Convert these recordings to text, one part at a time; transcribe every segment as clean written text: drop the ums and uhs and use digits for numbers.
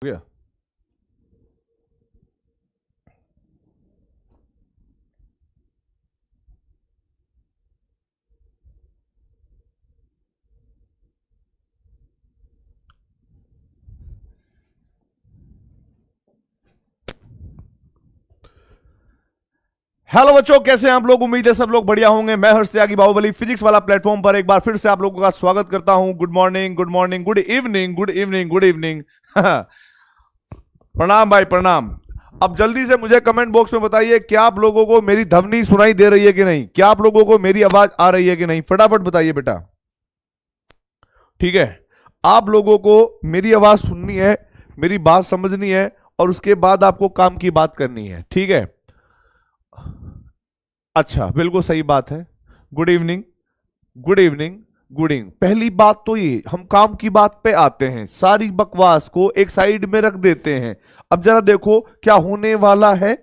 गया। हेलो बच्चों, कैसे हैं आप लोग? उम्मीद है सब लोग बढ़िया होंगे। मैं हर्ष त्यागी बाहुबली फिजिक्स वाला प्लेटफॉर्म पर एक बार फिर से आप लोगों का स्वागत करता हूं। Good morning, good morning, good evening, good evening, good evening. प्रणाम भाई, प्रणाम। अब जल्दी से मुझे कमेंट बॉक्स में बताइए, क्या आप लोगों को मेरी ध्वनि सुनाई दे रही है कि नहीं? क्या आप लोगों को मेरी आवाज आ रही है कि नहीं? फटाफट बताइए बेटा। ठीक है, आप लोगों को मेरी आवाज सुननी है, मेरी बात समझनी है, और उसके बाद आपको काम की बात करनी है। ठीक है, अच्छा, बिल्कुल सही बात है। Good evening, good evening, good evening. पहली बात तो ये, हम काम की बात पे आते हैं, सारी बकवास को एक साइड में रख देते हैं। अब जरा देखो क्या होने वाला है।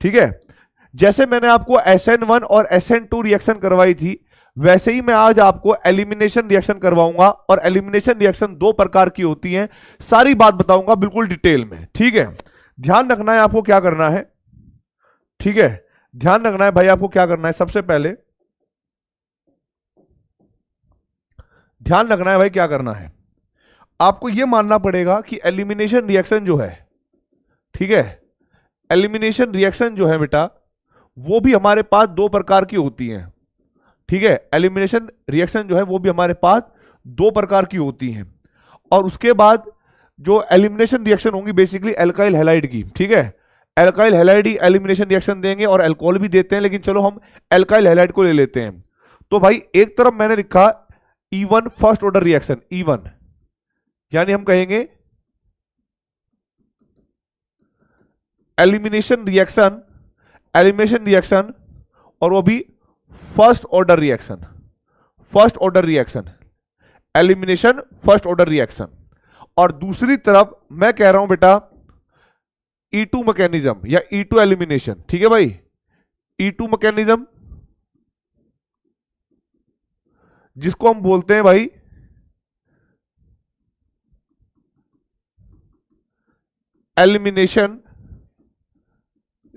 ठीक है, जैसे मैंने आपको SN1 और SN2 रिएक्शन करवाई थी, वैसे ही मैं आज आपको एलिमिनेशन रिएक्शन करवाऊंगा। और एलिमिनेशन रिएक्शन दो प्रकार की होती हैं, सारी बात बताऊंगा बिल्कुल डिटेल में। ठीक है, ध्यान रखना है आपको क्या करना है। ठीक है, ध्यान रखना है भाई, आपको क्या करना है। सबसे पहले ध्यान रखना है भाई, क्या करना है, आपको यह मानना पड़ेगा कि एलिमिनेशन रिएक्शन जो है, ठीक है, एलिमिनेशन रिएक्शन जो है बेटा, वो भी हमारे पास दो प्रकार की होती हैं। ठीक है, एलिमिनेशन रिएक्शन जो है वो भी हमारे पास दो प्रकार की होती हैं। और उसके बाद जो एलिमिनेशन रिएक्शन होंगी बेसिकली एल्काइल हैलाइड की। ठीक है, एल्काइल हैलाइड ही एलिमिनेशन रिएक्शन देंगे, और अल्कोहल भी देते हैं, लेकिन चलो हम एल्काइल हैलाइड को ले लेते हैं। तो भाई एक तरफ मैंने लिखा E1 first order reaction, E1 यानी हम कहेंगे एलिमिनेशन रिएक्शन, एलिमिनेशन रिएक्शन, और वो भी first order reaction, first order reaction, elimination first order reaction. और दूसरी तरफ मैं कह रहा हूं बेटा E2 मैकेनिज्म या E2 एलिमिनेशन। ठीक है भाई, E2 मैकेनिज्म, जिसको हम बोलते हैं भाई एलिमिनेशन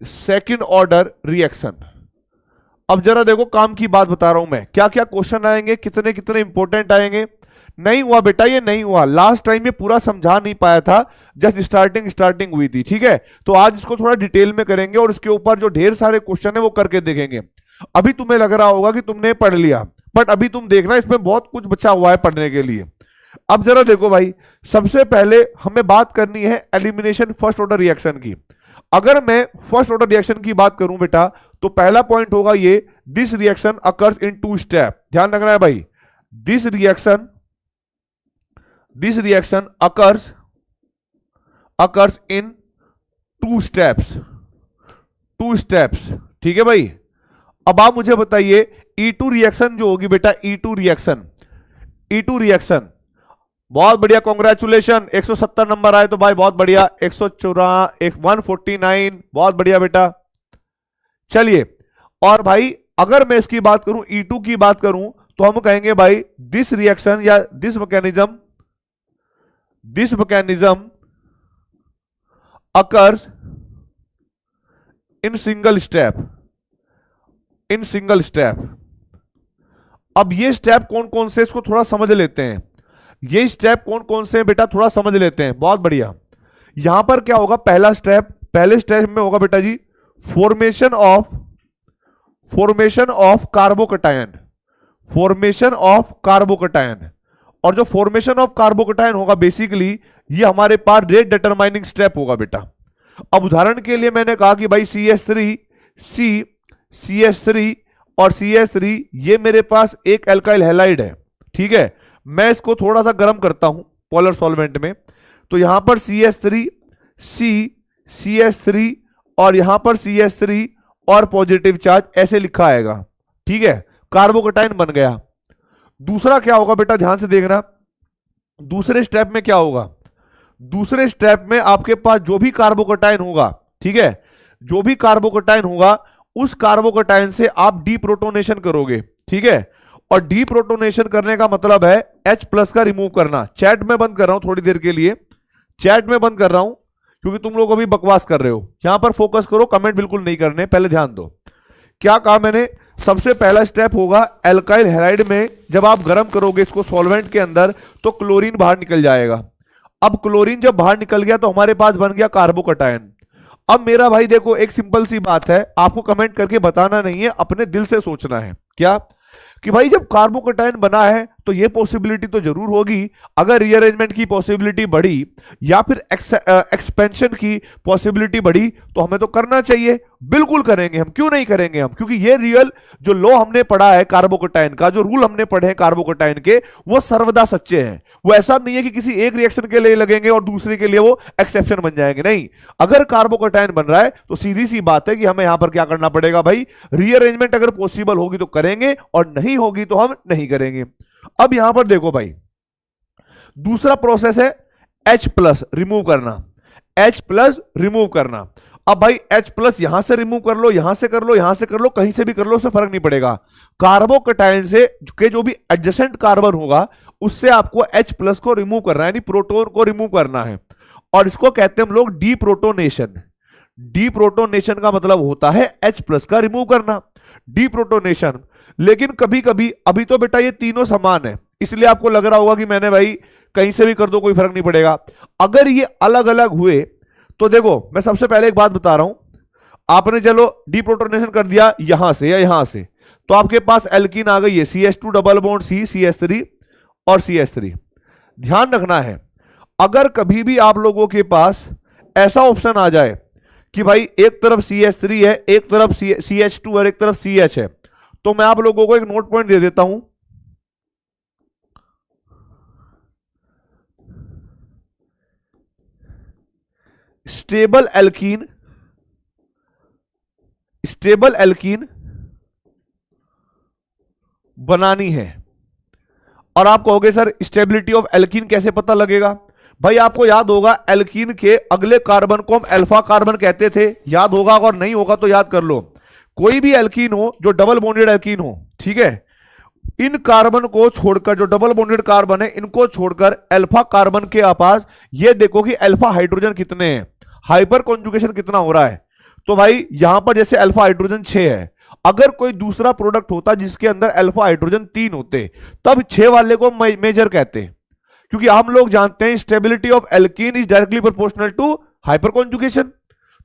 सेकंड ऑर्डर रिएक्शन। अब जरा देखो, काम की बात बता रहा हूं मैं, क्या क्या क्वेश्चन आएंगे, कितने कितने इंपॉर्टेंट आएंगे। नहीं हुआ बेटा, ये नहीं हुआ, लास्ट टाइम ये पूरा समझा नहीं पाया था, जस्ट स्टार्टिंग स्टार्टिंग हुई थी। ठीक है, तो आज इसको थोड़ा डिटेल में करेंगे, और इसके ऊपर जो ढेर सारे क्वेश्चन है वो करके देखेंगे। अभी तुम्हें लग रहा होगा कि तुमने पढ़ लिया, बट अभी तुम देखना इसमें बहुत कुछ बचा हुआ है पढ़ने के लिए। अब जरा देखो भाई, सबसे पहले हमें बात करनी है एलिमिनेशन फर्स्ट ऑर्डर रिएक्शन की। अगर मैं फर्स्ट ऑर्डर रिएक्शन की बात करूं बेटा, तो पहला पॉइंट होगा ये, this reaction occurs in two step. ध्यान रखना है भाई, this reaction occurs in two steps, two steps. ठीक है भाई, अब आप मुझे बताइए E2 रिएक्शन जो होगी बेटा, E2 रिएक्शन, बहुत बढ़िया, कॉन्ग्रेचुलेशन, 170 नंबर आए तो भाई बहुत बढ़िया, 149, बहुत बढ़िया बेटा। चलिए, और भाई अगर मैं इसकी बात करूं, E2 की बात करूं, तो हम कहेंगे भाई दिस रिएक्शन या this mechanism occurs in single step. अब ये स्टेप कौन कौन से, इसको थोड़ा समझ लेते हैं। ये स्टेप कौन कौन से हैं बेटा, थोड़ा समझ लेते हैं। बहुत बढ़िया, यहां पर क्या होगा, पहले स्टेप में होगा बेटा जी फॉर्मेशन ऑफ कार्बोकटायन। और जो फॉर्मेशन ऑफ कार्बोकटायन होगा बेसिकली ये हमारे पास रेट डिटरमाइनिंग स्टेप होगा बेटा। अब उदाहरण के लिए मैंने कहा कि भाई CH3 और CH3 ये मेरे पास एक एल्काइल हैलाइड है। ठीक है, मैं इसको थोड़ा सा गर्म करता हूं पोलर सॉल्वेंट में, तो यहां पर CH3 और यहां पर CH3 और पॉजिटिव चार्ज ऐसे लिखा आएगा। ठीक है, कार्बोकटायन बन गया। दूसरा क्या होगा बेटा, ध्यान से देखना, दूसरे स्टेप में क्या होगा, दूसरे स्टेप में आपके पास जो भी कार्बोकटायन होगा, ठीक है, जो भी कार्बोकटायन होगा उस कार्बोकटायन से आप डीप्रोटोनेशन करोगे। ठीक है, और डीप्रोटोनेशन करने का मतलब है H+ का रिमूव करना। चैट में बंद कर रहा हूं थोड़ी देर के लिए, चैट में बंद कर रहा हूं क्योंकि तुम लोग अभी बकवास कर रहे हो। यहां पर फोकस करो, कमेंट बिल्कुल नहीं करने, पहले ध्यान दो। क्या कहा मैंने? सबसे पहला स्टेप होगा एल्काइल हैलाइड में जब आप गर्म करोगे इसको सॉल्वेंट के अंदर तो क्लोरीन बाहर निकल जाएगा। अब क्लोरीन जब बाहर निकल गया तो हमारे पास बन गया कार्बोकटायन। अब मेरा भाई देखो, एक सिंपल सी बात है, आपको कमेंट करके बताना नहीं है, अपने दिल से सोचना है। क्या? कि भाई जब कार्बोकटायन बना है तो ये पॉसिबिलिटी तो जरूर होगी, अगर रीअरेंजमेंट की पॉसिबिलिटी बढ़ी या फिर एक्सपेंशन की पॉसिबिलिटी बढ़ी तो हमें तो करना चाहिए, बिल्कुल करेंगे हम। क्यों नहीं करेंगे हम? क्योंकि ये रियल जो लॉ हमने पढ़ा है कार्बोकटायन का, जो रूल हमने पढ़े हैं कार्बोकटायन के, वो सर्वदा सच्चे हैं। वो ऐसा नहीं है कि किसी एक रिएक्शन के लिए लगेंगे और दूसरे के लिए वो एक्सेप्शन बन जाएंगे, नहीं। अगर कार्बोकटायन बन रहा है तो सीधी सी बात है कि हमें यहां पर क्या करना पड़ेगा भाई, रीअरेंजमेंट अगर पॉसिबल होगी तो करेंगे और नहीं होगी तो हम नहीं करेंगे। अब यहां पर देखो भाई, दूसरा प्रोसेस है H प्लस रिमूव करना। H प्लस रिमूव करना। अब भाई H प्लस यहां से रिमूव कर लो, यहां से कर लो, यहां से कर लो, कहीं से भी कर लो, उससे फर्क नहीं पड़ेगा। कार्बोकटायन से के जो भी एडजेसेंट कार्बन होगा उससे आपको H प्लस को रिमूव करना है, यानी प्रोटोन को रिमूव करना है, और इसको कहते हैं हम लोग डीप्रोटोनेशन। डीप्रोटोनेशन का मतलब होता है H प्लस का रिमूव करना, डीप्रोटोनेशन। लेकिन कभी कभी, अभी तो बेटा ये तीनों समान है, इसलिए आपको लग रहा होगा कि मैंने भाई कहीं से भी कर दो कोई फर्क नहीं पड़ेगा। अगर ये अलग अलग हुए तो देखो, मैं सबसे पहले एक बात बता रहा हूं, आपने चलो डीप्रोटोनेशन कर दिया यहां से या यहां से, तो आपके पास एल्कीन आ गई है CH2 double bond C, CH3 और CH3। ध्यान रखना है, अगर कभी भी आप लोगों के पास ऐसा ऑप्शन आ जाए कि भाई एक तरफ CH3 है, एक तरफ CH2 और एक तरफ CH है, तो मैं आप लोगों को एक नोट पॉइंट दे देता हूं। स्टेबल एल्कीन, स्टेबल एल्कीन बनानी है। और आप कहोगे सर स्टेबिलिटी ऑफ एल्कीन कैसे पता लगेगा? भाई आपको याद होगा एल्कीन के अगले कार्बन को हम अल्फा कार्बन कहते थे, याद होगा, और नहीं होगा तो याद कर लो। कोई भी एल्कीन हो जो डबल बॉन्डेड एल्कीन हो, ठीक है, इन कार्बन को छोड़कर, जो डबल बॉन्डेड कार्बन है इनको छोड़कर अल्फा कार्बन के पास ये देखो कि अल्फा हाइड्रोजन कितने हैं, हाइपर कॉन्जुगेशन कितना हो रहा है। तो भाई यहां पर जैसे अल्फा हाइड्रोजन 6 है, अगर कोई दूसरा प्रोडक्ट होता जिसके अंदर अल्फा हाइड्रोजन 3 होते तब 6 वाले को मेजर कहते, क्योंकि हम लोग जानते हैं stability of alkene is directly proportional to hyperconjugation.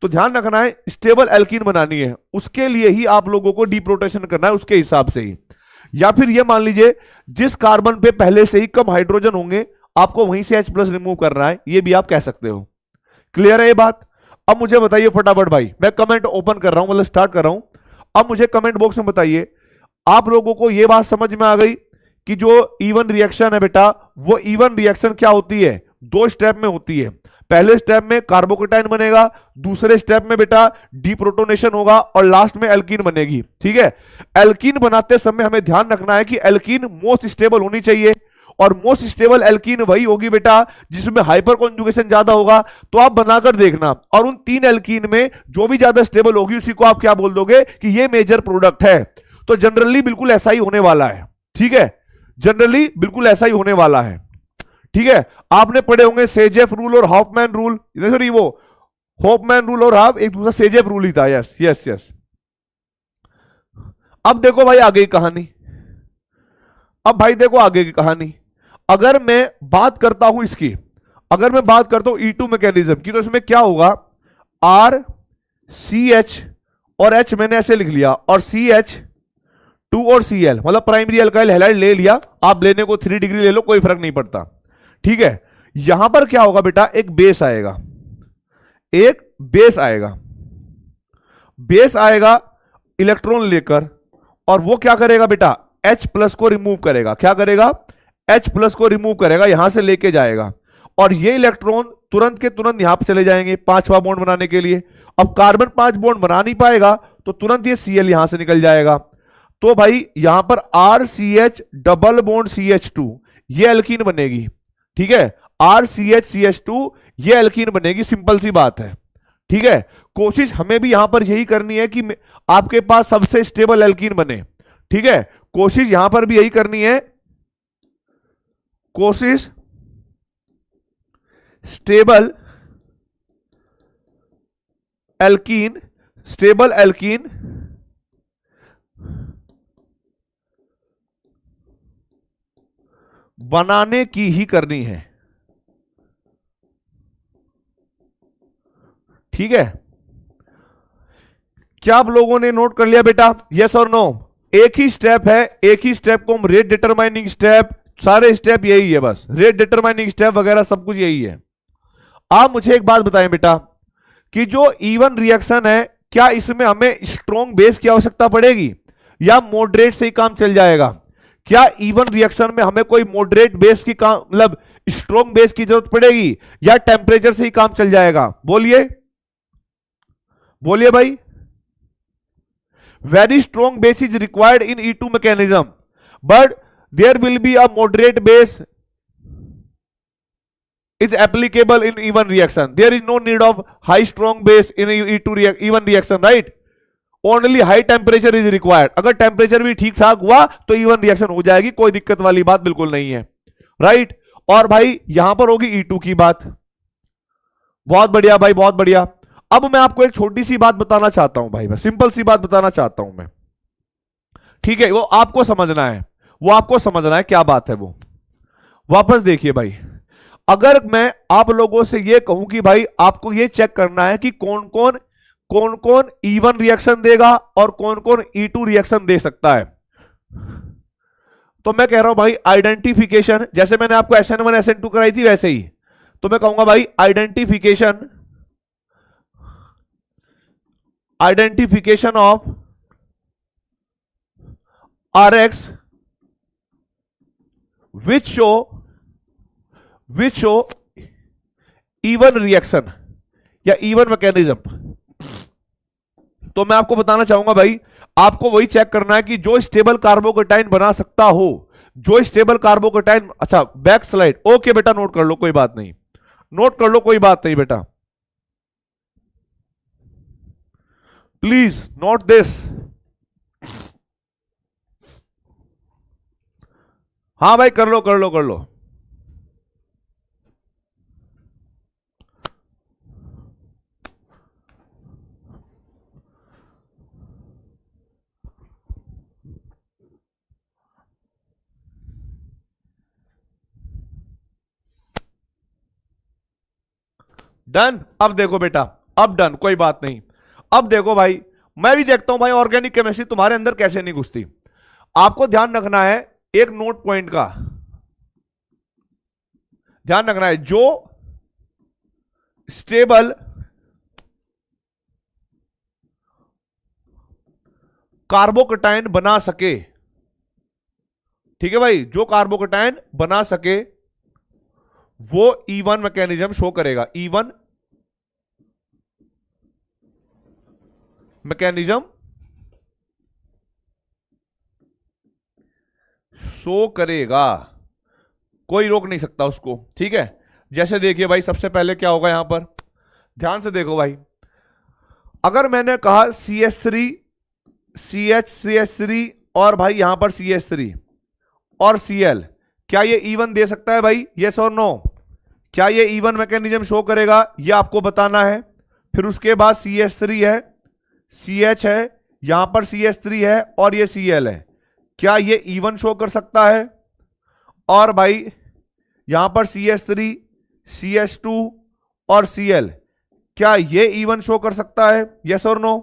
तो ध्यान रखना है, स्टेबल एल्कीन बनानी है, उसके लिए ही आप लोगों को डीप्रोटेशन करना है, उसके हिसाब से ही। या फिर ये मान लीजिए जिस कार्बन पे पहले से ही कम हाइड्रोजन होंगे आपको वहीं से H प्लस रिमूव करना है, ये भी आप कह सकते हो। क्लियर है ये बात? अब मुझे बताइए फटाफट भाई, मैं कमेंट ओपन कर रहा हूं, मतलब स्टार्ट कर रहा हूं। अब मुझे कमेंट बॉक्स में बताइए, आप लोगों को यह बात समझ में आ गई कि जो इवन रिएक्शन है बेटा, वो इवन रिएक्शन क्या होती है? 2 स्टेप में होती है। पहले स्टेप में कार्बोकटायन बनेगा, दूसरे स्टेप में बेटा डीप्रोटोनेशन होगा, और लास्ट में एल्कीन बनेगी। ठीक है, एल्कीन बनाते समय हमें ध्यान रखना है कि एल्कीन मोस्ट स्टेबल होनी चाहिए, और मोस्ट स्टेबल एल्कीन वही होगी बेटा जिसमें हाइपर कॉन्जुगेशन ज्यादा होगा। तो आप बनाकर देखना, और उन 3 एल्कीन में जो भी ज्यादा स्टेबल होगी उसी को आप क्या बोल दोगे कि ये मेजर प्रोडक्ट है। तो जनरली बिल्कुल ऐसा ही होने वाला है। ठीक है, जनरली बिल्कुल ऐसा ही होने वाला है। ठीक है, आपने पढ़े होंगे सेजेफ रूल और हॉफमैन रूल, सॉरी वो हॉफमैन रूल और हाफ एक दूसरा सेजेफ रूल ही था। Yes yes yes. अब देखो भाई आगे की कहानी, अब भाई देखो आगे की कहानी। अगर मैं बात करता हूं इसकी, अगर मैं बात करता हूं E2 मैकेनिज्म की, तो इसमें क्या होगा, R CH और H मैंने ऐसे लिख लिया, और CH2 और Cl, मतलब प्राइमरी अल्काइल हैलाइड ले लिया। आप लेने को 3 डिग्री ले लो, कोई फर्क नहीं पड़ता। ठीक है, यहां पर क्या होगा बेटा, एक बेस आएगा, एक बेस आएगा, बेस आएगा इलेक्ट्रॉन लेकर, और वो क्या करेगा बेटा, H प्लस को रिमूव करेगा। क्या करेगा? H प्लस को रिमूव करेगा, यहां से लेके जाएगा, और ये इलेक्ट्रॉन तुरंत के तुरंत यहां पर चले जाएंगे 5वां बॉन्ड बनाने के लिए। अब कार्बन 5 बॉन्ड बना नहीं पाएगा तो तुरंत ये Cl यहां से निकल जाएगा। तो भाई यहां पर RCH डबल बॉन्ड CH2 ये एल्कीन बनेगी। ठीक है, RCH CH2 ये एल्कीन बनेगी, सिंपल सी बात है। ठीक है, कोशिश हमें भी यहां पर यही करनी है कि आपके पास सबसे स्टेबल एल्कीन बने। ठीक है, कोशिश यहां पर भी यही करनी है, कोशिश स्टेबल एल्कीन, स्टेबल एल्कीन बनाने की ही करनी है। ठीक है, क्या आप लोगों ने नोट कर लिया बेटा? यस और नो? एक ही स्टेप है, एक ही स्टेप को हम रेट डिटरमाइनिंग स्टेप, सारे स्टेप यही है, बस रेट डिटरमाइनिंग स्टेप वगैरह सब कुछ यही है। आप मुझे एक बात बताएं बेटा कि जो इवन रिएक्शन है, क्या इसमें हमें स्ट्रॉन्ग बेस की आवश्यकता पड़ेगी या मॉडरेट से ही काम चल जाएगा? क्या इवन रिएक्शन में हमें कोई मॉडरेट बेस की काम, मतलब स्ट्रॉन्ग बेस की जरूरत पड़ेगी या टेम्परेचर से ही काम चल जाएगा? बोलिए बोलिए भाई। Very strong base is required in E2 mechanism, but there will be a moderate base is applicable in even reaction. There is no need of high strong base in E2 even reaction, right? Only high temperature is required. अगर temperature भी ठीक ठाक हुआ तो E one reaction हो जाएगी, कोई दिक्कत वाली बात बिल्कुल नहीं है, राइट? और भाई यहां पर होगी E2 की बात। बहुत बढ़िया भाई, बहुत बढ़िया। अब मैं आपको एक छोटी सी बात बताना चाहता हूं भाई, मैं सिंपल सी बात बताना चाहता हूं मैं, ठीक है? वो आपको समझना है, वो आपको समझना है क्या बात है वो। वापस देखिए भाई, अगर मैं आप लोगों से ये कहूं कि भाई आपको ये चेक करना है कि कौन कौन इवन रिएक्शन देगा और कौन कौन E2 रिएक्शन दे सकता है, तो मैं कह रहा हूं भाई आइडेंटिफिकेशन, जैसे मैंने आपको SN1 SN2 कराई थी वैसे ही, तो मैं कहूंगा भाई identification of RX which show even reaction या even mechanism। तो मैं आपको बताना चाहूंगा भाई, आपको वही चेक करना है कि जो स्टेबल कार्बोकेटाइन बना सकता हो, जो स्टेबल कार्बोकेटाइन। अच्छा बैक स्लाइड, ओके बेटा नोट कर लो, कोई बात नहीं, नोट कर लो, कोई बात नहीं बेटा, प्लीज नोट दिस। हाँ भाई कर लो कर लो कर लो। डन? अब देखो बेटा, अब डन, कोई बात नहीं। अब देखो भाई, मैं भी देखता हूं भाई ऑर्गेनिक केमिस्ट्री तुम्हारे अंदर कैसे नहीं घुसती। आपको ध्यान रखना है एक नोट पॉइंट का, ध्यान रखना है, जो स्टेबल कार्बोकेटाइन बना सके, ठीक है भाई, जो कार्बोकेटाइन बना सके वो E1 मैकेनिज्म शो करेगा, E1 मैकेनिज्म शो करेगा, कोई रोक नहीं सकता उसको, ठीक है? जैसे देखिए भाई, सबसे पहले क्या होगा यहां पर, ध्यान से देखो भाई, अगर मैंने कहा CH3 CH और भाई यहां पर CH3 और Cl, क्या ये E1 दे सकता है भाई? यस और नो? क्या ये E1 मैकेनिज्म शो करेगा, ये आपको बताना है। फिर उसके बाद CH3 है, CH है, यहां पर CH3 है और ये Cl है, क्या ये E1 शो कर सकता है? और भाई यहां पर CH3 CH2 और Cl, क्या ये E1 शो कर सकता है? यस और नो?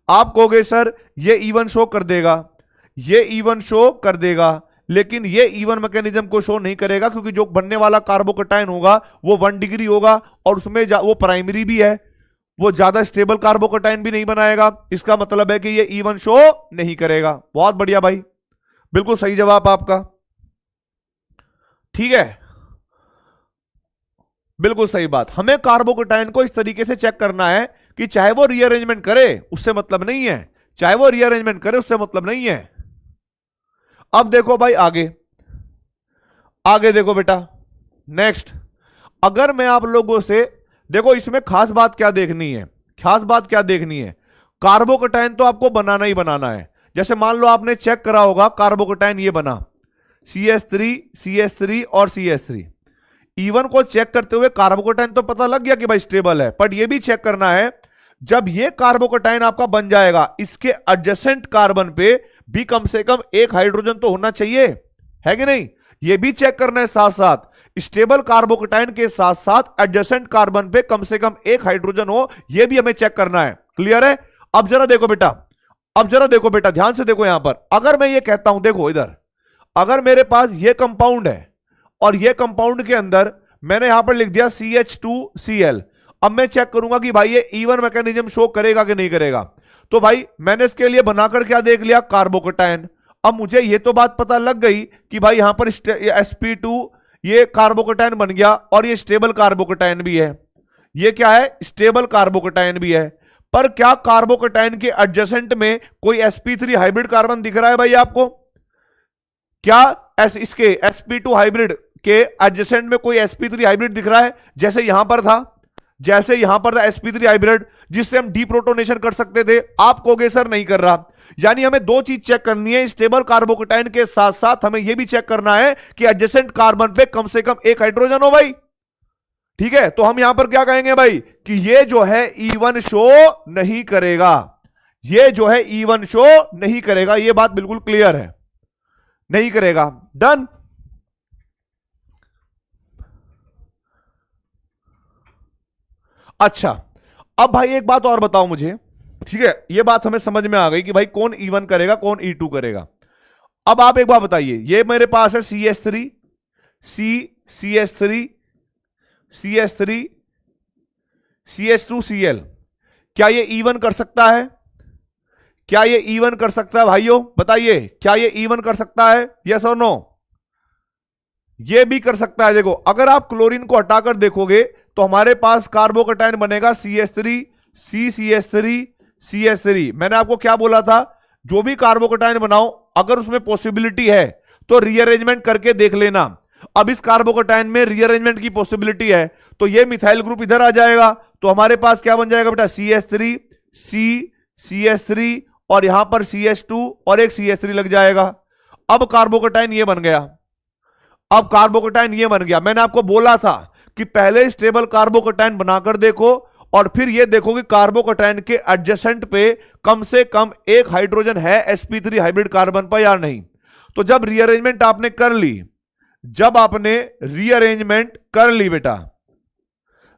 आप कहोगे सर ये E1 शो कर देगा, ये E1 शो कर देगा, लेकिन ये E1 मैकेनिज्म को शो नहीं करेगा, क्योंकि जो बनने वाला कार्बोकेटाइन होगा वो 1 डिग्री होगा और उसमें वो प्राइमरी भी है, वो ज्यादा स्टेबल कार्बोकेटाइन भी नहीं बनाएगा। इसका मतलब है कि ये E1 शो नहीं करेगा। बहुत बढ़िया भाई, बिल्कुल सही जवाब आपका, ठीक है, बिल्कुल सही बात। हमें कार्बोकेटाइन को इस तरीके से चेक करना है कि चाहे वो रीअरेंजमेंट करे उससे मतलब नहीं है, चाहे वो रीअरेंजमेंट करे उससे मतलब नहीं है। अब देखो भाई आगे, आगे देखो बेटा, नेक्स्ट, अगर मैं आप लोगों से, देखो इसमें खास बात क्या देखनी है, खास बात क्या देखनी है, कार्बोकेटाइन तो आपको बनाना ही बनाना है। जैसे मान लो आपने चेक करा होगा कार्बोकेटाइन ये बना CH3 और CH3। E1 को चेक करते हुए कार्बोकेटाइन तो पता लग गया कि भाई स्टेबल है, बट ये भी चेक करना है जब ये कार्बोकेटाइन आपका बन जाएगा, इसके एडजेसेंट कार्बन पे भी कम से कम एक हाइड्रोजन तो होना चाहिए, है कि नहीं? ये भी चेक करना है साथ साथ, स्टेबल कार्बोकेटाइन के साथ साथ एडजेसेंट कार्बन पे कम से कम एक हाइड्रोजन हो, ये भी हमें चेक करना है। क्लियर है? अब जरा देखो बेटा, ध्यान से देखो यहां पर। अगर मैं ये कहता हूं, देखो इधर, अगर मेरे पास ये कंपाउंड है और ये कंपाउंड के अंदर मैंने यहां पर लिख दिया CH2Cl, अब मैं चेक करूंगा कि भाई ये E1 मैकेनिज्म शो करेगा कि नहीं करेगा। तो भाई मैंने इसके लिए बनाकर क्या देख लिया, कार्बोकेटाइन। अब मुझे ये तो बात पता लग गई कि भाई यहां पर sp2 ये कार्बोकेटाइन बन गया और ये स्टेबल कार्बोकेटाइन भी है। ये क्या है? स्टेबल कार्बोकेटाइन भी है। पर क्या कार्बोकेटाइन के एडजेसेंट में कोई sp3 हाइब्रिड कार्बन दिख रहा है भाई आपको? क्या इसके sp2 हाइब्रिड के एडजेसेंट में कोई sp3 हाइब्रिड दिख रहा है? जैसे यहां पर था, sp3 हाइब्रिड जिससे हम डीप्रोटोनेशन कर सकते थे। आप कहोगे सर नहीं कर रहा। यानी हमें दो चीज चेक करनी है, स्टेबल कार्बोकेटाइन के साथ साथ हमें यह भी चेक करना है कि एडजेसेंट कार्बन पे कम से कम एक हाइड्रोजन हो भाई। ठीक है, तो हम यहां पर क्या कहेंगे भाई कि ये जो है E1 शो नहीं करेगा, ये जो है E1 शो नहीं करेगा। ये बात बिल्कुल क्लियर है, नहीं करेगा। डन। अच्छा, अब भाई एक बात और बताओ मुझे। ठीक है, ये बात हमें समझ में आ गई कि भाई कौन E1 करेगा, कौन E2 करेगा। अब आप एक बात बताइए, ये मेरे पास है CH3 CH3 CH3 CH2Cl, क्या ये E1 कर सकता है? क्या ये E1 कर सकता है भाइयों? बताइए, क्या ये E1 कर सकता है? यस और नो? ये भी कर सकता है। देखो, अगर आप क्लोरीन को हटाकर देखोगे तो हमारे पास कार्बोकेटाइन बनेगा CH3 CCH3 CH3। मैंने आपको क्या बोला था, जो भी कार्बोकेटाइन बनाओ अगर उसमें पॉसिबिलिटी है तो रीअरेंजमेंट करके देख लेना। अब इस कार्बोकेटाइन में रीअरेंजमेंट की पॉसिबिलिटी है तो ये मिथाइल ग्रुप इधर आ जाएगा, तो हमारे पास क्या बन जाएगा बेटा, CH3 CH3 और यहां पर CH2 और एक CH3 लग जाएगा। अब कार्बोकेटाइन ये बन गया, अब कार्बोकेटाइन ये बन गया। मैंने आपको बोला था कि पहले स्टेबल कार्बोकेटाइन बनाकर देखो और फिर ये देखो कि कार्बोकेटाइन के एडजेसेंट पे कम से कम एक हाइड्रोजन है sp3 हाइब्रिड कार्बन पर या नहीं। तो जब रीअरेंजमेंट आपने कर ली, जब आपने रीअरेंजमेंट कर ली बेटा,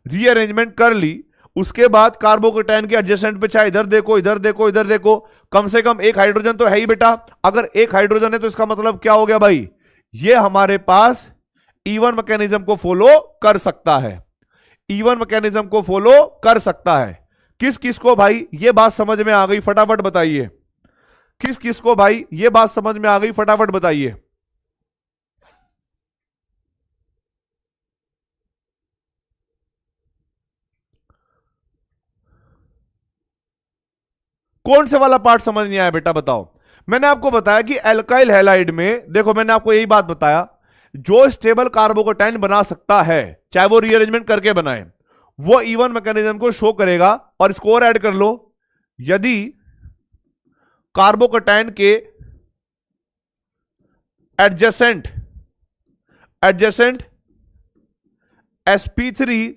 रीअरेंजमेंट कर ली, उसके बाद कार्बोकेटाइन के एडजेसेंट पे चाहे इधर देखो इधर देखो इधर देखो, कम से कम एक हाइड्रोजन तो है ही बेटा। अगर एक हाइड्रोजन है तो इसका मतलब क्या हो गया भाई, ये हमारे पास E1 मैकेनिज्म को फॉलो कर सकता है, E1 मैकेनिज्म को फॉलो कर सकता है। किस किस को भाई ये बात समझ में आ गई, फटाफट बताइए। किस किस को भाई ये बात समझ में आ गई, फटाफट बताइए। कौन से वाला पार्ट समझ नहीं आया बेटा, बताओ। मैंने आपको बताया कि एल्काइल हैलाइड में, देखो मैंने आपको यही बात बताया, जो स्टेबल कार्बोकेटाइन बना सकता है चाहे वो रीअरेंजमेंट करके बनाए, वो E1 मैकेनिज्म को शो करेगा। और स्कोर ऐड कर लो, यदि कार्बोकेटाइन के एडजेसेंट sp3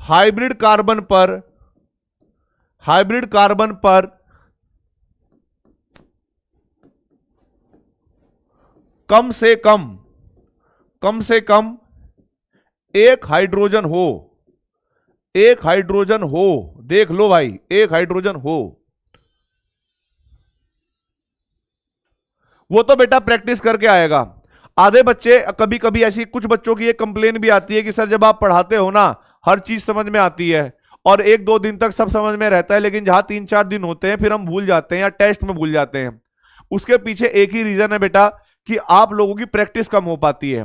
हाइब्रिड कार्बन पर कम से कम एक हाइड्रोजन हो, देख लो भाई, एक हाइड्रोजन हो, वो तो बेटा प्रैक्टिस करके आएगा। आधे बच्चे, कभी कभी ऐसी कुछ बच्चों की एक कंप्लेन भी आती है कि सर जब आप पढ़ाते हो ना हर चीज समझ में आती है और एक दो दिन तक सब समझ में रहता है, लेकिन जहां 3-4 दिन होते हैं फिर हम भूल जाते हैं या टेस्ट में भूल जाते हैं। उसके पीछे एक ही रीजन है बेटा कि आप लोगों की प्रैक्टिस कम हो पाती है।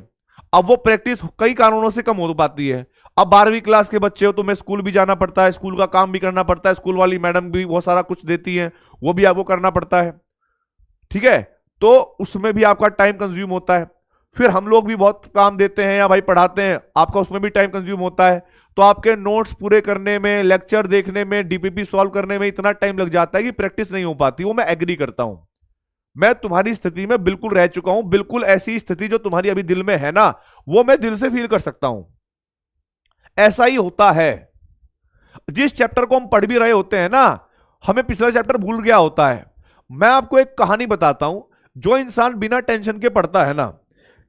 अब वो प्रैक्टिस कई कारणों से कम हो पाती है। अब 12वीं क्लास के बच्चे हो, तुम्हें स्कूल भी जाना पड़ता है, स्कूल का काम भी करना पड़ता है, स्कूल वाली मैडम भी बहुत सारा कुछ देती है, वो भी आपको करना पड़ता है। ठीक है, तो उसमें भी आपका टाइम कंज्यूम होता है। फिर हम लोग भी बहुत काम देते हैं या भाई पढ़ाते हैं, आपका उसमें भी टाइम कंज्यूम होता है। तो आपके नोट्स पूरे करने में, लेक्चर देखने में, डीपीपी सॉल्व करने में इतना टाइम लग जाता है कि प्रैक्टिस नहीं हो पाती। वो मैं एग्री करता हूं, मैं तुम्हारी स्थिति में बिल्कुल रह चुका हूं, बिल्कुल ऐसी स्थिति जो तुम्हारी अभी दिल में है ना, वो मैं दिल से फील कर सकता हूं। ऐसा ही होता है। जिस चैप्टर को हम पढ़ भी रहे होते हैं ना, हमें पिछला चैप्टर भूल गया होता है। मैं आपको एक कहानी बताता हूं। जो इंसान बिना टेंशन के पढ़ता है ना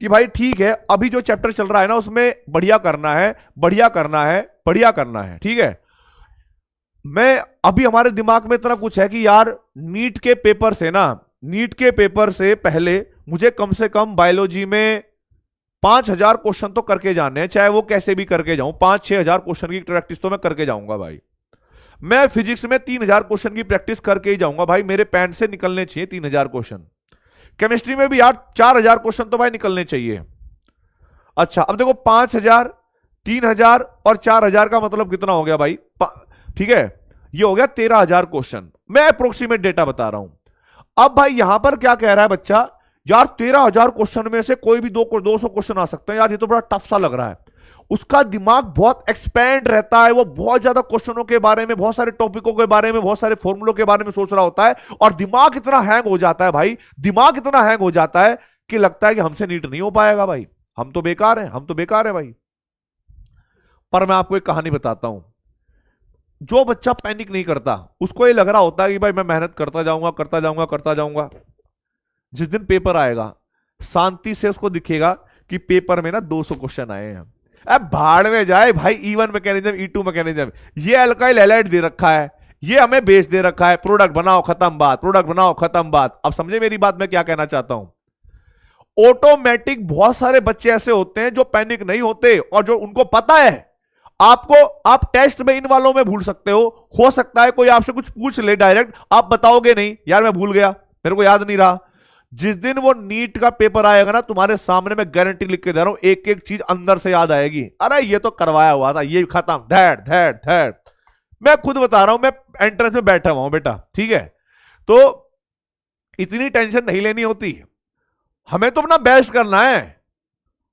कि भाई ठीक है अभी जो चैप्टर चल रहा है ना उसमें बढ़िया करना है, बढ़िया करना है, बढ़िया करना है, ठीक है, मैं अभी हमारे दिमाग में इतना कुछ है कि यार नीट के पेपर से ना, नीट के पेपर से पहले मुझे कम से कम बायोलॉजी में 5,000 क्वेश्चन तो करके जाने हैं, चाहे वो कैसे भी करके जाऊं। 5-6 हजार क्वेश्चन की प्रैक्टिस तो मैं करके जाऊंगा भाई। मैं फिजिक्स में 3,000 क्वेश्चन की प्रैक्टिस करके ही जाऊंगा भाई, मेरे पैंट से निकलने चाहिए 3,000 क्वेश्चन। केमिस्ट्री में भी यार 4,000 क्वेश्चन तो भाई निकलने चाहिए। अच्छा अब देखो 5,000, 3,000 और 4,000 का मतलब कितना हो गया भाई, ठीक है, ये हो गया 13,000 क्वेश्चन। मैं अप्रोक्सीमेट डेटा बता रहा हूं। अब भाई यहां पर क्या कह रहा है बच्चा, यार 13,000 क्वेश्चन में से कोई भी 200 क्वेश्चन आ सकते हैं, यार ये तो बड़ा टफ सा लग रहा है। उसका दिमाग बहुत एक्सपैंड रहता है, वो बहुत ज्यादा क्वेश्चनों के बारे में, बहुत सारे टॉपिकों के बारे में, बहुत सारे फॉर्मूलों के बारे में सोच रहा होता है, और दिमाग इतना हैंग हो जाता है भाई, दिमाग इतना हैंग हो जाता है कि लगता है कि हमसे नीट नहीं हो पाएगा भाई, हम तो बेकार हैं, हम तो बेकार है भाई। पर मैं आपको एक कहानी बताता हूं। जो बच्चा पैनिक नहीं करता उसको ये लग रहा होता है कि भाई मैं मेहनत करता जाऊंगा, करता जाऊंगा, करता जाऊंगा। जिस दिन पेपर आएगा शांति से उसको दिखेगा कि पेपर में ना 200 क्वेश्चन आए हैं। अब भाड़ में जाए भाई, E1 मैकेनिज्म, E2 मैकेनिज्म, ये अल्काइल हैलाइड दे रखा है, ये हमें बेस दे रखा है, प्रोडक्ट बनाओ खत्म बात, प्रोडक्ट बनाओ खत्म बात। अब समझे मेरी बात मैं क्या कहना चाहता हूं। ऑटोमेटिक बहुत सारे बच्चे ऐसे होते हैं जो पैनिक नहीं होते, और जो उनको पता है आपको, आप टेस्ट में इन वालों में भूल सकते हो सकता है कोई आपसे कुछ पूछ ले डायरेक्ट, आप बताओगे नहीं यार मैं भूल गया, मेरे को याद नहीं रहा। जिस दिन वो नीट का पेपर आएगा ना, तुम्हारे सामने मैं गारंटी लिख के दे रहा हूं, एक एक चीज अंदर से याद आएगी। अरे ये तो करवाया हुआ था, ये खत्म, धैट धैट धैट। मैं खुद बता रहा हूं, मैं एंट्रेंस में बैठा हुआ हूं बेटा, ठीक है, तो इतनी टेंशन नहीं लेनी होती। हमें तो अपना बेस्ट करना है,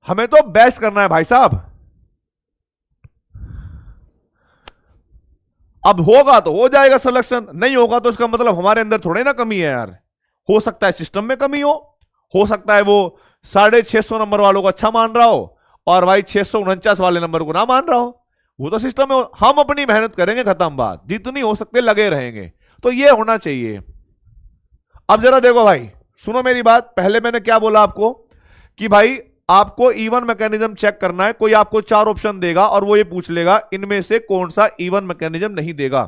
हमें तो बेस्ट करना है भाई साहब। अब होगा तो हो जाएगा सिलेक्शन, नहीं होगा तो इसका मतलब हमारे अंदर थोड़े ना कमी है यार। हो सकता है सिस्टम में कमी हो सकता है वो 650 नंबर वालों को अच्छा मान रहा हो और भाई 649 वाले नंबर को ना मान रहा हो, वो तो सिस्टम में। हम अपनी मेहनत करेंगे खत्म बात, जितनी हो सकते लगे रहेंगे, तो ये होना चाहिए। अब जरा देखो भाई, सुनो मेरी बात, पहले मैंने क्या बोला आपको कि भाई आपको E1 मैकेनिज्म चेक करना है। कोई आपको 4 ऑप्शन देगा और वो ये पूछ लेगा इनमें से कौन सा E1 मैकेनिज्म नहीं देगा,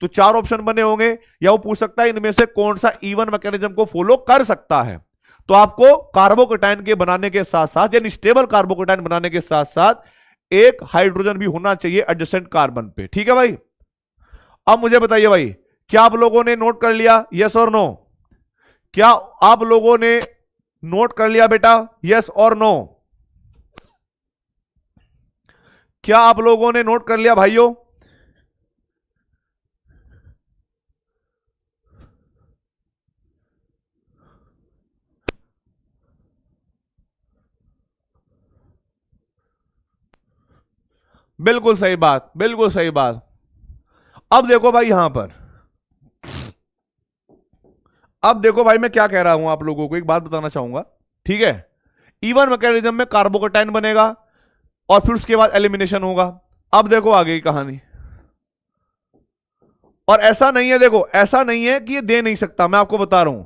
तो 4 ऑप्शन बने होंगे, या वो पूछ सकता है इनमें से कौन सा E1 मैकेनिज्म को फॉलो कर सकता है। तो आपको कार्बोकेटाइन के बनाने के साथ साथ, यानी स्टेबल कार्बोकेटाइन बनाने के साथ साथ एक हाइड्रोजन भी होना चाहिए एडजेसेंट कार्बन पे, ठीक है भाई। अब मुझे बताइए भाई, क्या आप लोगों ने नोट कर लिया, यस और नो? क्या आप लोगों ने नोट कर लिया बेटा, यस और नो? क्या आप लोगों ने नोट कर लिया भाइयों? बिल्कुल सही बात, बिल्कुल सही बात। अब देखो भाई यहां पर, अब देखो भाई मैं क्या कह रहा हूं, आप लोगों को एक बात बताना चाहूंगा, ठीक है। E1 मैकेनिज्म में कार्बोकेटाइन बनेगा और फिर उसके बाद एलिमिनेशन होगा। अब देखो आगे की कहानी, और ऐसा नहीं है, देखो ऐसा नहीं है कि ये दे नहीं सकता, मैं आपको बता रहा हूं,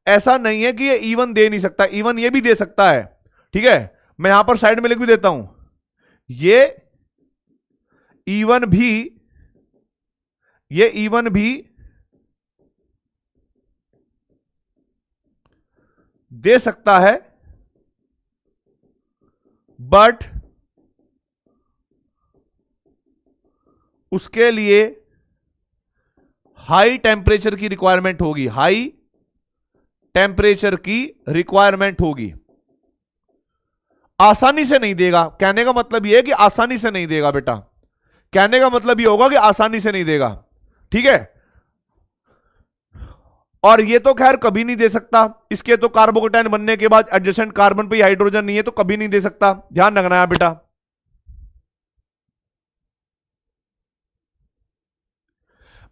ऐसा नहीं है कि ये E1 दे नहीं सकता, E1 ये भी दे सकता है, ठीक है। मैं यहां पर साइड में लिख भी देता हूं, ये E1 भी, ये E1 भी दे सकता है, बट उसके लिए हाई टेम्परेचर की रिक्वायरमेंट होगी, हाई टेम्परेचर की रिक्वायरमेंट होगी। आसानी से नहीं देगा, कहने का मतलब यह है कि आसानी से नहीं देगा बेटा, कहने का मतलब यह होगा कि आसानी से नहीं देगा, ठीक है। और ये तो खैर कभी नहीं दे सकता, इसके तो कार्बोकेटाइन बनने के बाद एडजेसेंट कार्बन पे हाइड्रोजन नहीं है, तो कभी नहीं दे सकता, ध्यान रखना है बेटा।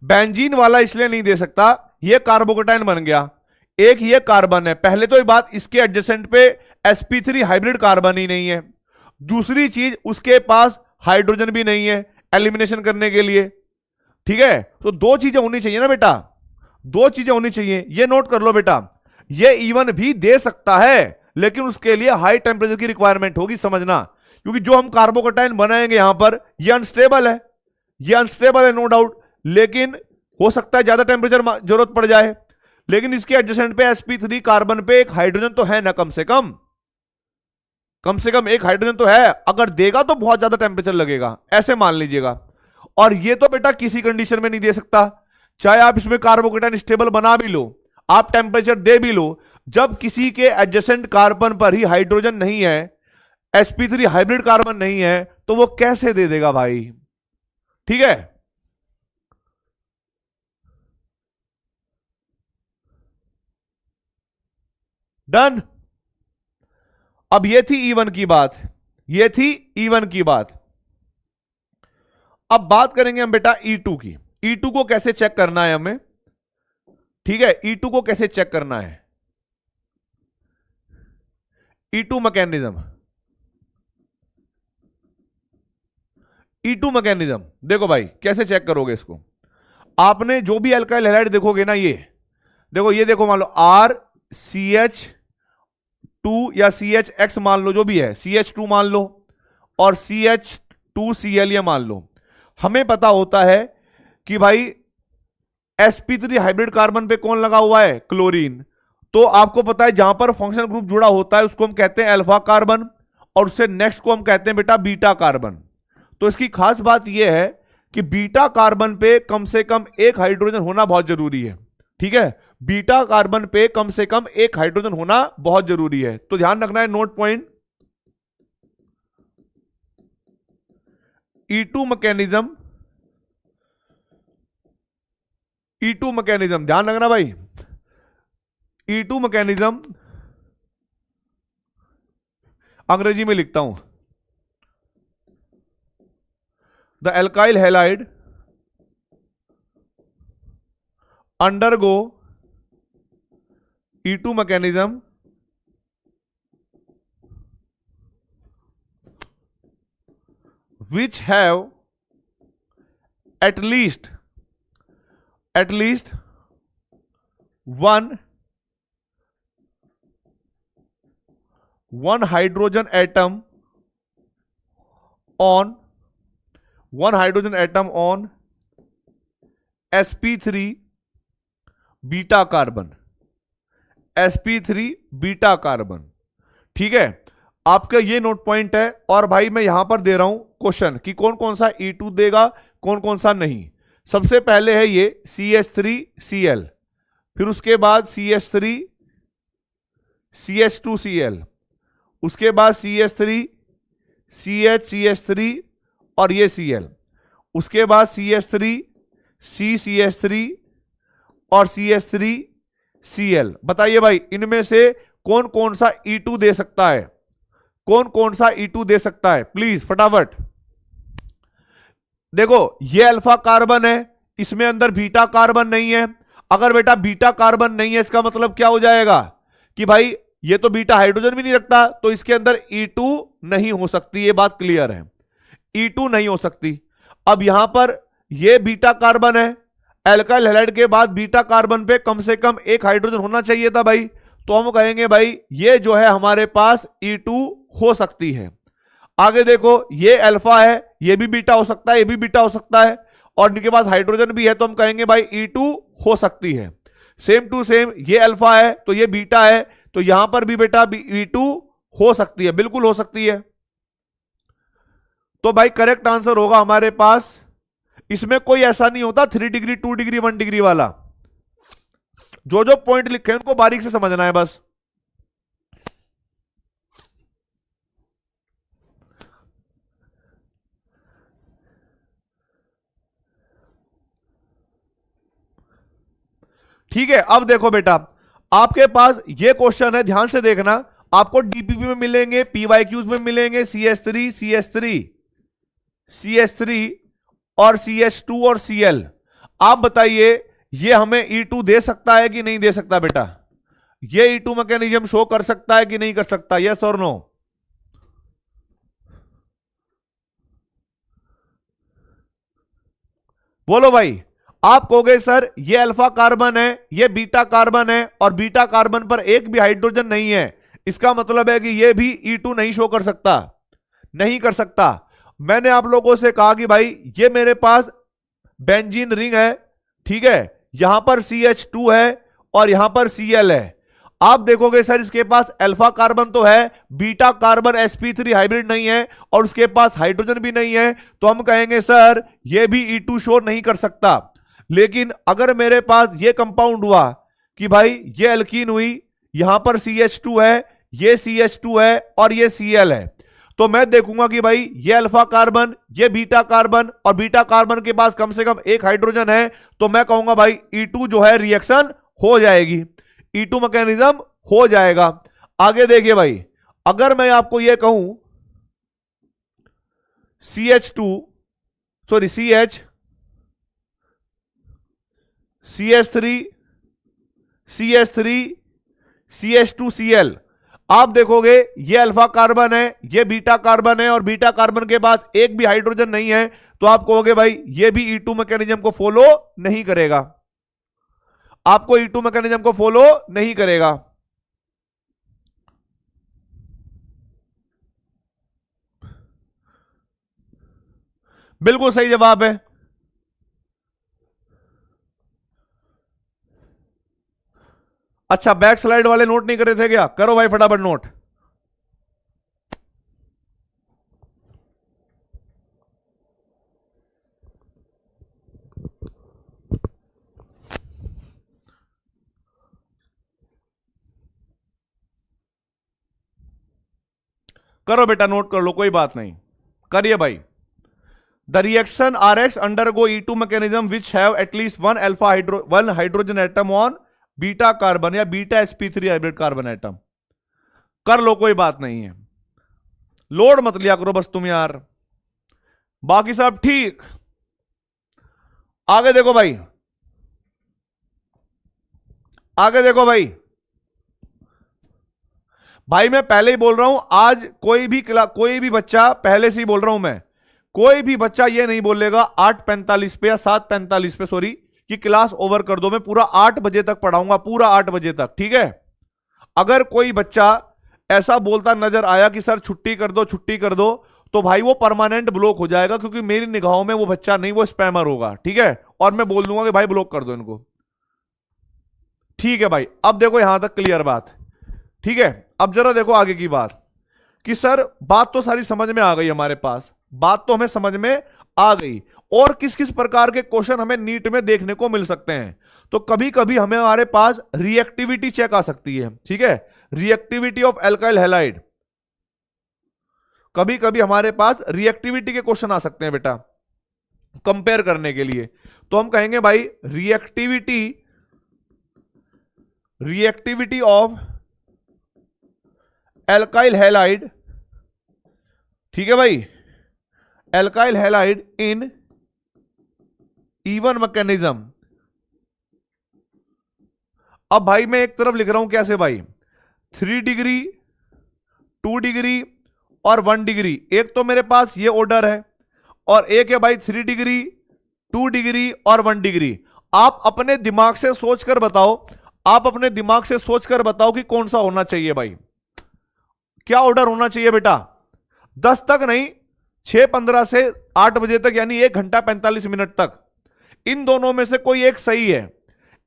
बेंजीन वाला इसलिए नहीं दे सकता, ये कार्बोकेटाइन बन गया, एक ये कार्बन है, पहले तो ये बात, इसके एडजेसेंट पे sp3 हाइब्रिड कार्बन ही नहीं है। दूसरी चीज, उसके पास हाइड्रोजन भी नहीं है एलिमिनेशन करने के लिए। ठीक है, तो दो चीजें होनी चाहिए ना बेटा, दो चीजें होनी चाहिए। ये नोट कर लो बेटा, ये इवन भी दे सकता है, लेकिन उसके लिए हाई टेम्परेचर की रिक्वायरमेंट होगी, समझना। क्योंकि जो हम कार्बोकटाइन बनाएंगे यहां पर, ये अनस्टेबल है, ये अनस्टेबल है नो डाउट, लेकिन हो सकता है ज्यादा टेम्परेचर जरूरत पड़ जाए। लेकिन इसके एडजेसेंट पे sp3 कार्बन पे एक हाइड्रोजन तो है ना, कम से कम एक हाइड्रोजन तो है। अगर देगा तो बहुत ज्यादा टेम्परेचर लगेगा, ऐसे मान लीजिएगा। और ये तो बेटा किसी कंडीशन में नहीं दे सकता, चाहे आप इसमें कार्बोकेटाइन स्टेबल बना भी लो, आप टेम्परेचर दे भी लो, जब किसी के एडजेसेंट कार्बन पर ही हाइड्रोजन नहीं है, sp3 हाइब्रिड कार्बन नहीं है, तो वो कैसे दे देगा भाई। ठीक है, डन। अब ये थी E1 की बात, ये थी E1 की बात। अब बात करेंगे हम बेटा E2 की। E2 को कैसे चेक करना है हमें, ठीक है, E2 को कैसे चेक करना है। E2 मैकेनिज्म, E2 मैकेनिज्म देखो भाई, कैसे चेक करोगे इसको। आपने जो भी अल्काइल हैलाइड देखोगे ना, ये देखो, ये देखो, मान लो RCH2 या CHX मान लो, जो भी है, CH2 मान लो और CH2Cl ये मान लो। हमें पता होता है कि भाई sp3 हाइब्रिड कार्बन पे कौन लगा हुआ है, क्लोरीन। तो आपको पता है जहां पर फंक्शनल ग्रुप जुड़ा होता है उसको हम कहते हैं अल्फा कार्बन, और उससे नेक्स्ट को हम कहते हैं बेटा बीटा कार्बन। तो इसकी खास बात यह है कि बीटा कार्बन पे कम से कम एक हाइड्रोजन होना बहुत जरूरी है। ठीक है, बीटा कार्बन पे कम से कम एक हाइड्रोजन होना बहुत जरूरी है, तो ध्यान रखना है, note point. E2 mechanism, E2 mechanism ध्यान रखना भाई। E2 मैकेनिज्म अंग्रेजी में लिखता हूं, the alkyl halide undergo E2 mechanism which have at least one hydrogen atom on sp3 beta carbon, sp3 beta carbon. ठीक है, आपका ये नोट पॉइंट है। और भाई मैं यहां पर दे रहा हूं क्वेश्चन कि कौन कौन सा E2 देगा, कौन कौन सा नहीं। सबसे पहले है ये CH3Cl, फिर उसके बाद CH3 CH2Cl, उसके बाद CH3 CH3 और ये Cl, उसके बाद CH3 CCH3 और CH3Cl। बताइए भाई इनमें से कौन कौन सा E2 दे सकता है, कौन कौन सा E2 दे सकता है, प्लीज फटाफट। देखो ये अल्फा कार्बन है, इसमें अंदर बीटा कार्बन नहीं है। अगर बेटा बीटा कार्बन नहीं है, इसका मतलब क्या हो जाएगा कि भाई ये तो बीटा हाइड्रोजन भी नहीं रखता, तो इसके अंदर E2 नहीं हो सकती, ये बात क्लियर है, E2 नहीं हो सकती। अब यहां पर ये बीटा कार्बन है, एल्काइल हैलाइड के बाद बीटा कार्बन पे कम से कम एक हाइड्रोजन होना चाहिए था भाई, तो हम कहेंगे भाई ये जो है हमारे पास E2 हो सकती है। आगे देखो ये अल्फा है, ये भी बीटा हो सकता है, ये भी बीटा हो सकता है, और इनके पास हाइड्रोजन भी है, तो हम कहेंगे भाई E2 हो सकती है। सेम टू सेम ये अल्फा है तो ये बीटा है, तो यहां पर भी बेटा E2 हो सकती है, बिल्कुल हो सकती है। तो भाई करेक्ट आंसर होगा हमारे पास, इसमें कोई ऐसा नहीं होता 3 डिग्री 2 डिग्री 1 डिग्री वाला। जो जो पॉइंट लिखे हैं उनको बारीक से समझना है बस। ठीक है, अब देखो बेटा आपके पास ये क्वेश्चन है, ध्यान से देखना। आपको डीपीपी में मिलेंगे, पीवाईक्यूज में मिलेंगे CH3 और CH2 और Cl। आप बताइए ये हमें E2 दे सकता है कि नहीं दे सकता बेटा, ये E2 मैकेनिज्म शो कर सकता है कि नहीं कर सकता? यस और नो? बोलो भाई। आप कहोगे सर ये अल्फा कार्बन है, ये बीटा कार्बन है, और बीटा कार्बन पर एक भी हाइड्रोजन नहीं है, इसका मतलब है कि ये भी E2 नहीं शो कर सकता। नहीं कर सकता। मैंने आप लोगों से कहा कि भाई ये मेरे पास बेंजीन रिंग है, ठीक है, यहां पर CH2 है और यहां पर Cl है। आप देखोगे सर इसके पास अल्फा कार्बन तो है, बीटा कार्बन sp3 हाइब्रिड नहीं है, और उसके पास हाइड्रोजन भी नहीं है, तो हम कहेंगे सर ये भी E2 शो नहीं कर सकता। लेकिन अगर मेरे पास ये कंपाउंड हुआ कि भाई ये एल्कीन हुई, यहां पर CH2 है, ये CH2 है और ये Cl है, तो मैं देखूंगा कि भाई ये अल्फा कार्बन, ये बीटा कार्बन, और बीटा कार्बन के पास कम से कम एक हाइड्रोजन है, तो मैं कहूंगा भाई E2 जो है रिएक्शन हो जाएगी, E2 मैकेनिज्म हो जाएगा। आगे देखिए भाई, अगर मैं आपको ये कहूं CH2 सॉरी CH3 CH2Cl, आप देखोगे ये अल्फा कार्बन है, ये बीटा कार्बन है, और बीटा कार्बन के पास एक भी हाइड्रोजन नहीं है, तो आप कहोगे भाई ये भी E2 मैकेनिज्म को फॉलो नहीं करेगा, आपको E2 मैकेनिज्म को फॉलो नहीं करेगा। बिल्कुल सही जवाब है। अच्छा, बैक स्लाइड वाले नोट नहीं करे थे क्या? करो भाई फटाफट नोट। करो बेटा, नोट कर लो, कोई बात नहीं, करिए भाई। The reaction RX undergo E2 mechanism which have at least one hydrogen atom on beta carbon या beta sp3 hybrid carbon atom. कर लो, कोई बात नहीं है, लोड मत लिया करो बस तुम यार, बाकी सब ठीक। आगे देखो भाई, आगे देखो भाई। भाई मैं पहले ही बोल रहा हूं, आज कोई भी बच्चा, पहले से ही बोल रहा हूं मैं, कोई भी बच्चा ये नहीं बोलेगा 8:45 पे या 7:45 पे सॉरी कि क्लास ओवर कर दो। मैं पूरा 8 बजे तक पढ़ाऊंगा, पूरा 8 बजे तक, ठीक है। अगर कोई बच्चा ऐसा बोलता नजर आया कि सर छुट्टी कर दो, छुट्टी कर दो, तो भाई वो परमानेंट ब्लॉक हो जाएगा, क्योंकि मेरी निगाहों में वो बच्चा नहीं, वो स्पैमर होगा, ठीक है। और मैं बोल दूंगा कि भाई ब्लॉक कर दो इनको, ठीक है भाई। अब देखो यहां तक क्लियर बात, ठीक है। अब जरा देखो आगे की बात कि सर बात तो सारी समझ में आ गई हमारे पास, बात तो हमें समझ में आ गई। और किस किस प्रकार के क्वेश्चन हमें नीट में देखने को मिल सकते हैं, तो कभी कभी हमें हमारे पास रिएक्टिविटी चेक आ सकती है, ठीक है, रिएक्टिविटी ऑफ एल्काइल हैलाइड। कभी कभी हमारे पास रिएक्टिविटी के क्वेश्चन आ सकते हैं बेटा, कंपेयर करने के लिए। तो हम कहेंगे भाई रिएक्टिविटी ऑफ एल्काइल हैलाइड, ठीक है भाई, एल्काइल हैलाइड इन इवन मैकेनिज्म। अब भाई मैं एक तरफ लिख रहा हूं कैसे भाई, 3 डिग्री, 2 डिग्री और 1 डिग्री। एक तो मेरे पास ये ऑर्डर है, और एक है भाई 3 डिग्री, 2 डिग्री और 1 डिग्री। आप अपने दिमाग से सोचकर बताओ, आप अपने दिमाग से सोचकर बताओ कि कौन सा होना चाहिए भाई, क्या ऑर्डर होना चाहिए बेटा? 10 तक नहीं, 6:15 से 8 बजे तक, यानी 1 घंटा 45 मिनट तक। इन दोनों में से कोई एक सही है,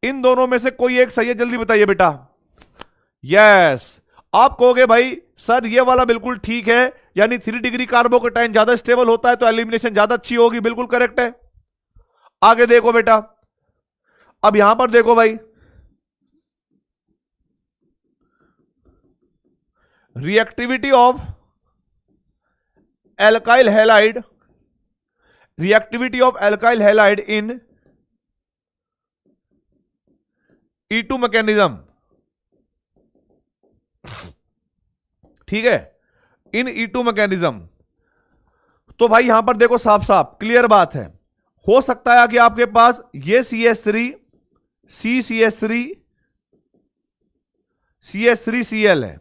इन दोनों में से कोई एक सही है, जल्दी बताइए बेटा। यस, आप कहोगे भाई सर ये वाला बिल्कुल ठीक है, यानी 3 डिग्री कार्बोकेटाइन ज्यादा स्टेबल होता है तो एलिमिनेशन ज्यादा अच्छी होगी, बिल्कुल करेक्ट है। आगे देखो बेटा, अब यहां पर देखो भाई, reactivity of alkyl halide, reactivity of alkyl halide in E2 mechanism, ठीक है, इन E2 मैकेनिज्म। तो भाई यहां पर देखो साफ साफ क्लियर बात है, हो सकता है कि आपके पास ये CH3 CCH3 CH3Cl है,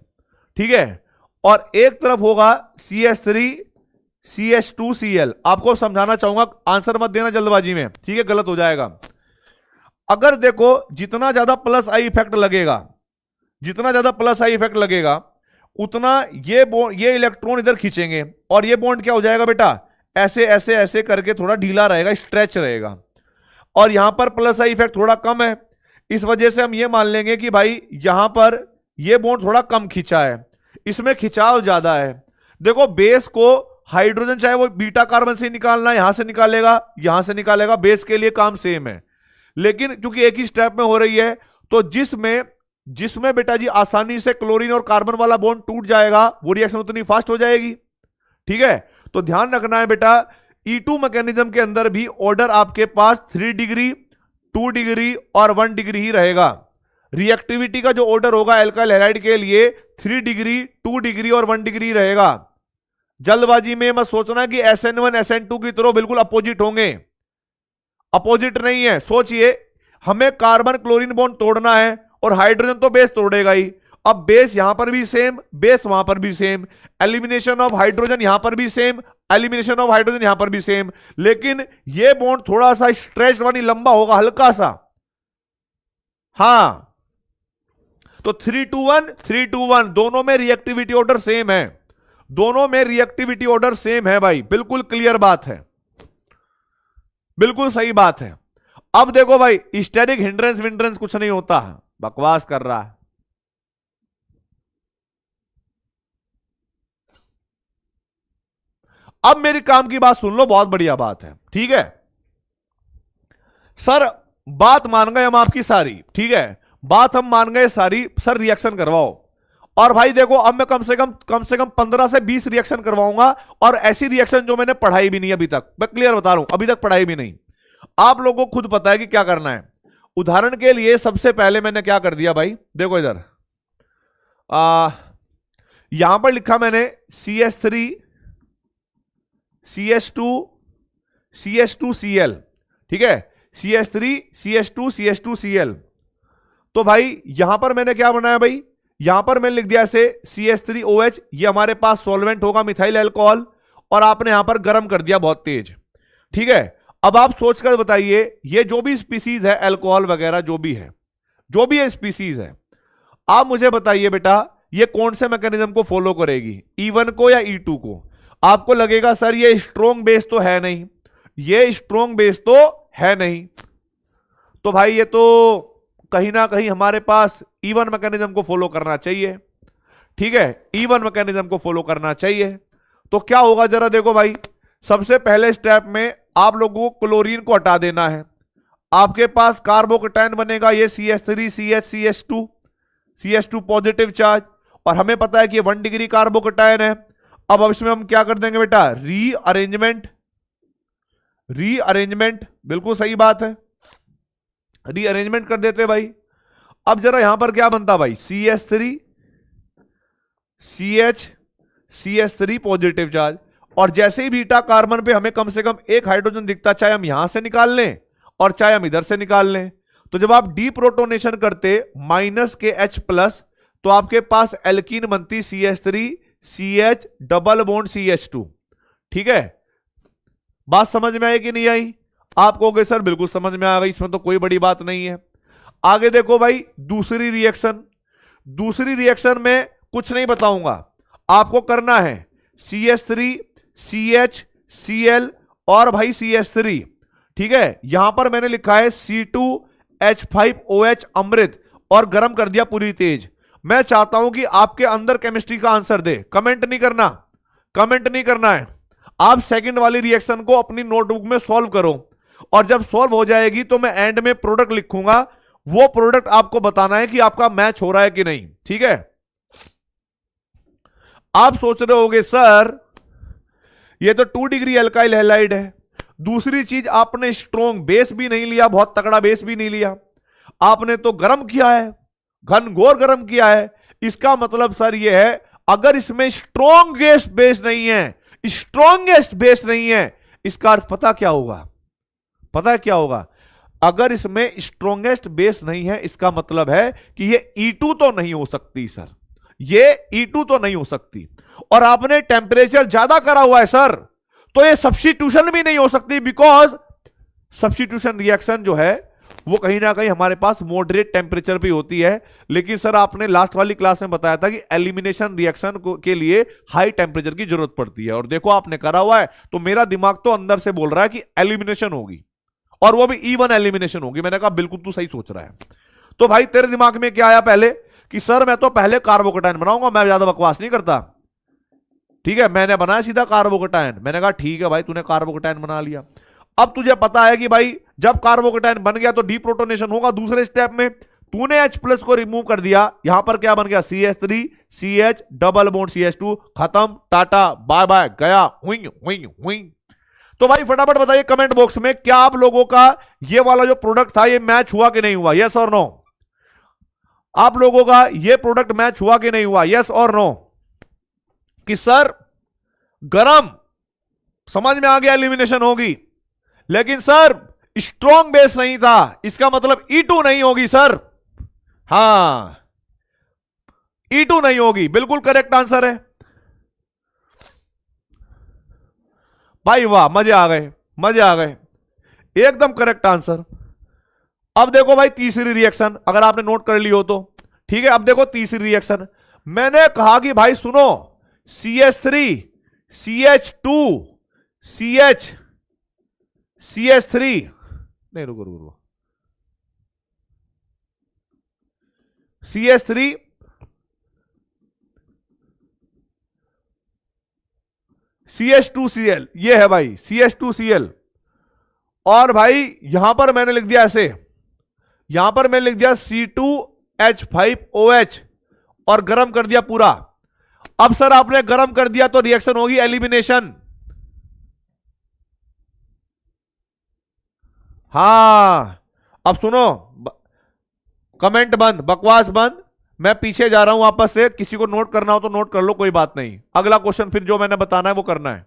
ठीक है, और एक तरफ होगा CH3CH2Cl। आपको समझाना चाहूंगा, आंसर मत देना जल्दबाजी में, ठीक है, गलत हो जाएगा। अगर देखो जितना ज्यादा प्लस आई इफेक्ट लगेगा, जितना ज्यादा प्लस आई इफेक्ट लगेगा, उतना ये इलेक्ट्रॉन इधर खींचेंगे, और ये बॉन्ड क्या हो जाएगा बेटा, ऐसे ऐसे ऐसे करके थोड़ा ढीला रहेगा, स्ट्रेच रहेगा। और यहां पर प्लस आई इफेक्ट थोड़ा कम है, इस वजह से हम ये मान लेंगे कि भाई यहां पर ये बॉन्ड थोड़ा कम खींचा है, इसमें खिंचाव ज्यादा है। देखो बेस को हाइड्रोजन चाहे वो बीटा कार्बन से निकालना है, यहां से निकालेगा, यहां से निकालेगा, बेस के लिए काम सेम है। लेकिन क्योंकि एक ही स्टेप में हो रही है, तो जिसमें बेटा जी आसानी से क्लोरीन और कार्बन वाला बॉन्ड टूट जाएगा, वो रिएक्शन उतनी फास्ट हो जाएगी, ठीक है। तो ध्यान रखना है बेटा, E2 मैकेनिज्म के अंदर भी ऑर्डर आपके पास 3 डिग्री, 2 डिग्री और 1 डिग्री ही रहेगा। रिएक्टिविटी का जो ऑर्डर होगा एल्काइल हैलाइड के लिए 3 डिग्री, 2 डिग्री और 1 डिग्री रहेगा। जल्दबाजी में मत सोचना कि SN1 SN2 की तरह बिल्कुल अपोजिट होंगे, अपोजिट नहीं है। सोचिए, हमें कार्बन क्लोरीन बॉन्ड तोड़ना है और हाइड्रोजन तो बेस तोड़ेगा ही। अब बेस यहां पर भी सेम, बेस वहां पर भी सेम, एलिमिनेशन ऑफ हाइड्रोजन यहां पर भी सेम, एलिमिनेशन ऑफ हाइड्रोजन यहां पर भी सेम, लेकिन ये बॉन्ड थोड़ा सा स्ट्रेच वाली लंबा होगा, हल्का सा। हां, तो 3 to 1 दोनों में रिएक्टिविटी ऑर्डर सेम है, दोनों में रिएक्टिविटी ऑर्डर सेम है भाई, बिल्कुल क्लियर बात है, बिल्कुल सही बात है। अब देखो भाई, स्टेरिक हिंड्रेंस विंड्रेंस कुछ नहीं होता है, बकवास कर रहा है। अब मेरी काम की बात सुन लो, बहुत बढ़िया बात है, ठीक है सर, बात मान गए हम आपकी सारी, ठीक है, बात हम मान गए सारी, सर रिएक्शन करवाओ। और भाई देखो, अब मैं कम से कम 15 से 20 रिएक्शन करवाऊंगा, और ऐसी रिएक्शन जो मैंने पढ़ाई भी नहीं अभी तक, मैं क्लियर बता रहा हूं, अभी तक पढ़ाई भी नहीं। आप लोगों को खुद पता है कि क्या करना है। उदाहरण के लिए सबसे पहले मैंने क्या कर दिया भाई, देखो इधर यहां पर लिखा मैंने CH3 CH2 CH2Cl, ठीक है, CH3 CH2 CH2Cl। तो भाई यहां पर मैंने क्या बनाया भाई, यहां पर मैंने लिख दिया ऐसे CH3OH, ये हमारे पास सॉल्वेंट होगा मिथाइल अल्कोहल, और आपने यहां पर गर्म कर दिया बहुत तेज, ठीक है। अब आप सोचकर बताइए, ये जो भी स्पीसीज है अल्कोहल वगैरह जो भी है, जो भी है स्पीसीज है, आप मुझे बताइए बेटा ये कौन से मैकेनिज्म को फॉलो करेगी, E1 को या E2 को। आपको लगेगा सर ये स्ट्रॉन्ग बेस तो है नहीं, ये स्ट्रॉन्ग बेस तो है नहीं, तो भाई ये तो कहीं ना कहीं हमारे पास E1 मैकेनिज्म को फॉलो करना चाहिए, ठीक है, E1 मैकेनिज्म को फॉलो करना चाहिए। तो क्या होगा जरा देखो भाई, सबसे पहले स्टेप में आप लोगों को क्लोरीन को हटा देना है, आपके पास कार्बोकेटायन बनेगा ये CH3CH CH2 पॉजिटिव चार्ज, और हमें पता है कि ये 1 डिग्री कार्बोकेटायन है। अब इसमें हम क्या कर देंगे बेटा, रीअरेंजमेंट, बिल्कुल सही बात है, रीअरेंजमेंट कर देते भाई। अब जरा यहां पर क्या बनता भाई, CH3 पॉजिटिव चार्ज, और जैसे ही बीटा कार्बन पे हमें कम से कम एक हाइड्रोजन दिखता, चाहे हम यहां से निकाल लें और चाहे हम इधर से निकाल लें, तो जब आप डीप्रोटोनेशन करते -H+, तो आपके पास एल्कीन बनती CH3CH डबल बॉन्ड CH2, ठीक है। बात समझ में आई कि नहीं आई? आप कहोगे सर बिल्कुल समझ में आ गई, इसमें तो कोई बड़ी बात नहीं है। आगे देखो भाई, दूसरी रिएक्शन में कुछ नहीं बताऊंगा, आपको करना है CH3CHCl और भाई CH3, ठीक है। यहां पर मैंने लिखा है C2H5OH अमृत, और गर्म कर दिया पूरी तेज। मैं चाहता हूं कि आपके अंदर केमिस्ट्री का आंसर दे, कमेंट नहीं करना है। आप सेकंड वाली रिएक्शन को अपनी नोटबुक में सॉल्व करो, और जब सॉल्व हो जाएगी तो मैं एंड में प्रोडक्ट लिखूंगा, वो प्रोडक्ट आपको बताना है कि आपका मैच हो रहा है कि नहीं, ठीक है। आप सोच रहे होगे सर ये तो 2 डिग्री अल्काइल हैलाइड है। दूसरी चीज, आपने स्ट्रॉन्ग बेस भी नहीं लिया, बहुत तगड़ा बेस भी नहीं लिया, आपने तो गर्म किया है, घनघोर गर्म किया है। इसका मतलब सर यह है, अगर इसमें स्ट्रॉन्गेस्ट बेस नहीं है, इसका अर्थ पता क्या होगा, अगर इसमें स्ट्रोंगेस्ट बेस नहीं है, इसका मतलब है कि ये E2 तो नहीं हो सकती सर, ये E2 तो नहीं हो सकती। और आपने टेम्परेचर ज्यादा करा हुआ है सर, तो ये सब्स्टिट्यूशन भी नहीं हो सकती, बिकॉज सब्स्टिट्यूशन रिएक्शन जो है वो कहीं ना कहीं हमारे पास मॉडरेट टेम्परेचर पे होती है। लेकिन सर आपने लास्ट वाली क्लास में बताया था कि एलिमिनेशन रिएक्शन के लिए हाई टेम्परेचर की जरूरत पड़ती है, और देखो आपने करा हुआ है, तो मेरा दिमाग तो अंदर से बोल रहा है कि एलिमिनेशन होगी, और वो भी इवन एलिमिनेशन होगी। मैंने कहा बिल्कुल तू सही सोच रहा है। तो भाई तेरे दिमाग में क्या आया पहले कि सर मैं तो पहले कार्बोकेटाइन बनाऊंगा, मैं ज्यादा बकवास नहीं करता। ठीक है, मैंने बनाया सीधा कार्बोकेटाइन। मैंने कहा ठीक है भाई, तूने कार्बोकेटाइन बना लिया। अब तुझे पता है कि भाई जब कार्बोकेटाइन बन गया तो डीप्रोटोनेशन होगा दूसरे स्टेप में। तूने H प्लस को रिमूव कर दिया, यहां पर क्या बन गया, CH3 CH double bond CH2, खत्म, टाटा बाय बाय, गया हुई हुई हुई। तो भाई फटाफट बताइए कमेंट बॉक्स में, क्या आप लोगों का ये वाला जो प्रोडक्ट था ये मैच हुआ कि नहीं हुआ, यस और नो। आप लोगों का ये प्रोडक्ट मैच हुआ कि नहीं हुआ, यस और नो। कि सर गरम समझ में आ गया, एलिमिनेशन होगी, लेकिन सर स्ट्रॉन्ग बेस नहीं था, इसका मतलब E2 नहीं होगी सर। हां, E2 नहीं होगी, बिल्कुल करेक्ट आंसर है भाई, वाह, मजे आ गए, मजे आ गए, एकदम करेक्ट आंसर। अब देखो भाई तीसरी रिएक्शन, अगर आपने नोट कर ली हो तो ठीक है। अब देखो तीसरी रिएक्शन, मैंने कहा कि भाई सुनो, CH3 CH2 CH3, नहीं रुको रुको रुको, CH3 CH2Cl, ये है भाई CH2Cl। और भाई यहां पर मैंने लिख दिया ऐसे, यहां पर मैंने लिख दिया C2H5OH और गर्म कर दिया पूरा। अब सर आपने गर्म कर दिया तो रिएक्शन होगी एलिमिनेशन। हां, अब सुनो, कमेंट बंद, बकवास बंद, मैं पीछे जा रहा हूं वापस से, किसी को नोट करना हो तो नोट कर लो, कोई बात नहीं। अगला क्वेश्चन फिर जो मैंने बताना है वो करना है।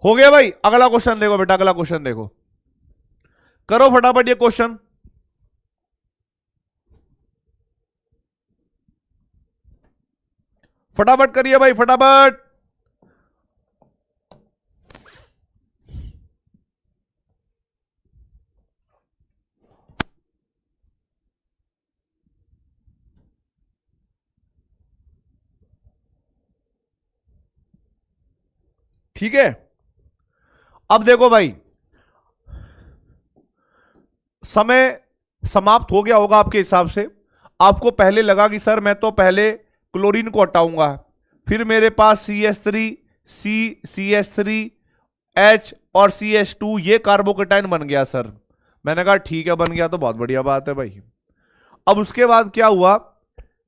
हो गया भाई, अगला क्वेश्चन देखो बेटा, अगला क्वेश्चन देखो, करो फटाफट ये क्वेश्चन। फटाफट करिए भाई, फटाफट। ठीक है, अब देखो भाई, समय समाप्त हो गया होगा आपके हिसाब से। आपको पहले लगा कि सर मैं तो पहले क्लोरीन को हटाऊंगा, फिर मेरे पास CH3 C CH3 H और CH2 ये कार्बोकेटाइन बन गया सर। मैंने कहा ठीक है, बन गया तो बहुत बढ़िया बात है भाई। अब उसके बाद क्या हुआ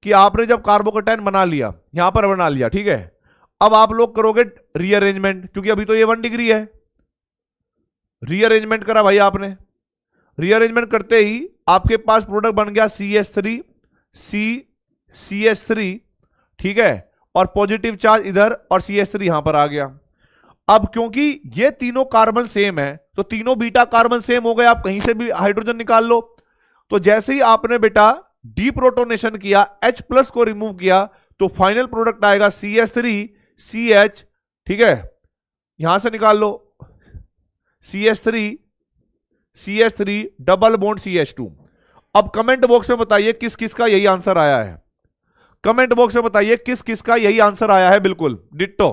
कि आपने जब कार्बोकेटाइन बना लिया, यहां पर बना लिया, ठीक है, अब आप लोग करोगे रीअरेंजमेंट, क्योंकि अभी तो ये 1 डिग्री है। रीअरेंजमेंट करा भाई आपने, रीअरेंजमेंट करते ही आपके पास प्रोडक्ट बन गया CH3 C CH3, ठीक है, और पॉजिटिव चार्ज इधर और CH3 यहां पर आ गया। अब क्योंकि ये तीनों कार्बन सेम है तो तीनों बीटा कार्बन सेम हो गए, आप कहीं से भी हाइड्रोजन निकाल लो। तो जैसे ही आपने बेटा डीप्रोटोनेशन किया, H प्लस को रिमूव किया, तो फाइनल प्रोडक्ट आएगा CH3 CH, ठीक है, यहां से निकाल लो CH3 डबल बॉन्ड CH2। अब कमेंट बॉक्स में बताइए किस किस का यही आंसर आया है। कमेंट बॉक्स में बताइए किस किस का यही आंसर आया है। बिल्कुल डिट्टो।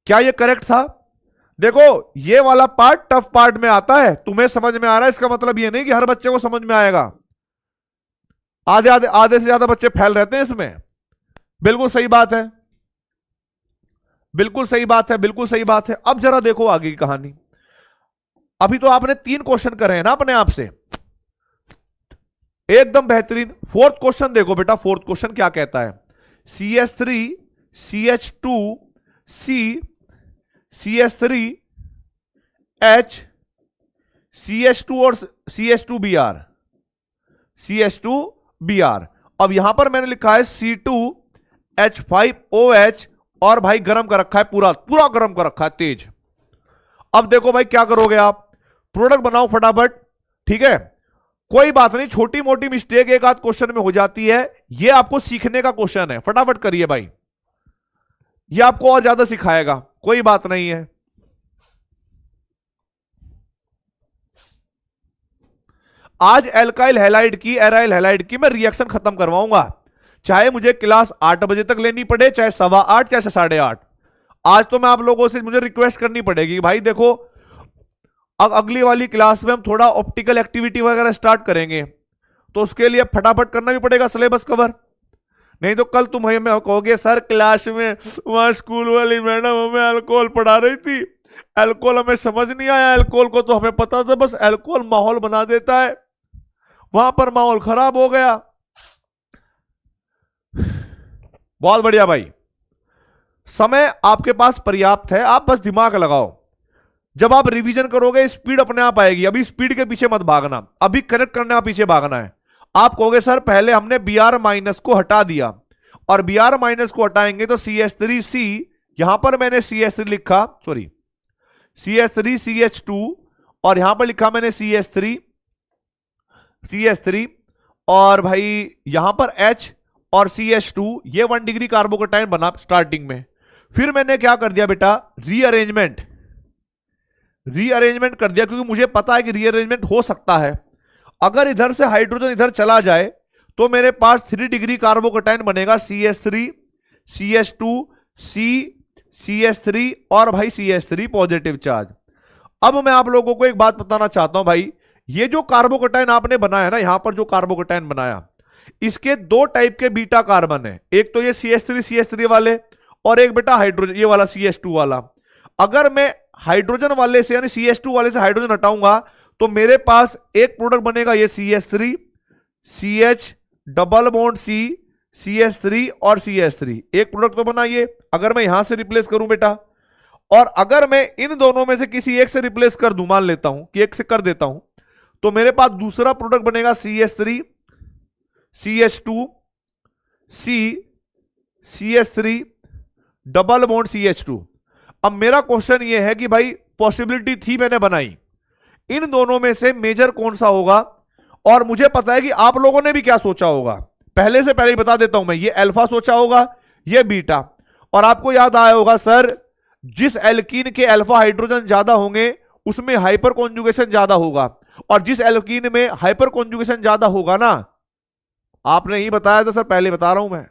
क्या ये करेक्ट था? देखो ये वाला पार्ट टफ पार्ट में आता है, तुम्हें समझ में आ रहा है, इसका मतलब ये नहीं कि हर बच्चे को समझ में आएगा। आधे आधे आधे से ज्यादा बच्चे फैल रहते हैं इसमें। बिल्कुल सही बात है, बिल्कुल सही बात है, बिल्कुल सही बात है। अब जरा देखो आगे की कहानी। अभी तो आपने 3 क्वेश्चन करे हैं ना अपने आप से, एकदम बेहतरीन। फोर्थ क्वेश्चन देखो बेटा, फोर्थ क्वेश्चन क्या कहता है। CH3 CH2 C CH3 H CH2 और CH2Br CH2Br। अब यहां पर मैंने लिखा है C2H5OH और भाई गर्म कर रखा है, पूरा पूरा गर्म कर रखा है तेज। अब देखो भाई क्या करोगे आप, प्रोडक्ट बनाओ फटाफट। ठीक है, कोई बात नहीं, छोटी मोटी मिस्टेक एक आध क्वेश्चन में हो जाती है, ये आपको सीखने का क्वेश्चन है, फटाफट करिए भाई, ये आपको और ज्यादा सिखाएगा, कोई बात नहीं है। आज एल्काइल हैलाइड की एराइल हैलाइड की मैं रिएक्शन खत्म करवाऊंगा, चाहे मुझे क्लास 8 बजे तक लेनी पड़े, चाहे 8:15 चाहे 8:30। आज तो मैं आप लोगों से मुझे रिक्वेस्ट करनी पड़ेगी भाई। देखो अब अगली वाली क्लास में हम थोड़ा ऑप्टिकल एक्टिविटी वगैरह स्टार्ट करेंगे, तो उसके लिए फटाफट करना भी पड़ेगा सिलेबस कवर, नहीं तो कल तुम हमें कहोगे सर क्लास में वहां स्कूल वाली मैडम हमें अल्कोहल पढ़ा रही थी, अल्कोहल हमें समझ नहीं आया, अल्कोहल को तो हमें पता था, बस अल्कोहल माहौल बना देता है, वहां पर माहौल खराब हो गया। बहुत बढ़िया भाई, समय आपके पास पर्याप्त है, आप बस दिमाग लगाओ। जब आप रिवीजन करोगे स्पीड अपने आप आएगी, अभी स्पीड के पीछे मत भागना, अभी कनेक्ट करने का पीछे भागना है। आप कहोगे सर पहले हमने Br- को हटा दिया, और Br- को हटाएंगे तो CH3C, यहां पर मैंने CH3 लिखा, सॉरी CH3CH2, और यहां पर लिखा मैंने CH3 और भाई यहां पर H और CH2, ये 1 डिग्री कार्बोकेटाइन बना स्टार्टिंग में। फिर मैंने क्या कर दिया बेटा, रीअरेंजमेंट कर दिया, क्योंकि मुझे पता है कि रीअरेंजमेंट हो सकता है। अगर इधर से हाइड्रोजन इधर चला जाए तो मेरे पास 3 डिग्री कार्बोकेटाइन बनेगा, CH3 CH2 CH3 और भाई CH3 पॉजिटिव चार्ज। अब मैं आप लोगों को एक बात बताना चाहता हूं भाई, ये जो कार्बोकेटाइन आपने बनाया ना, यहां पर जो कार्बोकेटाइन बनाया, इसके 2 टाइप के बीटा कार्बन है, एक तो ये CH3 वाले, और एक बेटा हाइड्रोजन ये वाला CH2 वाला। अगर मैं हाइड्रोजन वाले से यानी CH2 वाले से हाइड्रोजन हटाऊंगा तो मेरे पास एक प्रोडक्ट बनेगा, ये CH3 CH double bond C CH3 और CH3, एक प्रोडक्ट तो बना ये। अगर मैं यहां से रिप्लेस करूं बेटा, और अगर मैं इन दोनों में से किसी एक से रिप्लेस कर दूं, मान लेता हूं कि एक से कर देता हूं, तो मेरे पास दूसरा प्रोडक्ट बनेगा CH3 CH2 C CH3 double bond CH2। अब मेरा क्वेश्चन ये है कि भाई पॉसिबिलिटी थी मैंने बनाई, इन दोनों में से मेजर कौन सा होगा, और मुझे पता है कि आप लोगों ने भी क्या सोचा होगा, पहले से पहले ही बता देता हूं मैं, ये अल्फा सोचा होगा, ये बीटा, और आपको याद आया होगा सर जिस एल्कीन के अल्फा हाइड्रोजन ज्यादा होंगे उसमें हाइपर कॉन्जुगेशन ज्यादा होगा, और जिस एल्कीन में हाइपर कॉन्जुगेशन ज्यादा होगा ना, आपने ही बताया था सर, पहले बता रहा हूं मैं,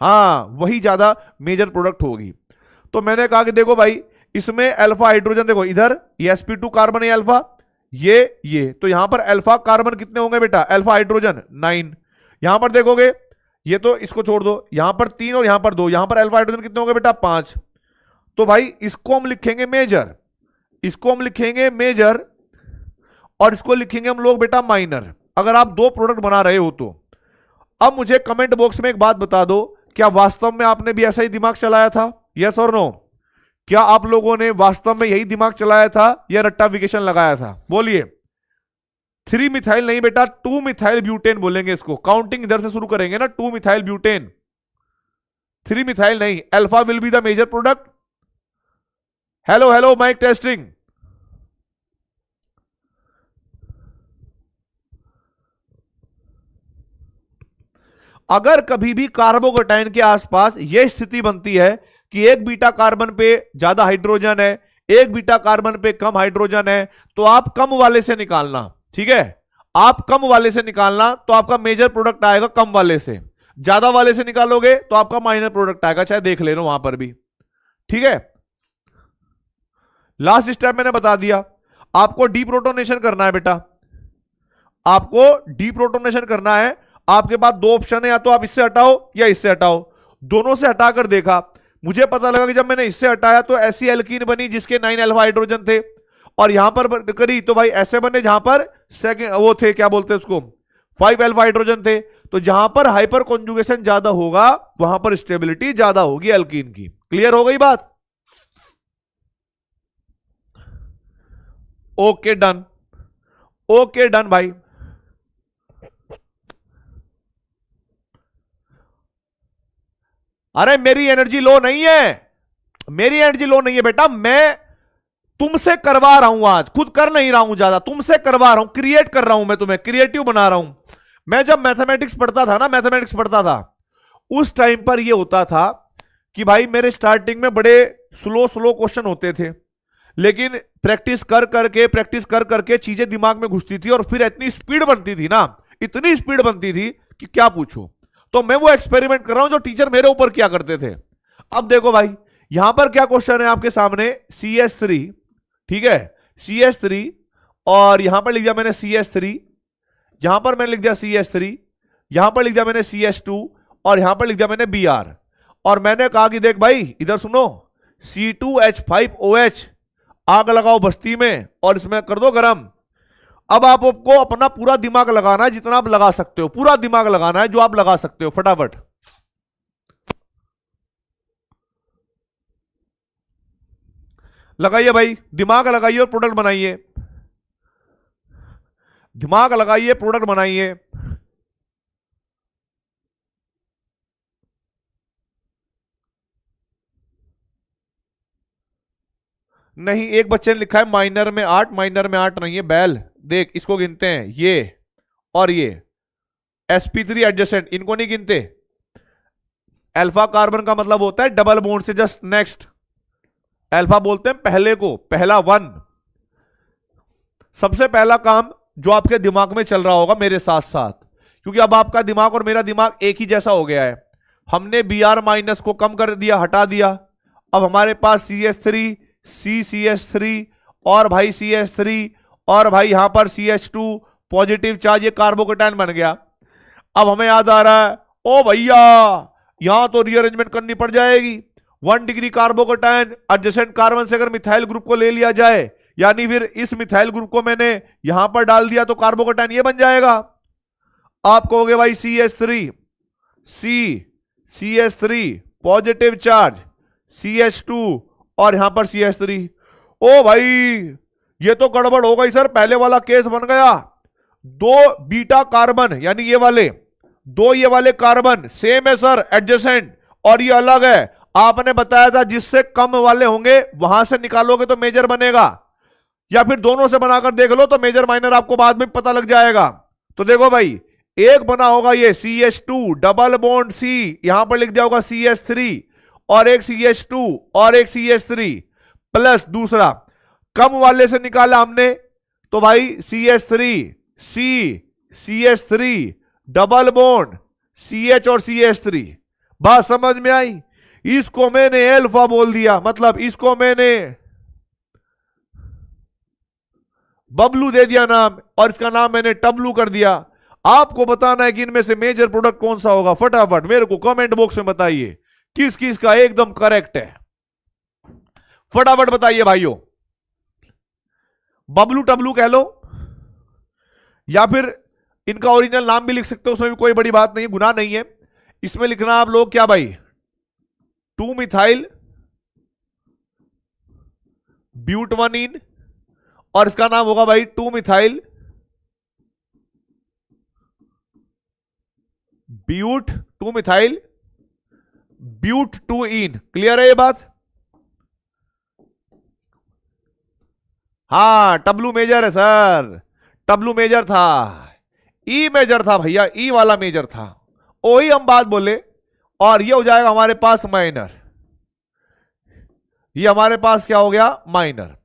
हाँ वही ज्यादा मेजर प्रोडक्ट होगी। तो मैंने कहा कि देखो भाई इसमें अल्फा हाइड्रोजन, देखो इधर ये sp2 कार्बन है अल्फा, ये तो यहां पर अल्फा कार्बन कितने होंगे बेटा, अल्फा हाइड्रोजन 9, यहां पर देखोगे ये तो इसको छोड़ दो, यहां पर 3 और यहां पर 2, यहां पर अल्फा हाइड्रोजन कितने होंगे बेटा 5। तो भाई इसको हम लिखेंगे मेजर, इसको हम लिखेंगे मेजर, और इसको लिखेंगे हम लोग बेटा माइनर, अगर आप 2 प्रोडक्ट बना रहे हो तो। अब मुझे कमेंट बॉक्स में एक बात बता दो, क्या वास्तव में आपने भी ऐसा ही दिमाग चलाया था, यस और नो? क्या आप लोगों ने वास्तव में यही दिमाग चलाया था या रट्टाफिकेशन लगाया था? बोलिए। 3 मिथाइल नहीं बेटा, 2 मिथाइल ब्यूटेन बोलेंगे इसको, काउंटिंग इधर से शुरू करेंगे ना, 2 मिथाइल ब्यूटेन, 3 मिथाइल नहीं। Alpha will be the major product. Hello hello mic testing. अगर कभी भी कार्बोकेटाइन के आसपास यह स्थिति बनती है कि एक बीटा कार्बन पे ज्यादा हाइड्रोजन है, एक बीटा कार्बन पे कम हाइड्रोजन है तो आप कम वाले से निकालना, ठीक है, आप कम वाले से निकालना तो आपका मेजर प्रोडक्ट आएगा कम वाले से, ज्यादा वाले से निकालोगे तो आपका माइनर प्रोडक्ट आएगा, चाहे देख लेना वहां पर भी, ठीक है। लास्ट स्टेप मैंने बता दिया, आपको डीप्रोटोनेशन करना है बेटा, आपको डीप्रोटोनेशन करना है। आपके पास दो ऑप्शन है, या तो आप इससे हटाओ या इससे हटाओ। दोनों से हटाकर देखा, मुझे पता लगा कि जब मैंने इससे हटाया तो ऐसी एल्कीन बनी जिसके 9 अल्फा हाइड्रोजन थे, और यहां पर करी तो भाई ऐसे बने जहां पर सेकंड वो थे, क्या बोलते हैं उसको, 5 अल्फा हाइड्रोजन थे। तो जहां पर हाइपर कॉन्जुगेशन ज्यादा होगा वहां पर स्टेबिलिटी ज्यादा होगी एल्कीन की। क्लियर हो गई बात? ओके डन, ओके डन भाई। अरे मेरी एनर्जी लो नहीं है, मेरी एनर्जी लो नहीं है बेटा, मैं तुमसे करवा रहा हूं, आज खुद कर नहीं रहा हूं ज्यादा, तुमसे करवा रहा हूं, क्रिएट कर रहा हूं, मैं तुम्हें क्रिएटिव बना रहा हूं। मैं जब मैथमेटिक्स पढ़ता था ना, मैथमेटिक्स पढ़ता था, उस टाइम पर यह होता था कि भाई मेरे स्टार्टिंग में बड़े स्लो स्लो क्वेश्चन होते थे, लेकिन प्रैक्टिस कर करके चीजें दिमाग में घुसती थी, और फिर इतनी स्पीड बनती थी ना, इतनी स्पीड बनती थी कि क्या पूछो। तो मैं वो एक्सपेरिमेंट कर रहा हूं जो टीचर मेरे ऊपर क्या करते थे। अब देखो भाई, यहां पर क्या क्वेश्चन है आपके सामने, CH3, ठीक है, CH3, और यहां पर लिख दिया मैंने CH3, यहां पर मैंने लिख दिया CH3, यहां पर लिख दिया मैंने CH2, और यहां पर लिख दिया मैंने Br, और मैंने कहा कि देख भाई इधर सुनो, C2H5OH आग लगाओ बस्ती में और इसमें कर दो गरम। अब आपको अपना पूरा दिमाग लगाना है, जितना आप लगा सकते हो, पूरा दिमाग लगाना है जो आप लगा सकते हो, फटाफट लगाइए भाई, दिमाग लगाइए और प्रोडक्ट बनाइए, दिमाग लगाइए, प्रोडक्ट बनाइए। नहीं, एक बच्चे ने लिखा है माइनर में 8, माइनर में 8 नहीं है बैल, देख इसको गिनते हैं, ये और ये sp3 एडजेसेंट, इनको नहीं गिनते। अल्फा कार्बन का मतलब होता है डबल बॉन्ड से जस्ट नेक्स्ट, अल्फा बोलते हैं पहले को, पहला 1। सबसे पहला काम जो आपके दिमाग में चल रहा होगा मेरे साथ साथ, क्योंकि अब आपका दिमाग और मेरा दिमाग एक ही जैसा हो गया है, हमने Br माइनस को कम कर दिया, हटा दिया। अब हमारे पास CH3, CCH3 और भाई CH3 और भाई यहां पर CH2 पॉजिटिव चार्ज, ये कार्बोकेटायन बन गया। अब हमें याद आ रहा है, ओ भैया यहां तो रीअरेंजमेंट करनी पड़ जाएगी, 1 डिग्री कार्बोकेटायन एडजेसेंट कार्बन से अगर मिथाइल ग्रुप को ले लिया जाए, यानी फिर इस मिथाइल ग्रुप को मैंने यहां पर डाल दिया तो कार्बोकेटायन ये बन जाएगा। आप कहोगे भाई CH3, CH3 positive charge, CH2 और यहां पर CH3। ओ भाई ये तो गड़बड़ हो गई सर, पहले वाला केस बन गया, 2 बीटा कार्बन यानी ये वाले, 2 ये वाले कार्बन सेम है सर एडजेसेंट, और ये अलग है। आपने बताया था जिससे कम वाले होंगे वहां से निकालोगे तो मेजर बनेगा, या फिर दोनों से बनाकर देख लो तो मेजर माइनर आपको बाद में पता लग जाएगा। तो देखो भाई, एक बना होगा ये CH2 डबल बॉन्ड C, यहां पर लिख दिया होगा CH3, और एक CH2 और एक CH3, प्लस दूसरा कम वाले से निकाला हमने तो भाई CH3 C, CH3 double bond CH और CH3। बात समझ में आई? इसको मैंने अल्फा बोल दिया, मतलब इसको मैंने बबलू दे दिया नाम, और इसका नाम मैंने टबलू कर दिया। आपको बताना है कि इनमें से मेजर प्रोडक्ट कौन सा होगा, फटाफट मेरे को कमेंट बॉक्स में बताइए किस किस का एकदम करेक्ट है, फटाफट बताइए भाइयों। बबलू टबलू कह लो, या फिर इनका ओरिजिनल नाम भी लिख सकते हो, उसमें भी कोई बड़ी बात नहीं है, गुनाह नहीं है। इसमें लिखना आप लोग क्या भाई, 2 मिथाइल ब्यूटवनीन, और इसका नाम होगा भाई 2 methyl but 2 methyl but 2 ene. Clear है ये बात? हाँ टब्लू मेजर है सर, टब्लू मेजर था, ई मेजर था भैया, ई वाला मेजर था, वही हम बात बोले, और ये हो जाएगा हमारे पास माइनर। ये हमारे पास क्या हो गया, माइनर।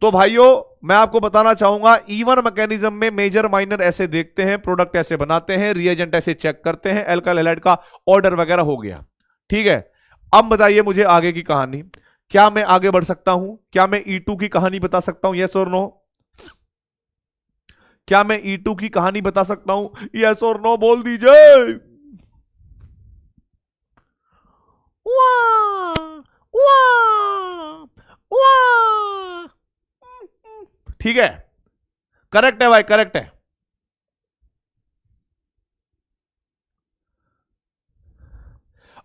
तो भाइयों मैं आपको बताना चाहूंगा इवन मैकेनिज्म में मेजर माइनर ऐसे देखते हैं, प्रोडक्ट ऐसे बनाते हैं, रिएजेंट ऐसे चेक करते हैं, एल्काइल हैलाइड का ऑर्डर वगैरह हो गया। ठीक है, अब बताइए मुझे आगे की कहानी, क्या मैं आगे बढ़ सकता हूं? क्या मैं E2 की कहानी बता सकता हूं? यस और नो? क्या मैं E2 की कहानी बता सकता हूं? यस और नो बोल दीजिए। वाह वाह वाह। ठीक है, करेक्ट है भाई, करेक्ट है।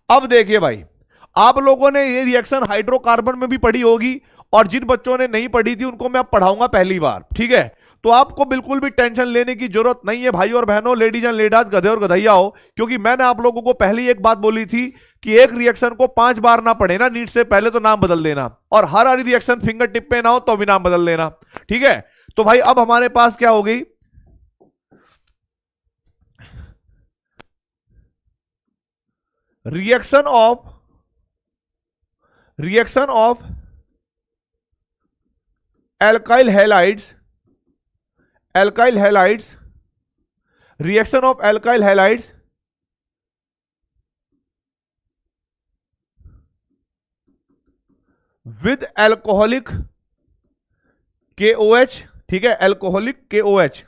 अब देखिए भाई, आप लोगों ने ये रिएक्शन हाइड्रोकार्बन में भी पढ़ी होगी, और जिन बच्चों ने नहीं पढ़ी थी उनको मैं अब पढ़ाऊंगा पहली बार। ठीक है, तो आपको बिल्कुल भी टेंशन लेने की जरूरत नहीं है भाई और बहनों, लेडीज एंड लेडाज, गधे और गधैया हो, क्योंकि मैंने आप लोगों को पहले एक बात बोली थी कि एक रिएक्शन को 5 बार ना पढ़े ना नीट से पहले तो नाम बदल देना, और हर हर रिएक्शन फिंगर टिप पे ना हो तो भी नाम बदल देना। ठीक है, तो भाई अब हमारे पास क्या हो गई, reaction of alkyl halides, reaction of alkyl halides with alcoholic KOH। ठीक है, alcoholic KOH।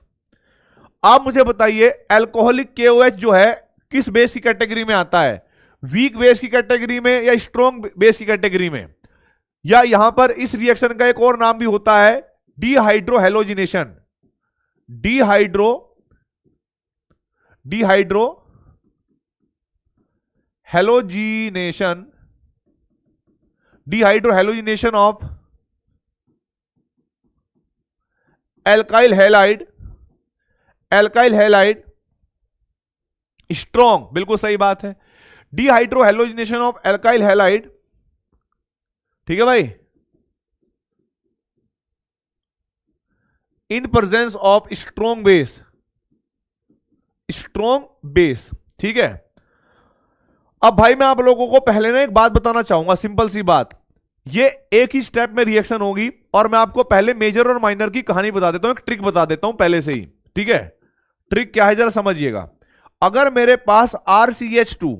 आप मुझे बताइए अल्कोहलिक KOH जो है किस बेस की कैटेगरी में आता है, वीक बेस की कैटेगरी में या स्ट्रॉन्ग बेस की कैटेगरी में? या यहां पर इस रिएक्शन का एक और नाम भी होता है dehydrohalogenation, dehydro dehydro halogenation, dehydrohalogenation of alkyl halide, alkyl halide strong, बिल्कुल सही बात है, डिहाइड्रोहेलोजिनेशन ऑफ एल्काइल हैलाइड। ठीक है भाई, in presence of strong base, strong base. ठीक है, अब भाई मैं आप लोगों को पहले ना एक बात बताना चाहूंगा, सिंपल सी बात, ये एक ही स्टेप में रिएक्शन होगी, और मैं आपको पहले मेजर और माइनर की कहानी बता देता हूं, एक ट्रिक बता देता हूं पहले से ही। ठीक है, ट्रिक क्या है जरा समझिएगा। अगर मेरे पास RCH2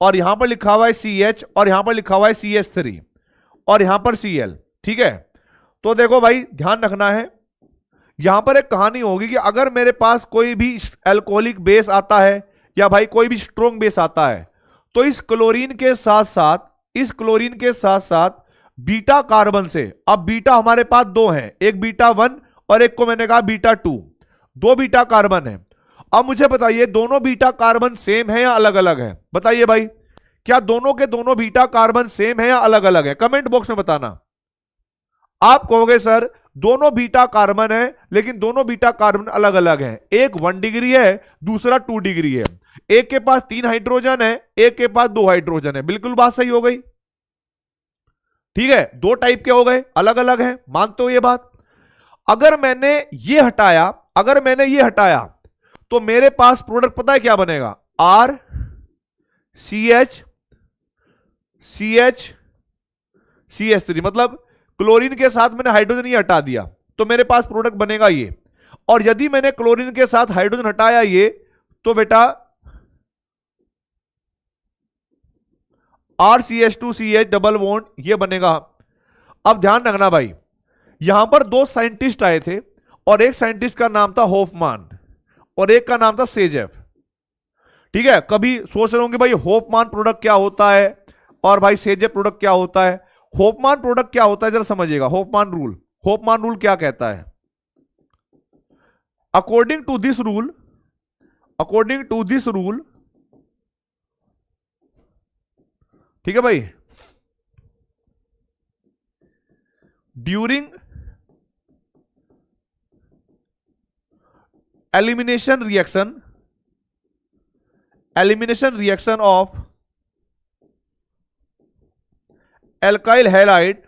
और यहां पर लिखा हुआ है CH और यहां पर लिखा हुआ है CH3 और यहां पर Cl, ठीक है, तो देखो भाई ध्यान रखना है, यहां पर एक कहानी होगी कि अगर मेरे पास कोई भी अल्कोहलिक बेस आता है या भाई कोई भी स्ट्रॉन्ग बेस आता है, तो इस क्लोरीन के साथ साथ बीटा कार्बन से, अब बीटा हमारे पास दो हैं, एक बीटा 1 और एक को मैंने कहा बीटा 2, दो बीटा कार्बन है। अब मुझे बताइए दोनों बीटा कार्बन सेम है या अलग अलग है? बताइए भाई, क्या दोनों के दोनों बीटा कार्बन सेम है या अलग अलग है? कमेंट बॉक्स में बताना। आप कहोगे सर दोनों बीटा कार्बन है, लेकिन दोनों बीटा कार्बन अलग अलग हैं, एक 1 डिग्री है दूसरा 2 डिग्री है, एक के पास 3 हाइड्रोजन है एक के पास 2 हाइड्रोजन है। बिल्कुल बात सही हो गई, ठीक है, दो टाइप के हो गए, अलग अलग हैं, मानते हो ये बात? अगर मैंने ये हटाया तो मेरे पास प्रोडक्ट पता है क्या बनेगा, R CH3, मतलब क्लोरीन के साथ मैंने हाइड्रोजन ही हटा दिया तो मेरे पास प्रोडक्ट बनेगा ये, और यदि मैंने क्लोरीन के साथ हाइड्रोजन हटाया ये, तो बेटा RCH2CH डबल बॉन्ड ये बनेगा। अब ध्यान रखना भाई, यहां पर दो साइंटिस्ट आए थे और एक साइंटिस्ट का नाम था होफमान और एक का नाम था सेजेफ। ठीक है, कभी सोच रहे होंगे भाई होफमान प्रोडक्ट क्या होता है और भाई सेजेफ प्रोडक्ट क्या होता है। होफमान प्रोडक्ट क्या होता है जरा समझिएगा, होफमान रूल क्या कहता है? अकॉर्डिंग टू दिस रूल, ठीक है भाई, during elimination reaction of alkyl halide,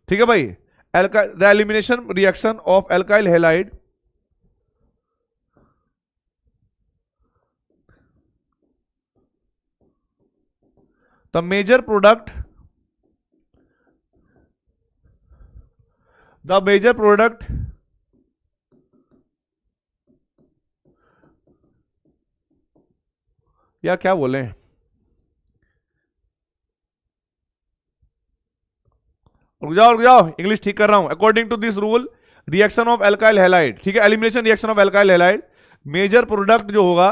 ठीक है भाई, the elimination reaction of alkyl halide the major product, the major product या क्या बोले, रुक जाओ इंग्लिश ठीक कर रहा हूं। According to this rule reaction of alkyl halide, ठीक है, elimination reaction of alkyl halide, major product जो होगा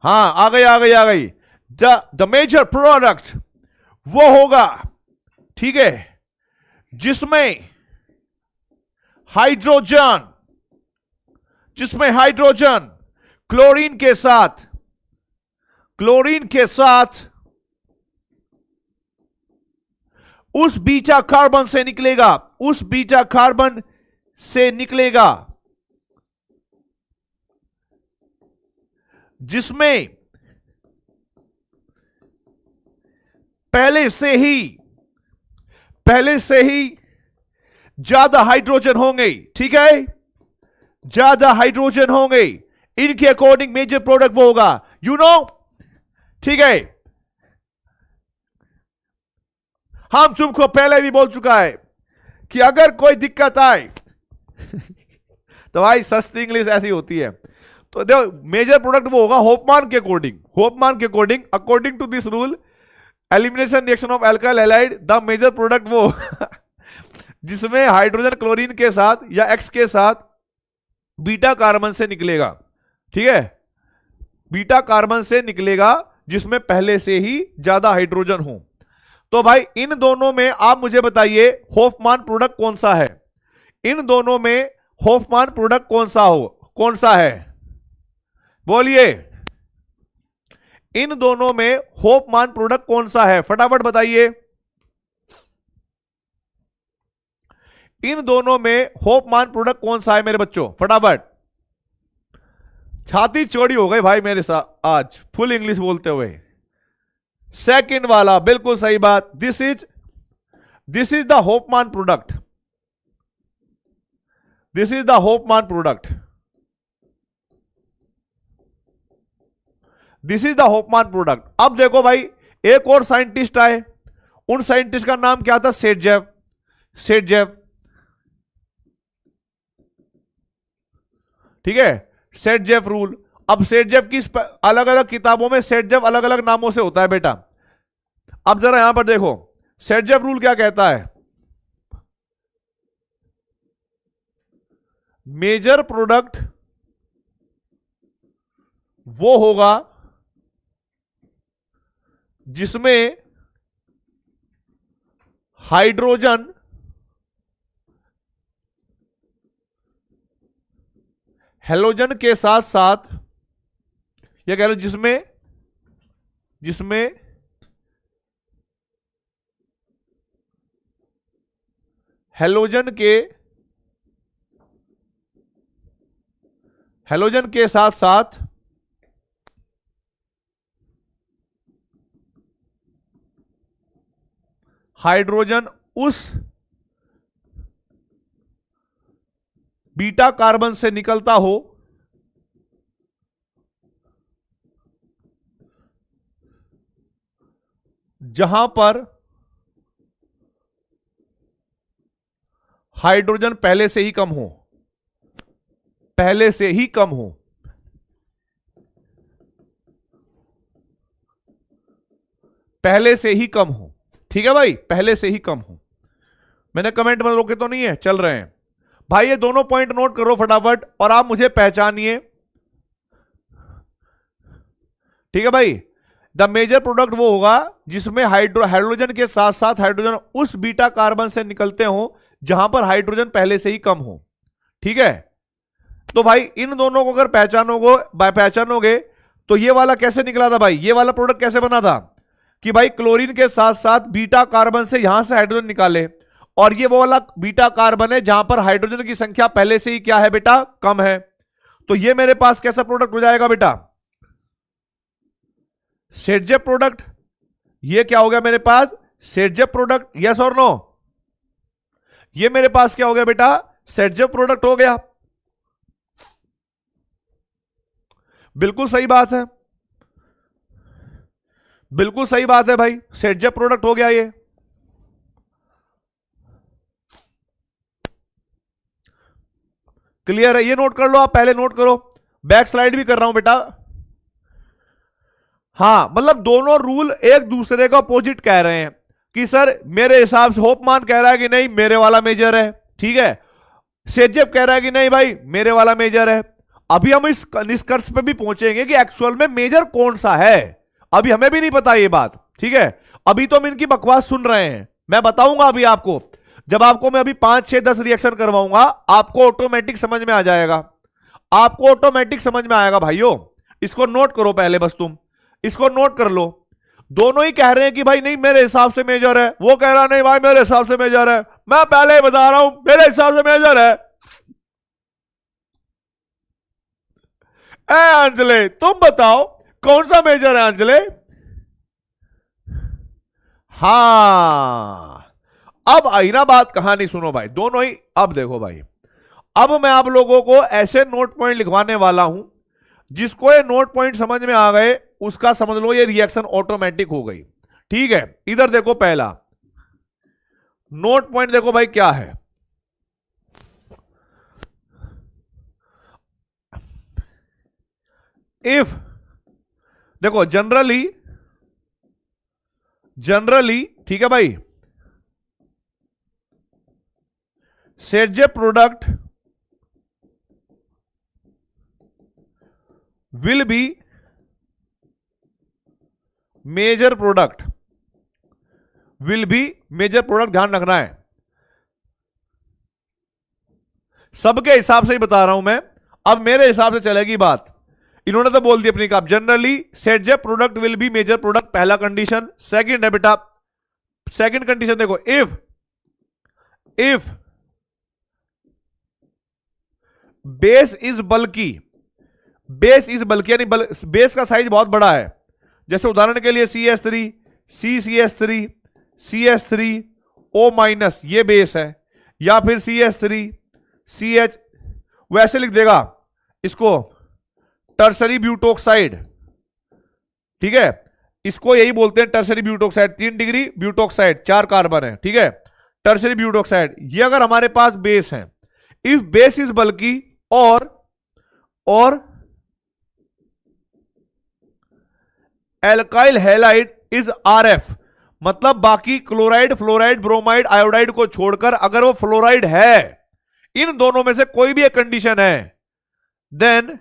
हाँ आ गई द मेजर प्रोडक्ट वो होगा, ठीक है, जिसमें हाइड्रोजन, क्लोरीन के साथ उस बीटा कार्बन से निकलेगा, जिसमें पहले से ही ज्यादा हाइड्रोजन होंगे, ठीक है, ज्यादा हाइड्रोजन होंगे, इनके अकॉर्डिंग मेजर प्रोडक्ट वो होगा, यू नो, ठीक है। हम तुमको पहले भी बोल चुका है कि अगर कोई दिक्कत आए तो भाई सस्ती इंग्लिश ऐसी होती है। तो देखो मेजर प्रोडक्ट वो होगा होफमान के according, according to this rule elimination reaction of alkyl halide, the major product वो जिसमें हाइड्रोजन क्लोरीन के साथ या एक्स के साथ बीटा कार्बन से निकलेगा, ठीक है, बीटा कार्बन से निकलेगा जिसमें पहले से ही ज्यादा हाइड्रोजन हो। तो भाई इन दोनों में आप मुझे बताइए होफमान प्रोडक्ट कौन सा है, इन दोनों में होफमान प्रोडक्ट कौन सा है, बोलिए, इन दोनों में होफमान प्रोडक्ट कौन सा है, फटाफट बताइए, इन दोनों में होफमान प्रोडक्ट कौन सा है मेरे बच्चों, फटाफट। छाती चौड़ी हो गई भाई मेरे साथ आज फुल इंग्लिश बोलते हुए। सेकंड वाला बिल्कुल सही बात, this is the होफमान product, this is the होफमान product, this is the होफमान product. अब देखो भाई एक और साइंटिस्ट आए, उन साइंटिस्ट का नाम क्या था, सेटजेव, ठीक है, सेटजेव रूल। अब सेटजेव की अलग अलग किताबों में सेटजेव अलग अलग नामों से होता है बेटा। अब जरा यहां पर देखो सेटजेव रूल क्या कहता है, मेजर प्रोडक्ट वो होगा जिसमें हाइड्रोजन हेलोजन के साथ साथ, या कह लो जिसमें हेलोजन के साथ साथ हाइड्रोजन उस बीटा कार्बन से निकलता हो जहां पर हाइड्रोजन पहले से ही कम हो, पहले से ही कम हो, पहले से ही कम हो, ठीक है भाई, पहले से ही कम हो। मैंने कमेंट में रोके तो नहीं है, चल रहे हैं भाई, ये दोनों पॉइंट नोट करो फटाफट और आप मुझे पहचानिए, ठीक है भाई। द मेजर प्रोडक्ट वो होगा जिसमें हाइड्रोजन के साथ साथ हाइड्रोजन उस बीटा कार्बन से निकलते हो जहां पर हाइड्रोजन पहले से ही कम हो, ठीक है। तो भाई इन दोनों को अगर पहचानोगे तो ये वाला कैसे निकला था भाई, ये वाला प्रोडक्ट कैसे बना था कि भाई क्लोरीन के साथ साथ बीटा कार्बन से यहां से हाइड्रोजन निकाले, और ये वो वाला बीटा कार्बन है जहां पर हाइड्रोजन की संख्या पहले से ही क्या है बेटा, कम है। तो ये मेरे पास कैसा प्रोडक्ट हो जाएगा बेटा, सेटजेव प्रोडक्ट। ये क्या हो गया मेरे पास, सेटजेव प्रोडक्ट, यस और नो, ये मेरे पास क्या हो गया बेटा, सेटजेप प्रोडक्ट हो गया। बिल्कुल सही बात है, बिल्कुल सही बात है भाई, सेटजेप प्रोडक्ट हो गया ये। क्लियर है, ये नोट कर लो आप, पहले नोट करो, बैक स्लाइड भी कर रहा हूं बेटा। हां, मतलब दोनों रूल एक दूसरे का अपोजिट कह रहे हैं कि सर मेरे हिसाब से होपमान कह रहा है कि नहीं मेरे वाला मेजर है, ठीक है, सेटजेप कह रहा है कि नहीं भाई मेरे वाला मेजर है। अभी हम इस निष्कर्ष पे भी पहुंचेंगे कि एक्चुअल में मेजर कौन सा है, अभी हमें भी नहीं पता ये बात, ठीक है। अभी तो हम इनकी बकवास सुन रहे हैं, मैं बताऊंगा अभी आपको, जब आपको मैं अभी 5 6 10 रिएक्शन करवाऊंगा आपको ऑटोमेटिक समझ में आ जाएगा, आपको ऑटोमेटिक समझ में आएगा भाइयों। इसको नोट करो पहले, बस तुम इसको नोट कर लो। दोनों ही कह रहे हैं कि भाई नहीं मेरे हिसाब से मेजर है, वो कह रहा नहीं भाई मेरे हिसाब से मेजर है, मैं पहले ही बता रहा हूं मेरे हिसाब से मेजर है। ए अंजलि तुम बताओ कौन सा मेजर है अंजलि? हाँ, अब आई ना बात, कहानी सुनो भाई दोनों ही। अब देखो भाई, अब मैं आप लोगों को ऐसे नोट पॉइंट लिखवाने वाला हूं, जिसको ये नोट पॉइंट समझ में आ गए उसका समझ लो ये रिएक्शन ऑटोमेटिक हो गई, ठीक है। इधर देखो, पहला नोट पॉइंट देखो भाई क्या है, इफ देखो जनरली ठीक है भाई, Saytzeff product will be major product, will be major product, ध्यान रखना है, सबके हिसाब से ही बता रहा हूं मैं, अब मेरे हिसाब से चलेगी बात। इन्होंने तो बोल दिया अपनी काम, generally Saytzeff product will be major product, पहला कंडीशन। सेकंड है बेटा, सेकंड कंडीशन देखो, if base is bulky, base is bulky यानी बेस का साइज बहुत बड़ा है, जैसे उदाहरण के लिए CS3 CCS3 CS3 O minus ये बेस है, या फिर CS3 CH, वैसे लिख देगा इसको टर्सरी ब्यूटोक्साइड, ठीक है, इसको यही बोलते हैं tertiary butoxide, 3 degree butoxide, 4 carbon है, ठीक है, टर्सरी ब्यूटोक्साइड। ये अगर हमारे पास बेस है, इफ बेस इज बल्की और एल्काइल हैलाइड इज RF, मतलब बाकी क्लोराइड फ्लोराइड ब्रोमाइड आयोडाइड को छोड़कर अगर वो फ्लोराइड है, इन दोनों में से कोई भी एक कंडीशन है, then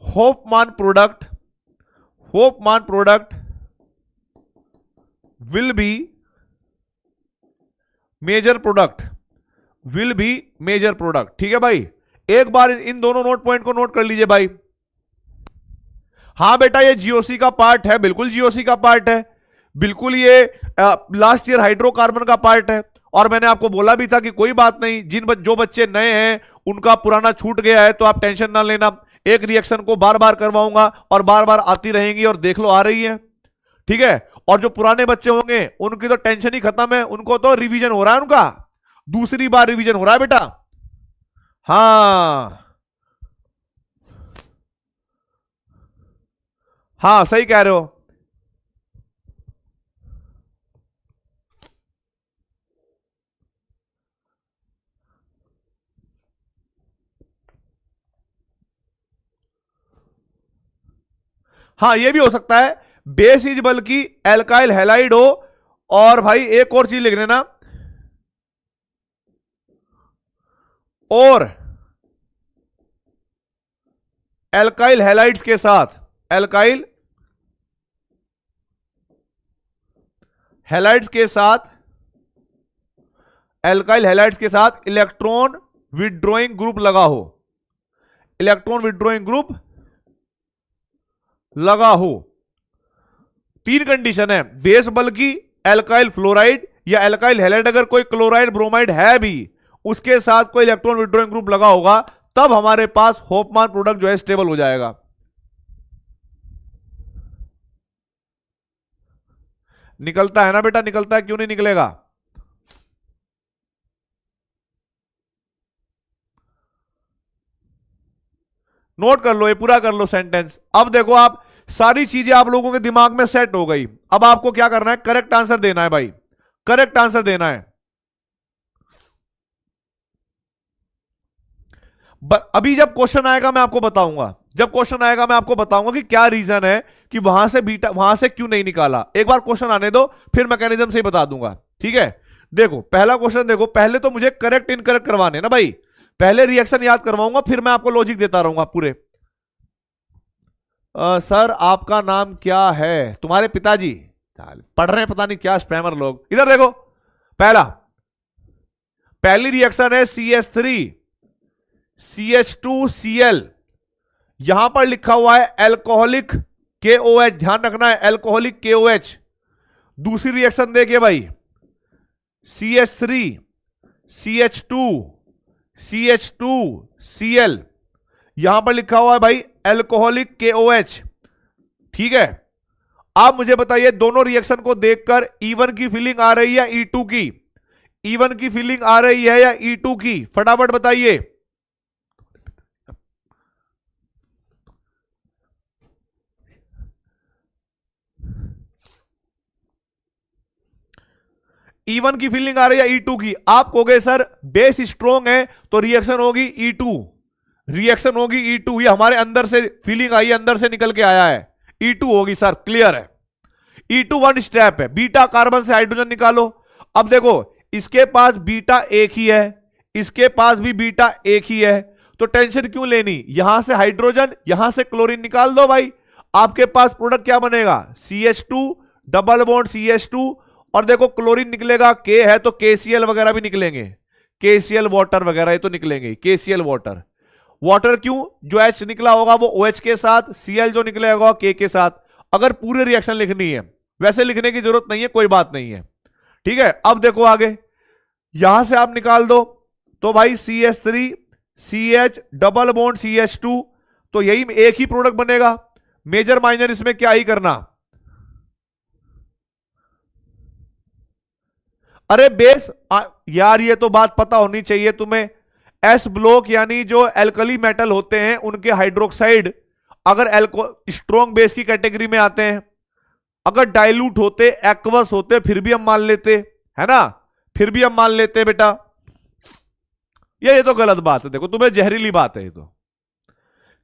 Hofmann product will be major product, will be major product, ठीक है भाई। एक बार इन दोनों नोट पॉइंट को नोट कर लीजिए भाई। हां बेटा ये जीओसी का पार्ट है, बिल्कुल जीओसी का पार्ट है, बिल्कुल ये लास्ट ईयर हाइड्रोकार्बन का पार्ट है। और मैंने आपको बोला भी था कि कोई बात नहीं, जो बच्चे नए हैं उनका पुराना छूट गया है तो आप टेंशन ना लेना, एक रिएक्शन को बार बार करवाऊंगा और बार बार आती रहेंगी, और देख लो आ रही है, ठीक है। और जो पुराने बच्चे होंगे उनकी तो टेंशन ही खत्म है, उनको तो रिवीजन हो रहा है, उनका दूसरी बार रिवीजन हो रहा है बेटा। हाँ सही कह रहे हो। हाँ ये भी हो सकता है, बेस इज बल्कि एल्काइल हैलाइड हो, और भाई एक और चीज लिख लेना, और एल्काइल हैलाइड्स के साथ, एल्काइल हैलाइड्स के साथ, एल्काइल हैलाइड्स के साथ इलेक्ट्रॉन विड्रॉइंग ग्रुप लगा हो, इलेक्ट्रॉन विड्रॉइंग ग्रुप लगा हो। 3 कंडीशन है, बेस बल्कि एल्काइल फ्लोराइड या एल्काइल हैलाइड, अगर कोई क्लोराइड ब्रोमाइड है भी उसके साथ कोई इलेक्ट्रॉन विड्रॉइंग ग्रुप लगा होगा, तब हमारे पास होपमान प्रोडक्ट जो है स्टेबल हो जाएगा। निकलता है ना बेटा, निकलता है, क्यों नहीं निकलेगा? नोट कर लो, ये पूरा कर लो सेंटेंस। अब देखो आप, सारी चीजें आप लोगों के दिमाग में सेट हो गई। अब आपको क्या करना है? करेक्ट आंसर देना है भाई, करेक्ट आंसर देना है। अभी जब क्वेश्चन आएगा मैं आपको बताऊंगा, जब क्वेश्चन आएगा मैं आपको बताऊंगा कि क्या रीजन है कि वहां से बीटा, वहां से क्यों नहीं निकाला। एक बार क्वेश्चन आने दो, फिर मैकेनिज्म से ही बता दूंगा, ठीक है? देखो पहला क्वेश्चन देखो, पहले तो मुझे करेक्ट इनकरेक्ट करवाने ना भाई, पहले रिएक्शन याद करवाऊंगा, फिर मैं आपको लॉजिक देता रहूंगा पूरे। सर आपका नाम क्या है? तुम्हारे पिताजी पढ़ रहे हैं, पता नहीं क्या स्पैमर लोग। इधर देखो, पहली रिएक्शन है CH3 CH2Cl, यहां पर लिखा हुआ है एल्कोहलिक KOH, ध्यान रखना है एल्कोहलिक KOH। दूसरी रिएक्शन देखिए भाई, CH3 CH2 CH2Cl, यहां पर लिखा हुआ है भाई एल्कोहलिक KOH, ठीक है? आप मुझे बताइए दोनों रिएक्शन को देखकर E1 की फीलिंग आ रही है E2 की? E1 की फीलिंग आ रही है या E2 की? फटाफट बताइए। E1 की फीलिंग आ रही है E2 की? आप कहोगे सर बेस स्ट्रोंग है तो रिएक्शन होगी E2, रिएक्शन होगी E2, ये हमारे अंदर से फीलिंग आई है, अंदर से निकल के आया है, E2 होगी सर, क्लियर है। E2 वन स्टेप है, बीटा कार्बन से हाइड्रोजन निकालो। अब देखो इसके पास बीटा एक ही है, इसके पास भी बीटा एक ही है, तो टेंशन क्यों लेनी? यहां से हाइड्रोजन, यहां से क्लोरीन निकाल दो भाई, आपके पास प्रोडक्ट क्या बनेगा? CH2 डबल बॉन्ड CH2, और देखो क्लोरीन निकलेगा, K है तो KCl वगैरह भी निकलेंगे, KCl वाटर वगैरह ये तो निकलेंगे, KCl वाटर। वाटर क्यों? जो H निकला होगा वो OH के साथ, Cl जो निकलेगा K के साथ। अगर पूरे रिएक्शन लिखनी है, वैसे लिखने की जरूरत नहीं है, कोई बात नहीं है, ठीक है? अब देखो आगे, यहां से आप निकाल दो तो भाई CH3 CH double bond CH2, तो यही एक ही प्रोडक्ट बनेगा, मेजर माइनर इसमें क्या ही करना। अरे बेस यार ये तो बात पता होनी चाहिए तुम्हें, एस ब्लॉक यानी जो एल्कली मेटल होते हैं उनके हाइड्रोक्साइड अगर स्ट्रॉन्ग बेस की कैटेगरी में आते हैं, अगर डाइल्यूट होते, एक्वस होते, फिर भी हम मान लेते, है ना, फिर भी हम मान लेते बेटा। ये तो गलत बात है, देखो तुम्हें जहरीली बात है ये तो।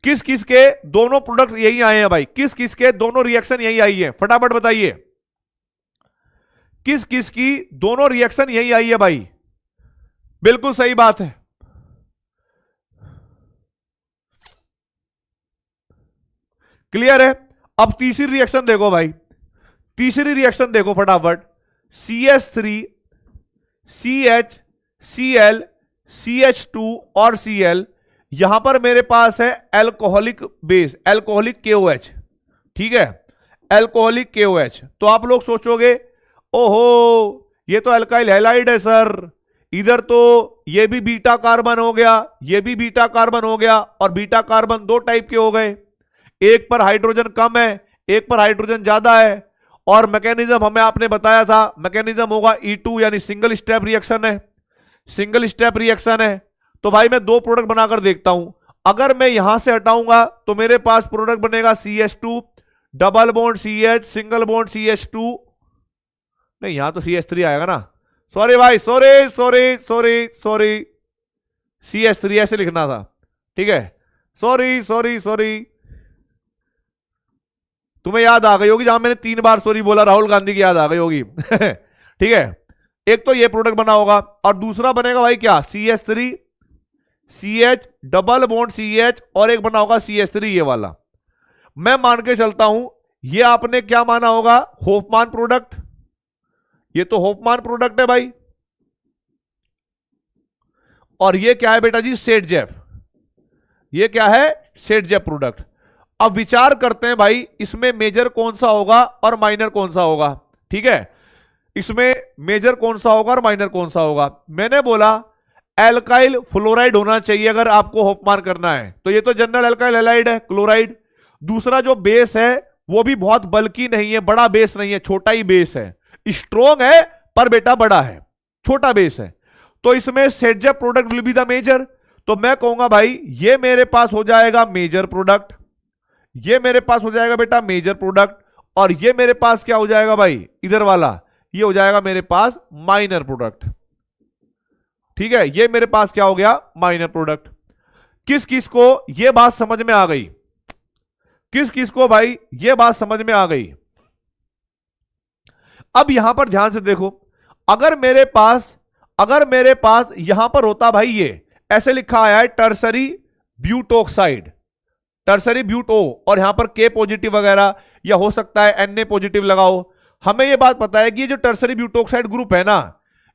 किस किस के दोनों प्रोडक्ट यही आए हैं भाई? किस किस के दोनों रिएक्शन यही आई है? फटाफट बताइए, किस किस की दोनों रिएक्शन यही आई है भाई? बिल्कुल सही बात है, क्लियर है। अब तीसरी रिएक्शन देखो भाई, तीसरी रिएक्शन देखो फटाफट, CH3 CH Cl CH2 और Cl, यहां पर मेरे पास है एल्कोहलिक बेस, एल्कोहलिक KOH, ठीक है, एल्कोहलिक KOH। तो आप लोग सोचोगे ओहो ये तो अल्काइल हैलाइड है सर, इधर तो ये भी बीटा कार्बन हो गया, ये भी बीटा कार्बन हो गया, और बीटा कार्बन दो टाइप के हो गए, एक पर हाइड्रोजन कम है, एक पर हाइड्रोजन ज्यादा है, और मैकेनिज्म हमें आपने बताया था, मैकेनिज्म होगा E2 यानी सिंगल स्टेप रिएक्शन है, सिंगल स्टेप रिएक्शन है। तो भाई मैं दो प्रोडक्ट बनाकर देखता हूं, अगर मैं यहां से हटाऊंगा तो मेरे पास प्रोडक्ट बनेगा CH2 double bond CH single bond CH2, नहीं यहां तो CH3 आएगा ना, सॉरी भाई, sorry sorry sorry sorry, CH3 ऐसे लिखना था, ठीक है, सॉरी सॉरी सॉरी। तुम्हें याद आ गई होगी जहां मैंने 3 बार सॉरी बोला, राहुल गांधी की याद आ गई होगी ठीक है, एक तो ये प्रोडक्ट बना होगा, और दूसरा बनेगा भाई क्या? CH3 CH double bond CH, और एक बना होगा CH3 ये वाला। मैं मान के चलता हूं ये आपने क्या माना होगा? होफमान प्रोडक्ट, ये तो होफमान प्रोडक्ट है भाई, और ये क्या है बेटा जी? सेटजेफ, ये क्या है? सेटजेफ प्रोडक्ट। अब विचार करते हैं भाई इसमें मेजर कौन सा होगा और माइनर कौन सा होगा, ठीक है, इसमें मेजर कौन सा होगा और माइनर कौन सा होगा। मैंने बोला एल्काइल फ्लोराइड होना चाहिए अगर आपको होपमान करना है, तो ये तो जनरल एल्काइल हैलाइड है, क्लोराइड। दूसरा जो बेस है वो भी बहुत बल्कि नहीं है, बड़ा बेस नहीं है, छोटा ही बेस है, स्ट्रोंग है पर बेटा बड़ा है, छोटा बेस है, तो इसमें Saytzeff product will be the major. तो मैं कहूंगा भाई ये मेरे पास हो जाएगा मेजर प्रोडक्ट, ये मेरे पास हो जाएगा बेटा मेजर प्रोडक्ट, और ये मेरे पास क्या हो जाएगा भाई इधर वाला, ये हो जाएगा मेरे पास माइनर प्रोडक्ट। ठीक है, ये मेरे पास क्या हो गया माइनर प्रोडक्ट। किस किस को ये बात समझ में आ गई, किस किस को भाई ये बात समझ में आ गई। अब यहां पर ध्यान से देखो, अगर मेरे पास यहां पर होता भाई ये ऐसे लिखा आया है टर्सरी ब्यूटोक्साइड, टर्सरी ब्यूट ओ, और यहां पर के पॉजिटिव वगैरह, या हो सकता है एन ए पॉजिटिव लगाओ। हमें यह बात पता है कि ये जो टर्सरी ब्यूटोक्साइड ग्रुप है ना,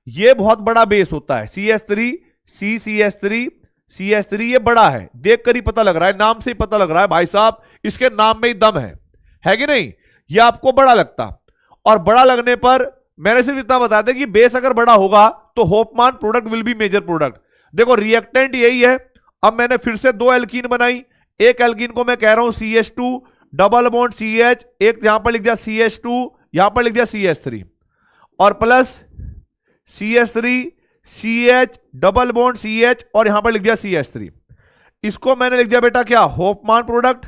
ये बहुत बड़ा बेस होता है, CH3 CCH3 CH3, ये बड़ा है, देखकर ही पता लग रहा है, नाम से ही पता लग रहा है भाई साहब इसके नाम में ही दम है कि नहीं। ये आपको बड़ा लगता, और बड़ा लगने पर मैंने सिर्फ इतना बता दें कि बेस अगर बड़ा होगा तो Hofmann product will be major product. देखो रिएक्टेंट यही है। अब मैंने फिर से 2 एल्कीन बनाई, एक एल्कीन को मैं कह रहा हूं CH2 डबल बॉन्ड CH, एक यहां पर लिख दिया CH2, यहां पर लिख दिया CH3, और plus CH3 CH double bond CH, और यहां पर लिख दिया CH3। इसको मैंने लिख दिया बेटा क्या होपमान प्रोडक्ट,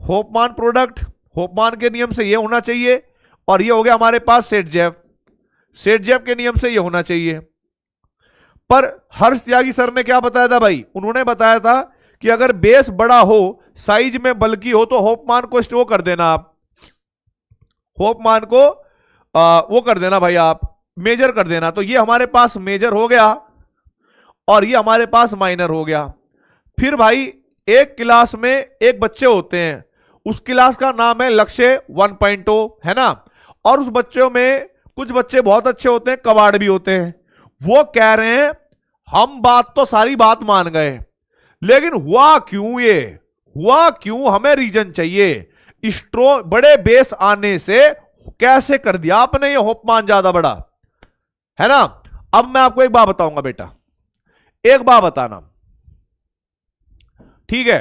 होपमान प्रोडक्ट, होपमान के नियम से ये होना चाहिए, और ये हो गया हमारे पास सेटजेप, सेटजेप के नियम से ये होना चाहिए। पर हर्ष त्यागी सर ने क्या बताया था भाई, उन्होंने बताया था कि अगर बेस बड़ा हो, साइज में बल्कि हो, तो होपमान को वो कर देना, आप होपमान को वो कर देना भाई, आप मेजर कर देना। तो ये हमारे पास मेजर हो गया, और ये हमारे पास माइनर हो गया। फिर भाई एक क्लास में एक बच्चे होते हैं, उस क्लास का नाम है लक्ष्य 1.0, है ना, और उस बच्चों में कुछ बच्चे बहुत अच्छे होते हैं, कबाड़ भी होते हैं। वो कह रहे हैं हम बात तो सारी बात मान गए, लेकिन हुआ क्यों, ये हुआ क्यों, हमें रीजन चाहिए। स्ट्रोंग बड़े बेस आने से कैसे कर दिया आपने ये होपमान ज्यादा बड़ा, है ना। अब मैं आपको एक बात बताऊंगा बेटा, एक बात बताना, ठीक है।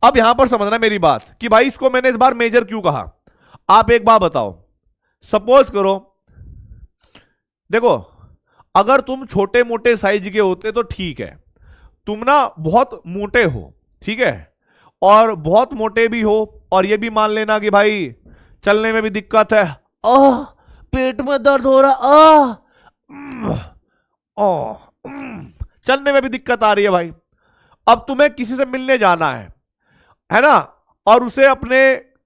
अब यहां पर समझना मेरी बात कि भाई इसको मैंने इस बार मेजर क्यों कहा। आप एक बात बताओ, सपोज करो, देखो अगर तुम छोटे मोटे साइज के होते तो ठीक है, तुम ना बहुत मोटे हो, ठीक है, और बहुत मोटे भी हो, और ये भी मान लेना कि भाई चलने में भी दिक्कत है, पेट में दर्द हो रहा, चलने में भी दिक्कत आ रही है भाई। अब तुम्हें किसी से मिलने जाना है ना, और उसे अपने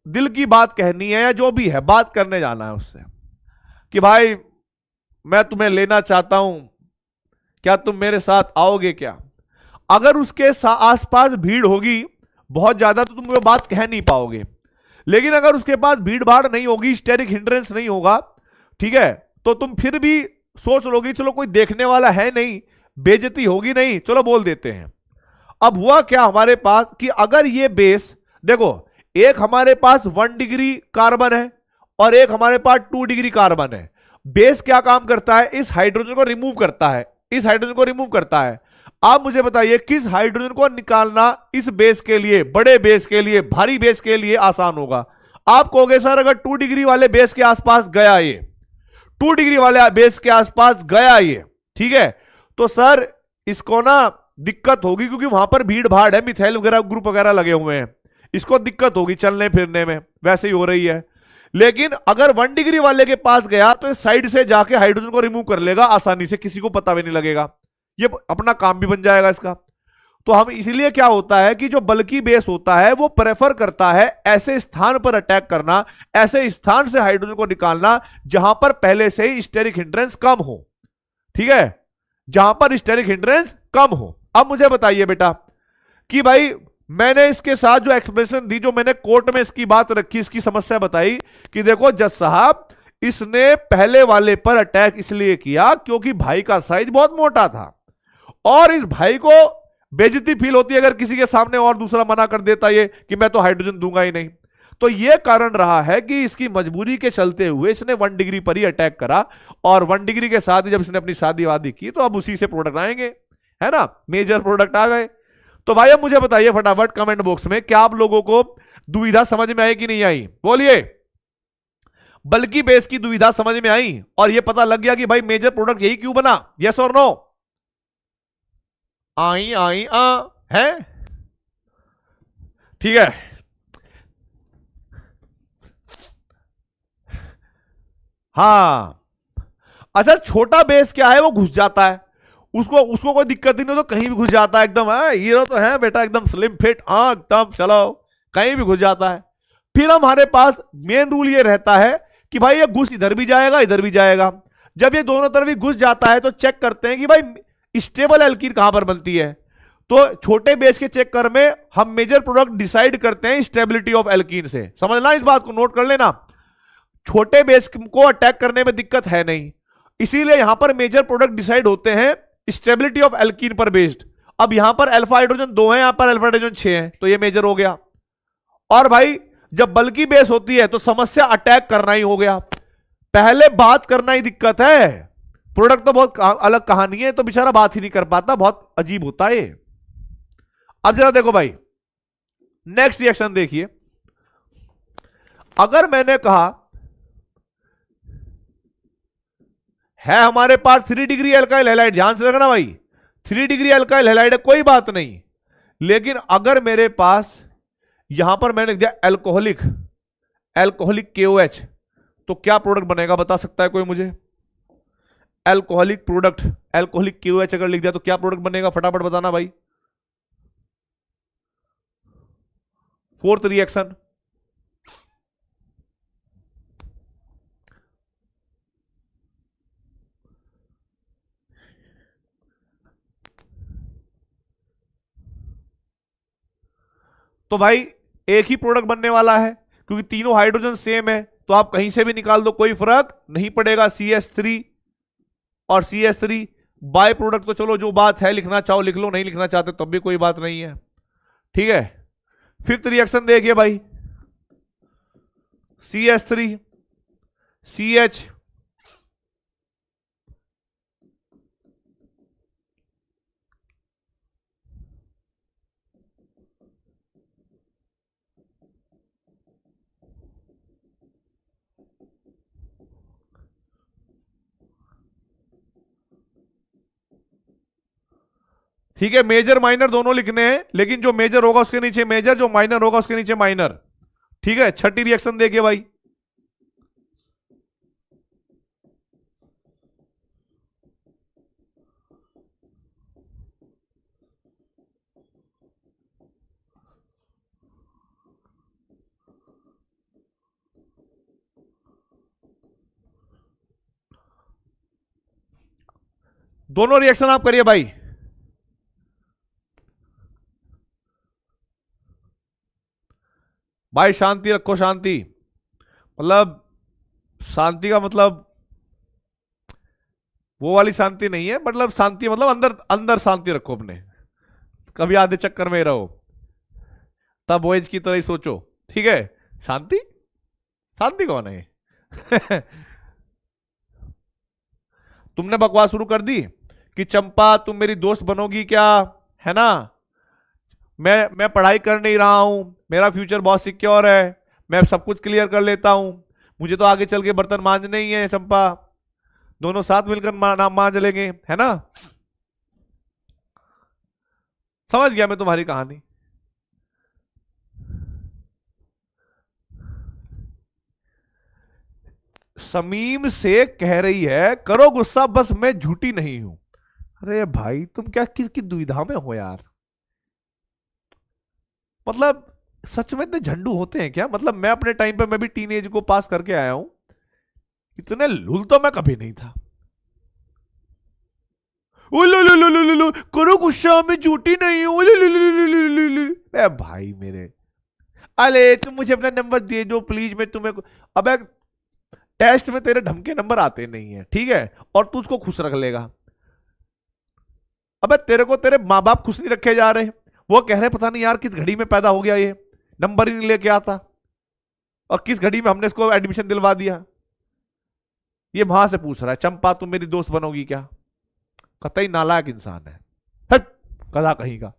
दिल की बात कहनी है, या जो भी है बात करने जाना है उससे कि भाई मैं तुम्हें लेना चाहता हूं, क्या तुम मेरे साथ आओगे क्या। अगर उसके आसपास भीड़ होगी बहुत ज्यादा तो तुम वो बात कह नहीं पाओगे, लेकिन अगर उसके पास भीड़ भाड़ नहीं होगी, स्टेरिक हिंड्रेंस नहीं होगा, ठीक है, तो तुम फिर भी सोच लोगे चलो कोई देखने वाला है नहीं, बेइज्जती होगी नहीं, चलो बोल देते हैं। अब हुआ क्या हमारे पास कि अगर ये बेस, देखो एक हमारे पास 1 डिग्री कार्बन है और एक हमारे पास 2 डिग्री कार्बन है। बेस क्या काम करता है, इस हाइड्रोजन को रिमूव करता है, इस हाइड्रोजन को रिमूव करता है। आप मुझे बताइए किस हाइड्रोजन को निकालना इस बेस के लिए, बड़े बेस के लिए, भारी बेस के लिए आसान होगा। आप कहोगे सर अगर 2 डिग्री वाले बेस के आसपास गया, ये 2 डिग्री वाले बेस के आसपास गया ये, ठीक है, तो सर इसको ना दिक्कत होगी क्योंकि वहां पर भीड़ भाड़ है, मिथाइल वगैरह ग्रुप वगैरह लगे हुए हैं, इसको दिक्कत होगी चलने फिरने में, वैसे ही हो रही है। लेकिन अगर 1 डिग्री वाले के पास गया तो इस साइड से जाके हाइड्रोजन को रिमूव कर लेगा आसानी से, किसी को पता भी नहीं लगेगा, ये अपना काम भी बन जाएगा इसका। तो हम इसलिए क्या होता है कि जो बल्कि बेस होता है वो प्रेफर करता है ऐसे स्थान पर अटैक करना, ऐसे स्थान से हाइड्रोजन को निकालना जहां पर पहले से ही स्टेरिक हिंड्रेंस कम हो, ठीक है, जहां पर स्टेरिक हिंड्रेंस कम हो। अब मुझे बताइए बेटा कि भाई मैंने इसके साथ जो एक्सप्रेशन दी, जो मैंने कोर्ट में इसकी बात रखी, इसकी समस्या बताई कि देखो जज साहब इसने पहले वाले पर अटैक इसलिए किया क्योंकि भाई का साइज बहुत मोटा था और इस भाई को बेइज्जती फील होती है अगर किसी के सामने और दूसरा मना कर देता ये कि मैं तो हाइड्रोजन दूंगा ही नहीं। तो ये कारण रहा है कि इसकी मजबूरी के चलते हुए इसने 1 डिग्री पर ही अटैक करा, और 1 डिग्री के साथ ही जब इसने अपनी शादी वादी की तो अब उसी से प्रोडक्ट आएंगे, है ना, मेजर प्रोडक्ट आ गए। तो भाई अब मुझे बताइए फटाफट कमेंट बॉक्स में, क्या आप लोगों को दुविधा समझ में आई कि नहीं आई? बोलिए। बल्कि बेस की दुविधा समझ में आई और ये पता लग गया कि भाई मेजर प्रोडक्ट यही क्यों बना? यस और नो? आई आई आ है, ठीक है। हाँ, अच्छा छोटा बेस क्या है, वो घुस जाता है, उसको उसको कोई दिक्कत ही नहीं, तो कहीं भी घुस जाता है एकदम। है हीरो तो है बेटा, एकदम स्लिम फिट, हाँ एकदम चलो, कहीं भी घुस जाता है। फिर हमारे पास मेन रूल ये रहता है कि भाई ये घुस इधर भी जाएगा इधर भी जाएगा। जब ये दोनों तरफ ही घुस जाता है तो चेक करते हैं कि भाई स्टेबल एल्कीन कहां पर बनती है। तो छोटे बेस के चक्कर में हम मेजर प्रोडक्ट डिसाइड करते हैं स्टेबिलिटी ऑफ एल्कीन से। समझना, इस बात को नोट कर लेना। छोटे बेस को अटैक करने में दिक्कत है नहीं, इसीलिए यहां पर मेजर प्रोडक्ट डिसाइड होते हैं स्टेबिलिटी ऑफ एल्कीन पर बेस्ड। अब यहां पर अल्फा हाइड्रोजन 2 है, यहां पर अल्फा हाइड्रोजन 6 है, तो ये मेजर हो गया। और भाई जब बल्कि बेस होती है तो समस्या अटैक करना ही हो गया, पहले बात करना ही दिक्कत है। प्रोडक्ट तो बहुत अलग कहानी है, तो बेचारा बात ही नहीं कर पाता, बहुत अजीब होता है। अब जरा देखो भाई, नेक्स्ट रिएक्शन देखिए। अगर मैंने कहा है हमारे पास 3 डिग्री एल्काइल हैलाइड, ध्यान से रखना भाई, 3 डिग्री एल्काइल हैलाइड है, कोई बात नहीं। लेकिन अगर मेरे पास यहां पर मैंने लिख दिया एल्कोहलिक, एल्कोहलिक KOH, तो क्या प्रोडक्ट बनेगा बता सकता है कोई मुझे? एल्कोहलिक प्रोडक्ट, एल्कोहलिक KOH अगर लिख दिया तो क्या प्रोडक्ट बनेगा, फटाफट बताना भाई। फोर्थ रिएक्शन, तो भाई एक ही प्रोडक्ट बनने वाला है, क्योंकि तीनों हाइड्रोजन सेम है, तो आप कहीं से भी निकाल दो कोई फर्क नहीं पड़ेगा। CH3 और CH3 बाय प्रोडक्ट, तो चलो जो बात है लिखना चाहो लिख लो, नहीं लिखना चाहते तब भी कोई बात नहीं है, ठीक है। फिफ्थ रिएक्शन देखिए भाई, CH3 CH, ठीक है। मेजर माइनर दोनों लिखने हैं, लेकिन जो मेजर होगा उसके नीचे मेजर, जो माइनर होगा उसके नीचे माइनर, ठीक है। छठी रिएक्शन देखिए भाई, दोनों रिएक्शन आप करिए भाई। भाई शांति रखो, शांति, मतलब शांति का मतलब वो वाली शांति नहीं है, मतलब शांति मतलब अंदर अंदर शांति रखो अपने, कभी आधे चक्कर में रहो, तब बॉयज की तरह ही सोचो, ठीक है। शांति, शांति कौन है? तुमने बकवास शुरू कर दी कि चंपा तुम मेरी दोस्त बनोगी क्या, है ना? मैं पढ़ाई कर नहीं रहा हूं, मेरा फ्यूचर बहुत सिक्योर है, मैं सब कुछ क्लियर कर लेता हूं, मुझे तो आगे चल के बर्तन मांजने ही है चंपा, दोनों साथ मिलकर मांज लेंगे, है ना? समझ गया मैं तुम्हारी कहानी। समीम से कह रही है करो गुस्सा, बस मैं झूठी नहीं हूं। अरे भाई तुम क्या किसकी दुविधा में हो यार? मतलब सच में इतने झंडू होते हैं क्या? मतलब मैं अपने टाइम पे मैं भी टीनेज को पास करके आया हूं, इतने लुल तो मैं कभी नहीं था। करो गुस्सा, मैं झूठी नहीं हूं। भाई मेरे, अरे तुम मुझे अपना नंबर दे दो प्लीज, मैं तुम्हें, अब टेस्ट में तेरे ढंग नंबर आते नहीं है, ठीक है, और तू उसको खुश रख लेगा। अबे तेरे को तेरे माँ बाप खुश नहीं रखे जा रहे, वो कह रहे पता नहीं यार किस घड़ी में पैदा हो गया, ये नंबर ही नहीं लेके आता, और किस घड़ी में हमने इसको एडमिशन दिलवा दिया। ये वहां से पूछ रहा है चंपा तुम मेरी दोस्त बनोगी क्या? कतई नालायक इंसान है, हट, गधा कहीं का।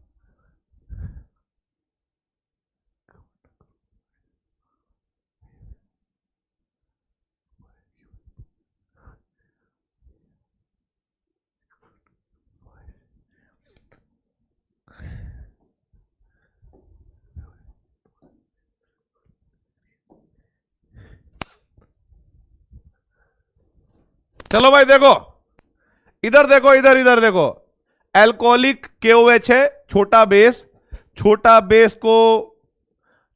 चलो भाई देखो, इधर देखो, इधर इधर देखो, एल्कोहलिक KOH है, छोटा बेस, छोटा बेस को,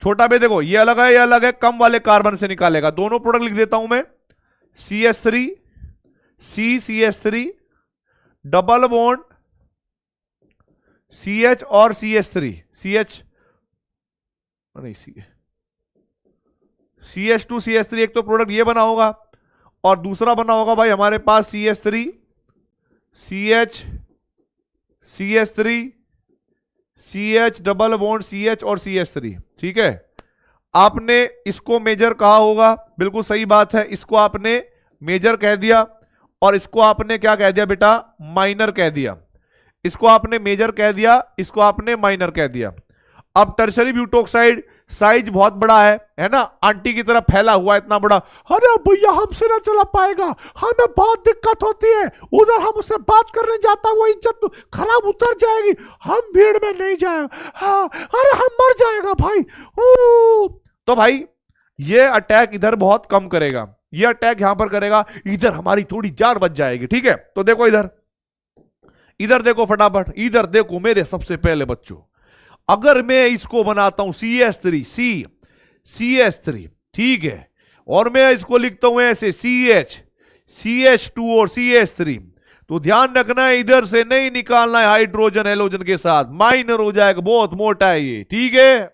छोटा बेस देखो ये अलग है, ये अलग है, कम वाले कार्बन से निकालेगा। दोनों प्रोडक्ट लिख देता हूं मैं, CH3 CCH3 double bond CH और CH3 CH नहीं CH2 CH3, एक तो प्रोडक्ट ये बना होगा और दूसरा बना होगा भाई हमारे पास CH3 CH CH3 CH double bond CH और CH3। ठीक है, आपने इसको मेजर कहा होगा, बिल्कुल सही बात है, इसको आपने मेजर कह दिया और इसको आपने क्या कह दिया बेटा, माइनर कह दिया। इसको आपने मेजर कह दिया, इसको आपने माइनर कह दिया। अब टर्शरी ब्यूटोक्साइड साइज बहुत बड़ा है ना, आंटी की तरह फैला हुआ इतना बड़ा, अरे भैया हमसे ना चला पाएगा, हमें बहुत दिक्कत होती है, उधर हम उससे बात करने जाता वो इज्जत खराब उतर जाएगी, हम भीड़ में नहीं जाएगा, हाँ, अरे हम मर जाएगा भाई। ओ तो भाई ये अटैक इधर बहुत कम करेगा, ये अटैक यहां पर करेगा, इधर हमारी थोड़ी जान बच जाएगी। ठीक है, तो देखो इधर, इधर देखो फटाफट, इधर देखो मेरे सबसे पहले बच्चों, अगर मैं इसको बनाता हूं CH3 CH3, ठीक है, और मैं इसको लिखता हूं ऐसे CH2 और CH3, तो ध्यान रखना है इधर से नहीं निकालना है हाइड्रोजन हेलोजन के साथ, माइनर हो जाएगा, बहुत मोटा है ये। ठीक है,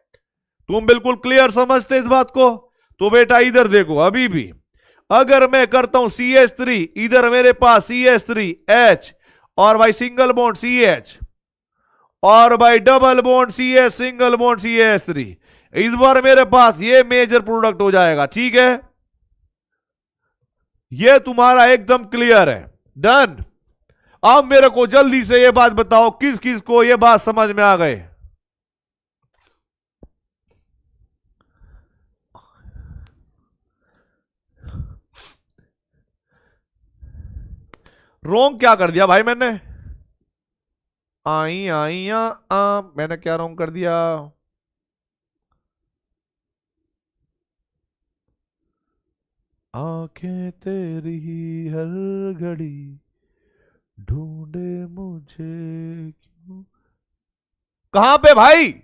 तुम बिल्कुल क्लियर समझते इस बात को। तो बेटा इधर देखो, अभी भी अगर मैं करता हूं CH3, इधर मेरे पास CH3H और भाई सिंगल बॉन्ड CH और भाई double bond CH single bond CH3, इस बार मेरे पास ये मेजर प्रोडक्ट हो जाएगा। ठीक है, ये तुम्हारा एकदम क्लियर है, डन। अब मेरे को जल्दी से ये बात बताओ, किस किस को ये बात समझ में आ गए? रोंग क्या कर दिया भाई मैंने? आई आई मैंने क्या रोंग कर दिया? आंखें तेरी हर घड़ी ढूंढे मुझे क्यों, कहां पे भाई?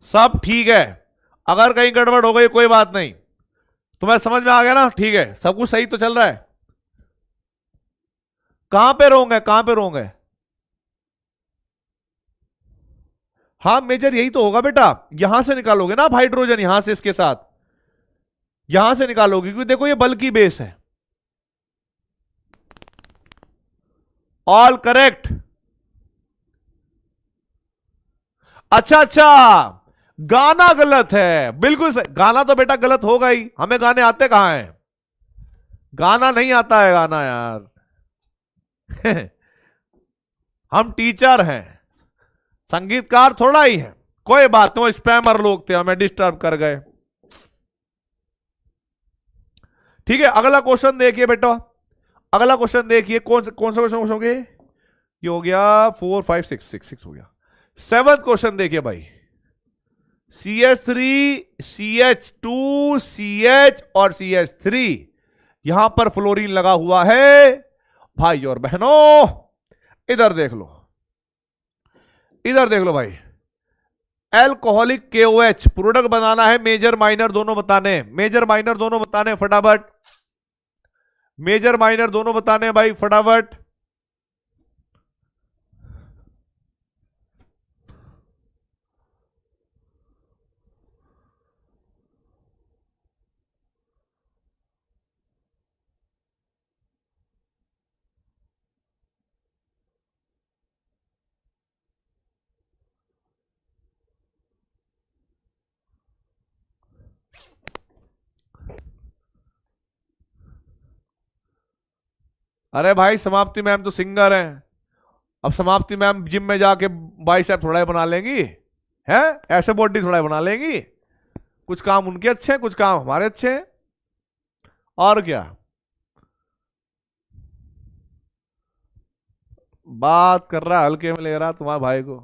सब ठीक है, अगर कहीं गड़बड़ हो गई कोई बात नहीं, तुम्हें समझ में आ गया ना? ठीक है, सब कुछ सही तो चल रहा है। कहां पे रोंग है, कहां पे रोंग है? हाँ मेजर यही तो होगा बेटा, यहां से निकालोगे ना आप हाइड्रोजन, यहां से इसके साथ यहां से निकालोगे, क्योंकि देखो ये बल्कि बेस है। All correct. अच्छा अच्छा, गाना गलत है, बिल्कुल सही, गाना तो बेटा गलत होगा ही, हमें गाने आते कहां हैं? गाना नहीं आता है गाना यार। हम टीचर हैं, संगीतकार थोड़ा ही है। कोई बात नहीं, स्पैमर लोग थे, हमें डिस्टर्ब कर गए। ठीक है, अगला क्वेश्चन देखिए बेटा, अगला क्वेश्चन देखिए, कौन सा क्वेश्चन हो गया? ये हो गया 4 5 6 हो गया। 7th क्वेश्चन देखिए भाई, CH3 CH2 CH और CH3, यहां पर फ्लोरीन लगा हुआ है। भाई और बहनों इधर देख लो, इधर देख लो भाई, एल्कोहलिक KOH प्रोडक्ट बनाना है, मेजर माइनर दोनों बताने, मेजर माइनर दोनों बताने फटाफट, मेजर माइनर दोनों बताने भाई फटाफट। अरे भाई समाप्ति मैम तो सिंगर हैं, अब समाप्ति मैम जिम में जाके बाइसेप थोड़ा ही बना लेंगी, है ऐसे बॉडी थोड़ा ही बना लेंगी। कुछ काम उनके अच्छे हैं, कुछ काम हमारे अच्छे हैं, और क्या। बात कर रहा है, हल्के में ले रहा तुम्हारे भाई को,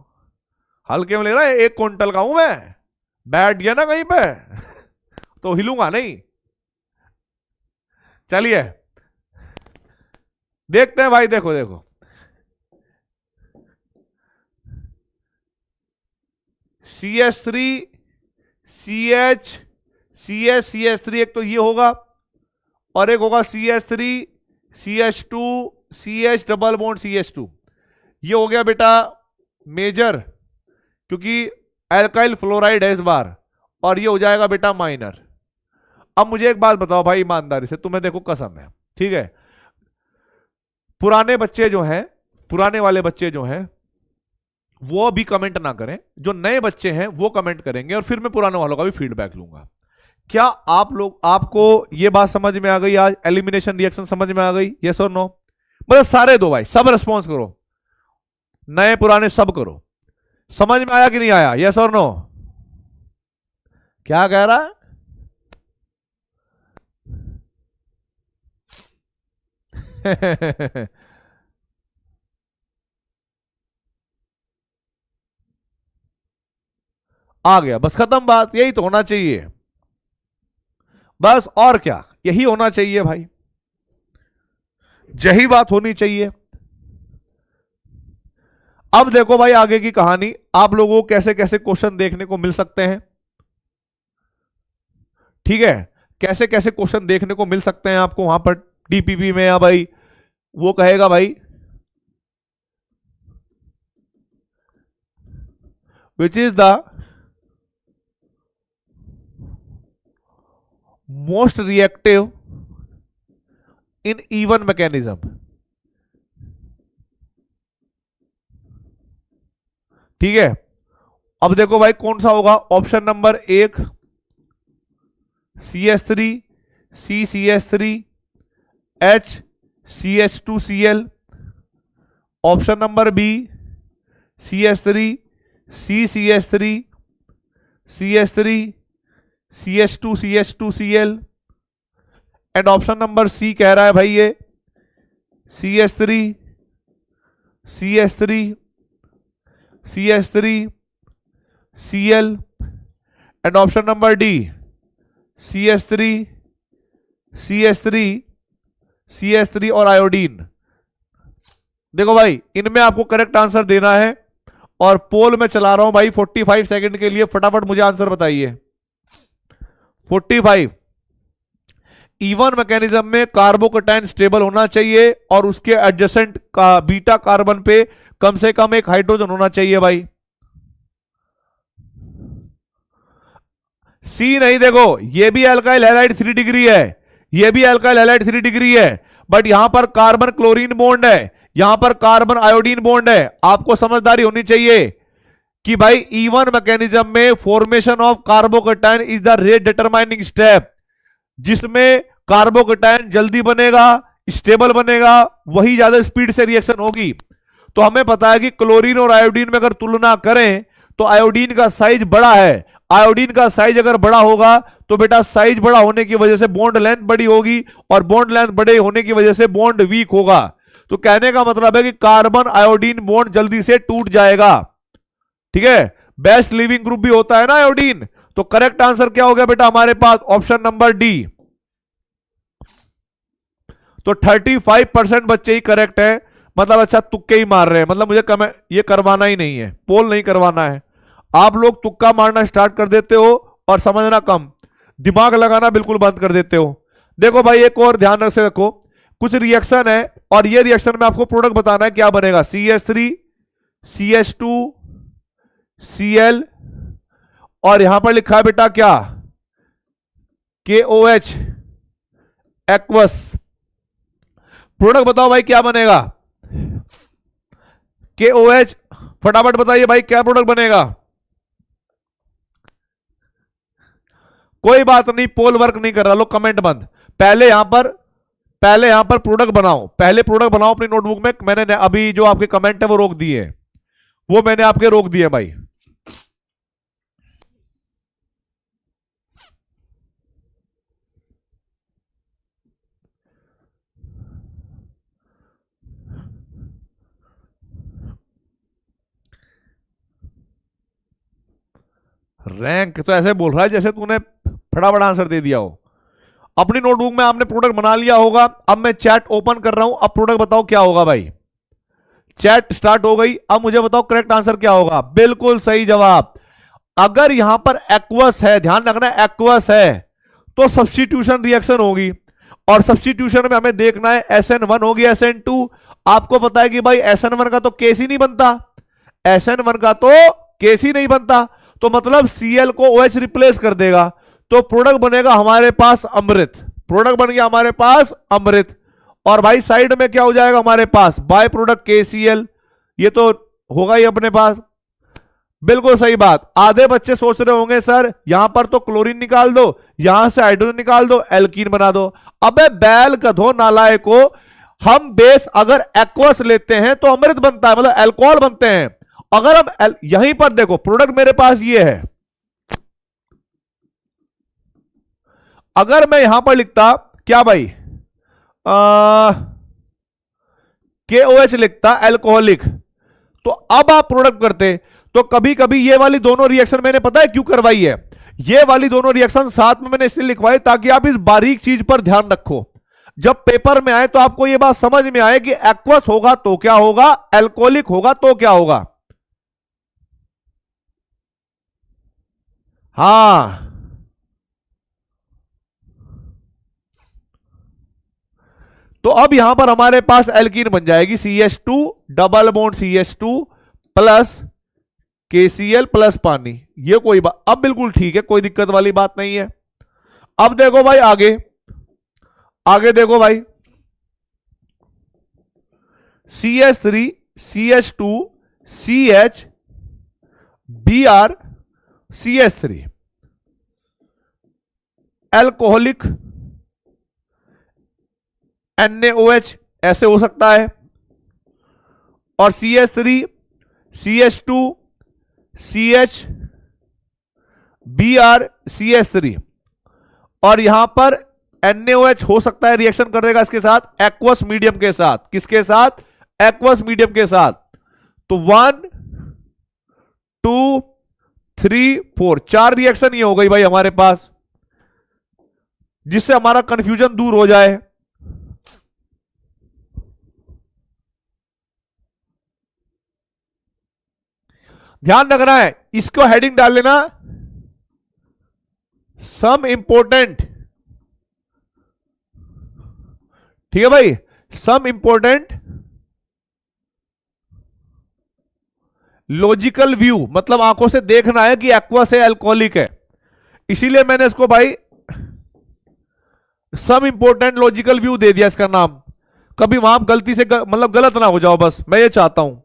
हल्के में ले रहा है। 1 क्विंटल का हूं मैं, बैठ गया ना कहीं पे तो हिलूंगा नहीं। चलिए देखते हैं भाई, देखो देखो, CH3 CH CH3, एक तो ये होगा, और एक होगा CH3 CH2 CH double bond CH2। ये हो गया बेटा मेजर, क्योंकि एल्काइल फ्लोराइड है इस बार, और ये हो जाएगा बेटा माइनर। अब मुझे एक बात बताओ भाई ईमानदारी से, तुम्हें देखो कसम है, ठीक है, पुराने बच्चे जो हैं, पुराने वाले बच्चे जो हैं वो भी कमेंट ना करें, जो नए बच्चे हैं वो कमेंट करेंगे, और फिर मैं पुराने वालों का भी फीडबैक लूंगा। क्या आप लोग, आपको ये बात समझ में आ गई आज, एलिमिनेशन रिएक्शन समझ में आ गई, यस और नो? मतलब सारे दो भाई, सब रेस्पॉन्स करो, नए पुराने सब करो। समझ में आया कि नहीं आया, यस और नो? क्या कह रहा है आ गया, बस खत्म बात, यही तो होना चाहिए, बस और क्या, यही होना चाहिए भाई, यही बात होनी चाहिए। अब देखो भाई आगे की कहानी, आप लोगों को कैसे कैसे क्वेश्चन देखने को मिल सकते हैं, ठीक है, कैसे कैसे क्वेश्चन देखने को मिल सकते हैं आपको वहां पर टीपीपी में, या भाई वो कहेगा भाई which is the most reactive in even mechanism, ठीक है। अब देखो भाई कौन सा होगा, option number 1 CH3 CCH3 HCH2Cl, option number B CH3 CCH3 CH3 CH2CH2Cl, and option number C कह रहा है भाई ये CH3 CH3 CH3 Cl, and option number D CH3 CH3 CH3 और आयोडीन। देखो भाई इनमें आपको करेक्ट आंसर देना है, और पोल में चला रहा हूं भाई 45 सेकंड के लिए, फटाफट मुझे आंसर बताइए। 45। इवन मैकेनिज्म में कार्बोकटाइन स्टेबल होना चाहिए, और उसके एडजेसेंट का बीटा कार्बन पे कम से कम एक हाइड्रोजन होना चाहिए भाई। सी नहीं, देखो ये भी अल्काइल हैलाइड 3 डिग्री है, ये भी अल्काइल हैलाइड 3 डिग्री है, बट यहां पर कार्बन क्लोरीन बॉन्ड है, यहां पर कार्बन आयोडीन बॉन्ड है। आपको समझदारी होनी चाहिए कि भाई इवन मैकेनिज्म में formation of कार्बोकटाइन is the rate determining step, जिसमें कार्बोकटाइन जल्दी बनेगा, स्टेबल बनेगा, वही ज्यादा स्पीड से रिएक्शन होगी। तो हमें पता है कि क्लोरीन और आयोडीन में अगर तुलना करें तो आयोडीन का साइज बड़ा है, आयोडीन का साइज अगर बड़ा होगा तो बेटा साइज बड़ा होने की वजह से बॉन्ड लेंथ बड़ी होगी, और बॉन्ड लेंथ बड़े होने की वजह से बॉन्ड वीक होगा। तो कहने का मतलब है कि कार्बन आयोडीन बॉन्ड जल्दी से टूट जाएगा, ठीक है। बेस्ट लिविंग ग्रुप भी होता है ना आयोडीन। तो करेक्ट आंसर क्या हो गया बेटा हमारे पास, ऑप्शन नंबर डी। तो 35% बच्चे ही करेक्ट है, मतलब अच्छा तुक्के ही मार रहे हैं, मतलब मुझे कमेंट ये करवाना ही नहीं है, पोल नहीं करवाना है। आप लोग तुक्का मारना स्टार्ट कर देते हो और समझना कम, दिमाग लगाना बिल्कुल बंद कर देते हो। देखो भाई एक और ध्यान से रखो, कुछ रिएक्शन है, और ये रिएक्शन में आपको प्रोडक्ट बताना है क्या बनेगा, CH3 CH2 Cl, और यहां पर लिखा है बेटा क्या, KOH एक्वस। प्रोडक्ट बताओ भाई क्या बनेगा, KOH, फटाफट बताइए भाई क्या प्रोडक्ट बनेगा। कोई बात नहीं, पोल वर्क नहीं कर रहा, लो कमेंट बंद। पहले यहां पर पहले यहां पर प्रोडक्ट बनाओ, पहले प्रोडक्ट बनाओ अपनी नोटबुक में। मैंने अभी जो आपके कमेंट है वो रोक दिए, वो मैंने आपके रोक दिए भाई। रैंक तो ऐसे बोल रहा है जैसे तूने फटाफट आंसर दे दिया हो। अपनी नोटबुक में आपने प्रोडक्ट बना लिया होगा। अब मैं चैट ओपन कर रहा हूं, अब प्रोडक्ट बताओ क्या होगा भाई। चैट स्टार्ट हो गई। अब मुझे बताओ करेक्ट आंसर क्या होगा। बिल्कुल सही जवाब। अगर यहां पर एक्वस है, ध्यान रखना एक्वस है, तो सब्स्टिट्यूशन रिएक्शन होगी। और सब्स्टिट्यूशन में हमें देखना है SN1 होगी SN2। आपको पता है कि भाई SN1 का तो केस ही नहीं बनता, SN1 का तो केस ही नहीं बनता, तो मतलब Cl को OH रिप्लेस कर देगा, तो प्रोडक्ट बनेगा हमारे पास अमृत। प्रोडक्ट बन गया हमारे पास अमृत। और भाई साइड में क्या हो जाएगा हमारे पास, बाय प्रोडक्ट KCl, ये तो होगा ही अपने पास। बिल्कुल सही बात। आधे बच्चे सोच रहे होंगे सर यहां पर तो क्लोरीन निकाल दो, यहां से हाइड्रोजन निकाल दो, एल्कीन बना दो। अबे बैल गधो नालायक को, हम बेस अगर एक्वस लेते हैं तो अमृत बनता है, मतलब अल्कोहल बनते हैं। अगर हम यहीं पर देखो प्रोडक्ट मेरे पास ये है, अगर मैं यहां पर लिखता क्या भाई KOH लिखता अल्कोहलिक, तो अब आप प्रोडक्ट करते तो कभी कभी ये वाली दोनों रिएक्शन मैंने पता है क्यों करवाई है, ये वाली दोनों रिएक्शन साथ में मैंने इसलिए लिखवाई ताकि आप इस बारीक चीज पर ध्यान रखो। जब पेपर में आए तो आपको यह बात समझ में आए कि एक्वस होगा तो क्या होगा, अल्कोहलिक होगा तो क्या होगा। हां, तो अब यहां पर हमारे पास एल्कीन बन जाएगी CH2 double bond CH2 plus KCl plus पानी। ये कोई बात, अब बिल्कुल ठीक है, कोई दिक्कत वाली बात नहीं है। अब देखो भाई आगे, आगे देखो भाई, CH3 CH2 CH Br CH3 alcoholic NaOH ऐसे हो सकता है, और CH3 CH2 CH Br CH3, और यहां पर NaOH हो सकता है रिएक्शन कर देगा इसके साथ एक्वस मीडियम के साथ। किसके साथ, एक्वस मीडियम के साथ। तो 1 2 3 4 4 रिएक्शन ये हो गई भाई हमारे पास, जिससे हमारा कंफ्यूजन दूर हो जाए। ध्यान रखना है, इसको हेडिंग डाल लेना सम इंपोर्टेंट, ठीक है भाई, सम इंपोर्टेंट लॉजिकल व्यू, मतलब आंखों से देखना है कि एक्वस है अल्कोहलिक है, इसीलिए मैंने इसको भाई सम इंपोर्टेंट लॉजिकल व्यू दे दिया इसका नाम। कभी वहां गलती से मतलब गलत ना हो जाओ, बस मैं ये चाहता हूं।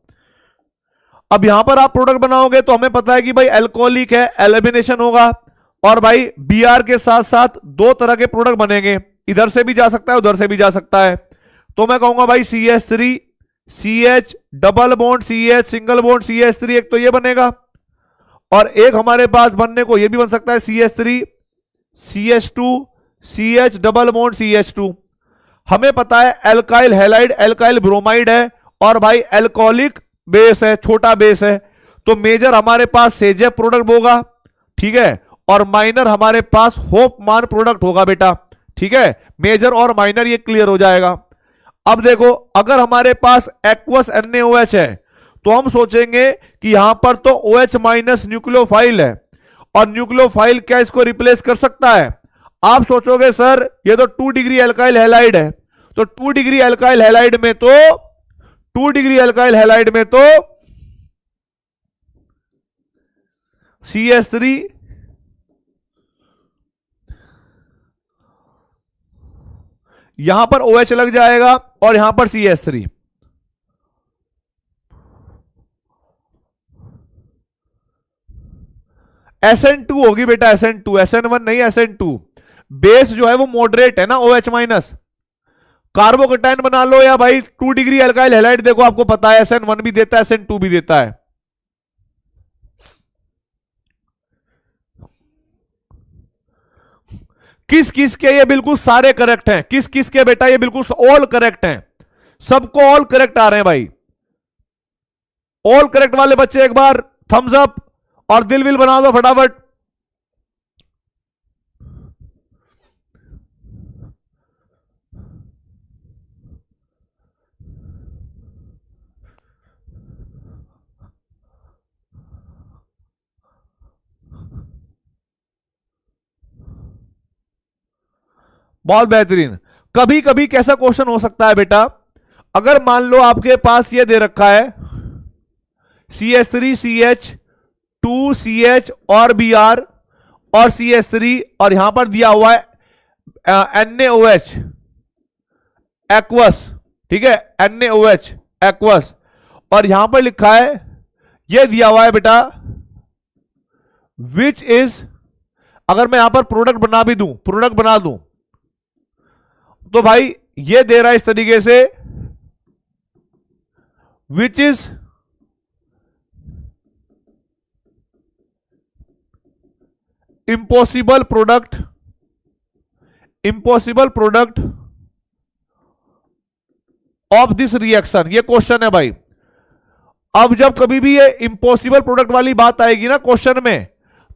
अब यहां पर आप प्रोडक्ट बनाओगे तो हमें पता है कि भाई अल्कोहलिक है, एलिमिनेशन होगा, और भाई Br के साथ साथ दो तरह के प्रोडक्ट बनेंगे, इधर से भी जा सकता है उधर से भी जा सकता है। तो मैं कहूंगा भाई CH3 CH double bond CH single bond CH3, एक तो ये बनेगा, और एक हमारे पास बनने को ये भी बन सकता है CH3 CH2 CH double bond CH2। हमें पता है एल्काइल हैलाइड एल्काइल ब्रोमाइड है, और भाई अल्कोहलिक बेस है, छोटा बेस है, तो मेजर हमारे पास सेजेब प्रोडक्ट होगा, ठीक है, और माइनर हमारे पास होपमान प्रोडक्ट होगा बेटा, ठीक है। मेजर और माइनर ये क्लियर हो जाएगा। अब देखो अगर हमारे पास एक्वस NaOH है तो हम सोचेंगे कि यहां पर तो OH माइनस न्यूक्लियोफाइल है, और न्यूक्लियोफाइल क्या इसको रिप्लेस कर सकता है। आप सोचोगे सर ये तो 2 डिग्री अल्काइल हैलाइड है, तो 2 डिग्री अल्काइल हैलाइड में तो 2 डिग्री अल्काइल हैलाइड में तो CH3 यहां पर OH लग जाएगा और यहां पर CH3। SN2 होगी बेटा, SN2, SN1 नहीं SN2। बेस जो है वो मॉडरेट है ना OH माइनस। कार्बोकेटाइन बना लो या भाई 2 डिग्री अल्काइल हैलाइड, देखो आपको पता है SN1 भी देता है SN2 भी देता है। किस किस के ये बिल्कुल सारे करेक्ट हैं, किस किस के बेटा ये बिल्कुल ऑल करेक्ट हैं, सबको ऑल करेक्ट आ रहे हैं भाई। ऑल करेक्ट वाले बच्चे एक बार थम्स अप और दिल विल बना दो फटाफट। बहुत बेहतरीन। कभी कभी कैसा क्वेश्चन हो सकता है बेटा, अगर मान लो आपके पास ये दे रखा है CH3CH2CH और Br और CH3 और यहां पर दिया हुआ है NaOH एक्वस, ठीक है, NaOH एक्वस, और यहां पर लिखा है, ये दिया हुआ है बेटा विच इज, अगर मैं यहां पर प्रोडक्ट बना भी दूं, प्रोडक्ट बना दूं, तो भाई ये दे रहा है इस तरीके से which is impossible product, impossible product of this reaction. ये क्वेश्चन है भाई। अब जब कभी भी ये इम्पॉसिबल प्रोडक्ट वाली बात आएगी ना क्वेश्चन में,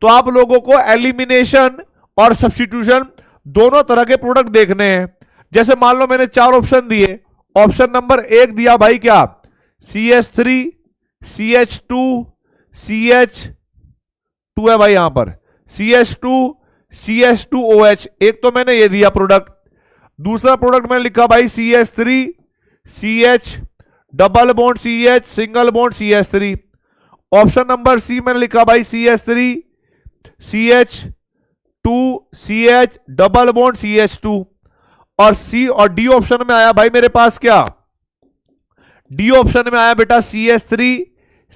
तो आप लोगों को एलिमिनेशन और सब्स्टिट्यूशन दोनों तरह के प्रोडक्ट देखने हैं। जैसे मान लो मैंने 4 ऑप्शन दिए, ऑप्शन नंबर 1 दिया भाई क्या, CH3 CH2 CH2 है भाई, यहां पर CH2 CH2OH, एक तो मैंने ये दिया प्रोडक्ट। दूसरा प्रोडक्ट मैंने लिखा भाई CH3 CH double bond CH single bond CH3। Option number C मैंने लिखा भाई CH3 CH2 CH double bond CH2। और सी और डी ऑप्शन में आया भाई मेरे पास क्या, डी ऑप्शन में आया बेटा CH3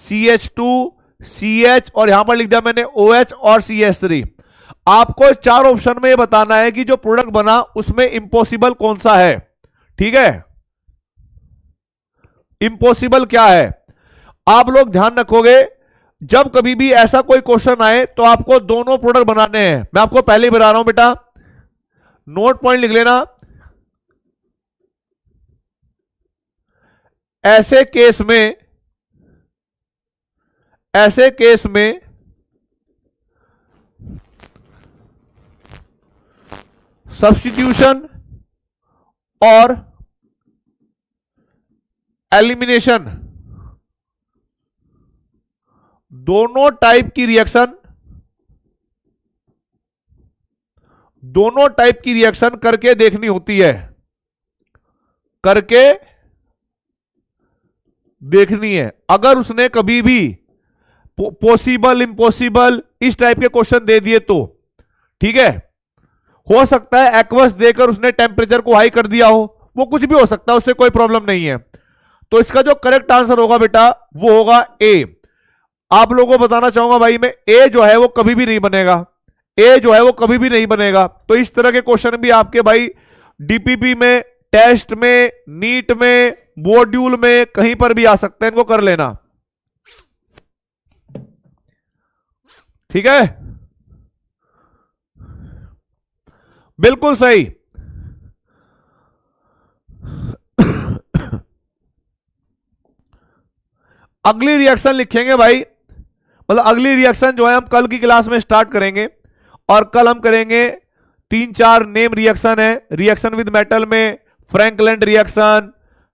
CH2 CH और यहां पर लिख दिया मैंने OH और CH3। आपको 4 ऑप्शन में ये बताना है कि जो प्रोडक्ट बना उसमें इंपॉसिबल कौन सा है, ठीक है, इंपॉसिबल क्या है। आप लोग ध्यान रखोगे, जब कभी भी ऐसा कोई क्वेश्चन आए तो आपको दोनों प्रोडक्ट बनाने हैं। मैं आपको पहले ही बता रहा हूं बेटा, नोट पॉइंट लिख लेना। ऐसे केस में सब्स्टिट्यूशन और एलिमिनेशन दोनों टाइप की रिएक्शन करके देखनी होती है, करके देखनी है। अगर उसने कभी भी पॉसिबल इम्पॉसिबल इस टाइप के क्वेश्चन दे दिए तो, ठीक है, हो सकता है एक्वस देकर उसने टेम्परेचर को हाई कर दिया हो, वो कुछ भी हो सकता है, उससे कोई प्रॉब्लम नहीं है। तो इसका जो करेक्ट आंसर होगा बेटा वो होगा ए। आप लोगों को बताना चाहूंगा भाई मैं, ए जो है वो कभी भी नहीं बनेगा, ए जो है वो कभी भी नहीं बनेगा। तो इस तरह के क्वेश्चन भी आपके भाई डीपीपी में, टेस्ट में, नीट में, मॉड्यूल में, कहीं पर भी आ सकते हैं, इनको कर लेना, ठीक है, बिल्कुल सही। अगली रिएक्शन लिखेंगे भाई, मतलब अगली रिएक्शन जो है हम कल की क्लास में स्टार्ट करेंगे, और कल हम करेंगे 3-4 नेम रिएक्शन है। रिएक्शन विद मेटल में Frankland reaction,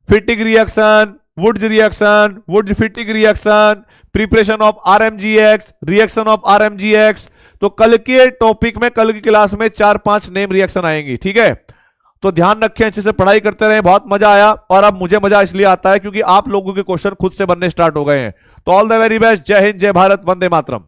Fittig reaction, Wurtz reaction, Wurtz Fittig reaction, preparation of RMGX, reaction of RMGX। तो कल के टॉपिक में, कल की क्लास में 4-5 नेम रिएक्शन आएंगी, ठीक है। तो ध्यान रखें, अच्छे से पढ़ाई करते रहे। बहुत मजा आया, और अब मुझे मजा इसलिए आता है क्योंकि आप लोगों के क्वेश्चन खुद से बनने स्टार्ट हो गए हैं। तो ऑल द वेरी बेस्ट, जय हिंद, जय भारत, वंदे मातरम।